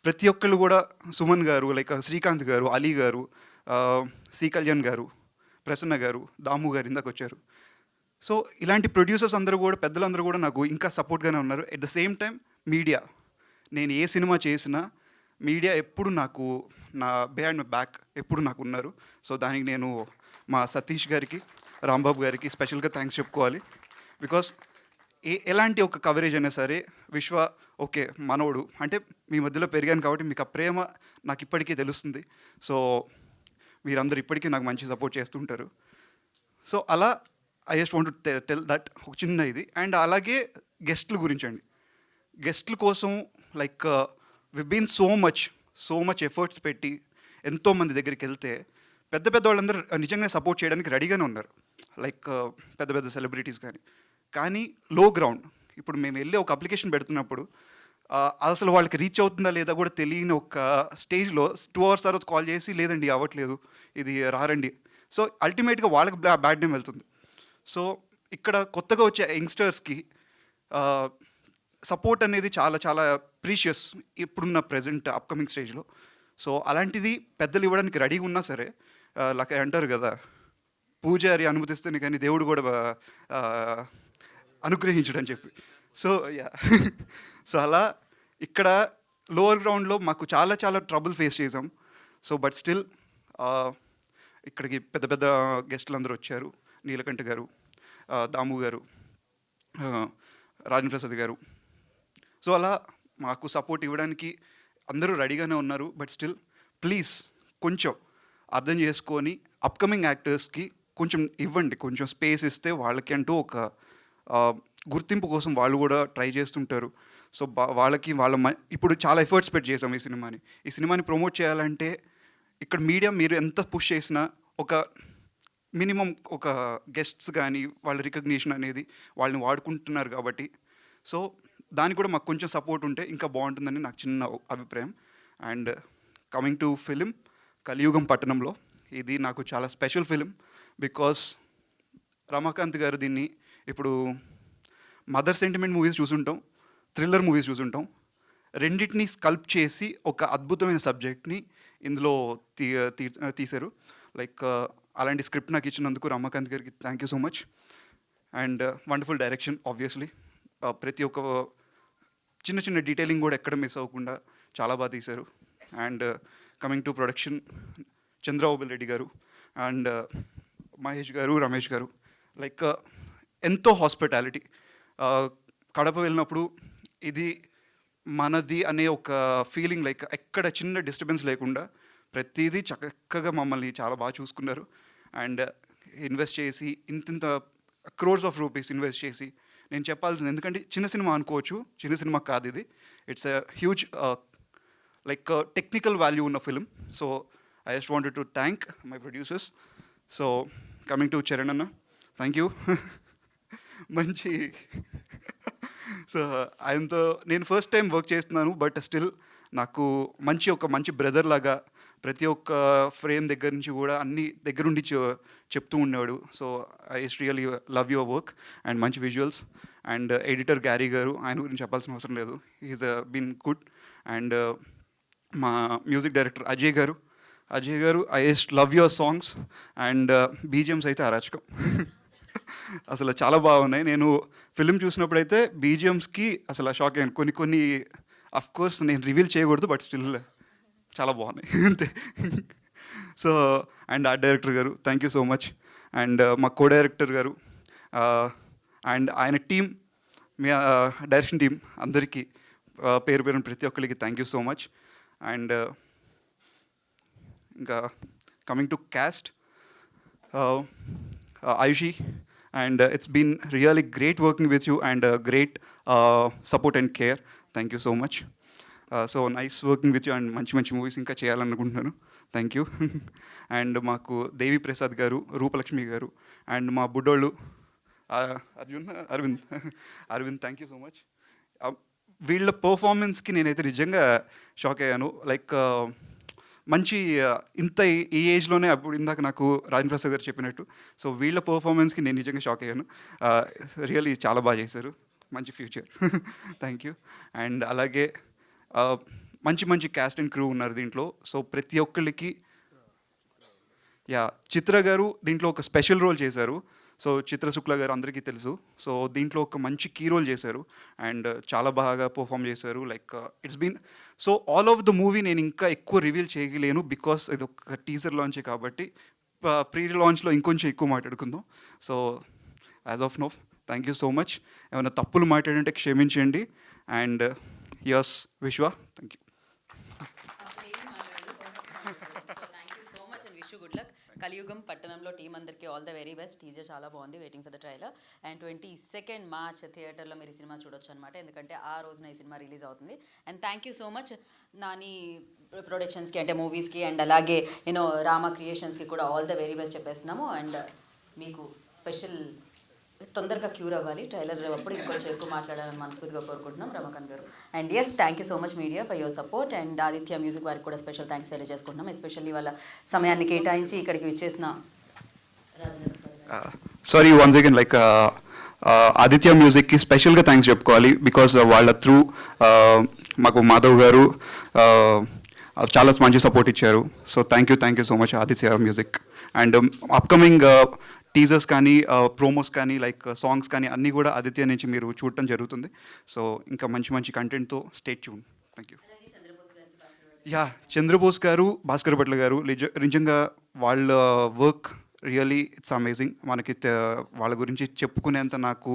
ప్రతి ఒక్కళ్ళు కూడా సుమన్ గారు, లైక్ శ్రీకాంత్ గారు, అలీ గారు, సి కళ్యాణ్ గారు, ప్రసన్న గారు, దాము గారు ఇందాక వచ్చారు. సో ఇలాంటి ప్రొడ్యూసర్స్ అందరూ కూడా, పెద్దలందరూ కూడా నాకు ఇంకా సపోర్ట్గానే ఉన్నారు. At the same time media, నేను ఏ సినిమా చేసినా మీడియా ఎప్పుడు నాకు నా బిహైండ్ మై బ్యాక్ ఎప్పుడు నాకు ఉన్నారు. సో దానికి నేను మా సతీష్ గారికి, రాంబాబు గారికి స్పెషల్గా థ్యాంక్స్ చెప్పుకోవాలి. బికాస్ ఎలాంటి ఒక కవరేజ్ అయినా సరే విశ్వ ఓకే మనోడు అంటే మీ మధ్యలో పెరిగాను కాబట్టి మీకు ఆ ప్రేమ నాకు ఇప్పటికీ తెలుస్తుంది. సో మీరందరూ ఇప్పటికీ నాకు మంచి సపోర్ట్ చేస్తుంటారు. సో అలా I just want to tell that ఒక చిన్న ఇది. అండ్ అలాగే గెస్ట్ల గురించి అండి, గెస్ట్ల కోసం like we been so much efforts పెట్టి ఎంతోమంది దగ్గరికి వెళ్తే పెద్ద వాళ్ళందరూ నిజంగా సపోర్ట్ చేయడానికి రెడీగానే ఉన్నారు, లైక్ పెద్ద సెలబ్రిటీస్ కానీ లో గ్రౌండ్. ఇప్పుడు మేము వెళ్ళి ఒక అప్లికేషన్ పెడుతున్నప్పుడు అసలు వాళ్ళకి రీచ్ అవుతుందా లేదా కూడా తెలియని ఒక స్టేజ్లో 2 hours తర్వాత కాల్ చేసి లేదండి అవ్వట్లేదు, ఇది రారండి. సో అల్టిమేట్గా వాళ్ళకి బ్యాడ్ నేమ్ వెళ్తుంది. సో ఇక్కడ కొత్తగా వచ్చే యంగ్స్టర్స్కి సపోర్ట్ అనేది చాలా చాలా ప్రీషియస్ ఇప్పుడున్న ప్రజెంట్ అప్కమింగ్ స్టేజ్లో. సో అలాంటిది పెద్దలు ఇవ్వడానికి రెడీగా ఉన్నా సరే, లైక్ అంటారు కదా, పూజారి అనుమతిస్తేనే కానీ దేవుడు కూడా అనుగ్రహించడని చెప్పి. సో సో అలా ఇక్కడ లోవర్ గ్రౌండ్లో మాకు చాలా చాలా ట్రబుల్ ఫేస్ చేసాం. సో బట్ స్టిల్ ఇక్కడికి పెద్ద గెస్టులు అందరూ వచ్చారు. నీలకంఠ గారు, దాము గారు, రాజేంద్ర ప్రసాద్ గారు. సో అలా మాకు సపోర్ట్ ఇవ్వడానికి అందరూ రెడీగానే ఉన్నారు. బట్ స్టిల్ ప్లీజ్ కొంచెం అర్థం చేసుకొని అప్కమింగ్ యాక్టర్స్కి కొంచెం ఇవ్వండి, కొంచెం స్పేస్ ఇస్తే వాళ్ళకి అంటూ ఒక గుర్తింపు కోసం వాళ్ళు కూడా ట్రై చేస్తుంటారు. సో వాళ్ళకి ఇప్పుడు చాలా ఎఫర్ట్స్ పెట్టి చేసాం ఈ సినిమాని ప్రమోట్ చేయాలంటే ఇక్కడ మీడియా మీరు ఎంత పుష్ చేసినా ఒక మినిమం ఒక గెస్ట్స్ కానీ వాళ్ళ రికగ్నిషన్ అనేది వాళ్ళని వాడుకుంటున్నారు కాబట్టి సో దానికి కూడా మాకు కొంచెం సపోర్ట్ ఉంటే ఇంకా బాగుంటుందని నాకు చిన్న అభిప్రాయం. అండ్ కమింగ్ టు ఫిలిం కలియుగం పట్టణంలో, ఇది నాకు చాలా స్పెషల్ ఫిలిం బికాస్ రమాకాంత్ గారు దీన్ని ఇప్పుడు మదర్ సెంటిమెంట్ మూవీస్ చూసుంటాం, థ్రిల్లర్ మూవీస్ చూసుంటాం, రెండింటిని స్కల్ప్ చేసి ఒక అద్భుతమైన సబ్జెక్ట్ని ఇందులో తీశారు. లైక్ అలాంటి స్క్రిప్ట్ నాకు ఇచ్చినందుకు రమాకాంత్ గారికి thank you so much. And wonderful direction obviously, ప్రతి ఒక్క చిన్న చిన్న డీటెయిలింగ్ కూడా ఎక్కడ మిస్ అవ్వకుండా చాలా బాగా తీశారు. And coming to production Chandrababu Reddy గారు అండ్ మహేష్ గారు, రమేష్ గారు, లైక్ ఎంతో హాస్పిటాలిటీ. కడప వెళ్ళినప్పుడు ఇది మనది అనే ఒక ఫీలింగ్, లైక్ ఎక్కడ చిన్న డిస్టర్బెన్స్ లేకుండా ప్రతిదీ చక్కగా మమ్మల్ని చాలా బాగా చూసుకున్నారు. అండ్ ఇన్వెస్ట్ చేసి ఇంత క్రోర్స్ ఆఫ్ రూపీస్ ఇన్వెస్ట్ చేసి, నేను చెప్పాల్సింది ఎందుకంటే చిన్న సినిమా అనుకోవచ్చు, చిన్న సినిమా కాదు ఇది, it's a huge like technical value ఉన్న film. So I just wanted to thank my producers. So coming to Charan అన్న, థ్యాంక్ యూ. మంచి సో ఆయనతో నేను ఫస్ట్ టైం వర్క్ చేస్తున్నాను, బట్ స్టిల్ నాకు ఒక మంచి బ్రదర్ లాగా ప్రతి ఒక్క ఫ్రేమ్ దగ్గర నుంచి కూడా అన్ని దగ్గరుండి చెప్తూ ఉండేవాడు. So I really love your work and మంచి విజువల్స్. అండ్ ఎడిటర్ గ్యారీ గారు, ఆయన గురించి చెప్పాల్సిన అవసరం లేదు, ఈజ్ బీన్ గుడ్. అండ్ మా మ్యూజిక్ డైరెక్టర్ అజయ్ గారు, I just love your songs. And BGMs అయితే అరాచకం, అసలు చాలా బాగున్నాయి. నేను ఫిలిం చూసినప్పుడైతే బీజిఎమ్స్కి అసలు షాక్ అయ్యాను. కొన్ని అఫ్కోర్స్ నేను రివీల్ చేయకూడదు, బట్ స్టిల్ చాలా బాగున్నాయి అంతే. సో అండ్ ఆర్ట్ డైరెక్టర్ గారు thank you so much. And మా కో డైరెక్టర్ గారు అండ్ ఆయన టీం, మీ డైరెక్షన్ టీం అందరికీ పేరు పేరున ప్రతి ఒక్కరికి thank you so much. And ఇంకా coming to cast, Ayushi, and it's been really great working with you and great support and care. Thank you so much. So nice working with you and manchi movies inka cheyalannukuntunanu. Thank you. And maaku Devi Prasad garu, Roopalakshmi garu, and ma buddollu Arvind, thank you so much. వీళ్ళ పర్ఫార్మెన్స్కి నేనైతే నిజంగా shock అయ్యాను. Like మంచి ఇంత ఈ ఏజ్లోనే అప్పుడు ఇందాక నాకు రాజేంద్ర ప్రసాద్ గారు చెప్పినట్టు, సో వీళ్ళ పర్ఫార్మెన్స్కి నేను నిజంగా షాక్ అయ్యాను. రియల్లీ చాలా బాగా చేశారు, మంచి ఫ్యూచర్. Thank you. అండ్ అలాగే మంచి క్యాస్ట్ అండ్ క్రూ ఉన్నారు దీంట్లో. సో ప్రతి ఒక్కరికి చిత్ర గారు దీంట్లో ఒక స్పెషల్ రోల్ చేశారు. సో చిత్ర శుక్ల గారు అందరికీ తెలుసు. సో దీంట్లో ఒక మంచి కీ రోల్ చేశారు అండ్ చాలా బాగా పర్ఫామ్ చేశారు. Like it's been so all over the movie నేను ఇంకా ఎక్కువ రివీల్ చేయలేను బికాస్ ఇది ఒక టీజర్ లాంచే కాబట్టి. ప్రీ లాంచ్లో ఇంకొంచెం ఎక్కువ మాట్లాడుకుందాం. So as of now thank you so much. ఏమైనా తప్పులు మాట్లాడంటే క్షమించండి. And yes Vishwa, thank you. Kaliyugam Pattanamlo team అందరికీ all the very best. Teaser చాలా బాగుంది, waiting for the trailer. And 22 March థియేటర్లో మీరు ఈ సినిమా చూడొచ్చు అనమాట, ఎందుకంటే ఆ రోజున ఈ సినిమా రిలీజ్ అవుతుంది. And thank you so much Nani ప్రొడక్షన్స్కి, అంటే మూవీస్కి, అండ్ అలాగే రామ క్రియేషన్స్కి కూడా ఆల్ ద వెరీ బెస్ట్ చెప్పేస్తున్నాము. అండ్ మీకు స్పెషల్ తొందరగా క్యూర్ అవ్వాలి, ట్రైలర్ అప్పుడు ఇంకొంచెం ఎక్కువ మాట్లాడాలని మనస్ఫూర్తిగా కోరుకుంటున్నాం రమాకాంత్ గారు. And yes, thank you so much media for your support. And Aditya music వారికి కూడా స్పెషల్ థ్యాంక్స్ తెలియజేసుకుంటున్నాం, ఎస్పెషల్లీ వాళ్ళ సమయాన్ని కేటాయించి ఇక్కడికి విచ్చేసిన. Sorry once again, like Aditya మ్యూజిక్కి స్పెషల్గా థ్యాంక్స్ చెప్పుకోవాలి బికాస్ వాళ్ళ త్రూ మాకు మాధవ్ గారు చాలా మంచి సపోర్ట్ ఇచ్చారు. So thank you so much Aditya music. And upcoming teasers కానీ ప్రోమోస్ కానీ లైక్ సాంగ్స్ కానీ అన్నీ కూడా ఆదిత్య నుంచి మీరు చూడటం జరుగుతుంది. సో ఇంకా మంచి కంటెంట్తో stay tune. Thank you. Chandrabose గారు, భాస్కర్ భట్ల గారు నిజంగా వాళ్ళ వర్క్ రియలీ ఇట్స్ అమేజింగ్. మనకి వాళ్ళ గురించి చెప్పుకునేంత నాకు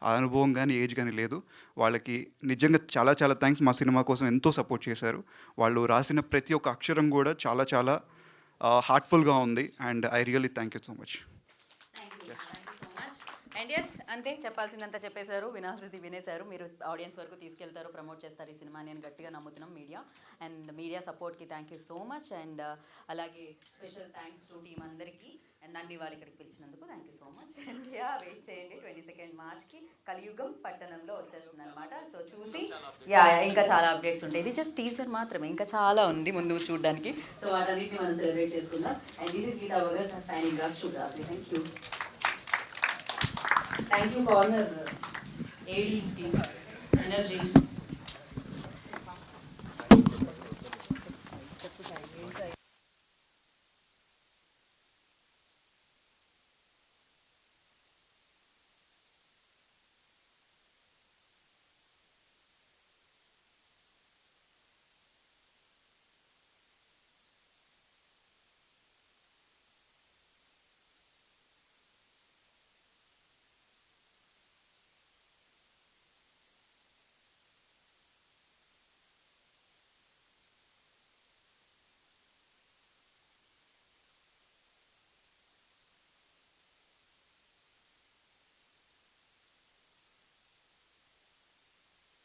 ఆ అనుభవం కానీ ఏజ్ కానీ లేదు. వాళ్ళకి నిజంగా చాలా చాలా థ్యాంక్స్. మా సినిమా కోసం ఎంతో సపోర్ట్ చేశారు. వాళ్ళు రాసిన ప్రతి ఒక్క అక్షరం కూడా చాలా చాలా హార్ట్ఫుల్గా ఉంది. And I really thank you so much. And yes అంతే, చెప్పాల్సిందంతా చెప్పేశారు, వినాల్సింది వినేశారు. మీరు ఆడియన్స్ వరకు తీసుకెళ్తారు, ప్రమోట్ చేస్తారు ఈ సినిమాని అని గట్టిగా నమ్ముతున్నాం మీడియా. అండ్ మీడియా సపోర్ట్కి thank you so much. And అలాగే స్పెషల్ థ్యాంక్స్ టు టీమ్ అందరికీ. అండ్ నన్ను వాళ్ళు ఇక్కడికి పిలిచినందుకు thank you so much. And wait చేయండి, 22 మార్చ్కి కలియుగం పట్టణంలో వచ్చేస్తుంది అనమాట. సో చూసి ఇంకా చాలా అప్డేట్స్ ఉంటాయి. ఇది జస్ట్ టీజర్ మాత్రమే, ఇంకా చాలా ఉంది ముందు చూడడానికి. సో వాటన్నిటిని మనం సెలబ్రేట్ చేసుకుందాం. అండ్ దిస్ ఇస్ గీతా వగర్ సైనింగ్ ఆఫ్. చూడాలి. Thank you. Thank you, Corner, AD's team, Energy.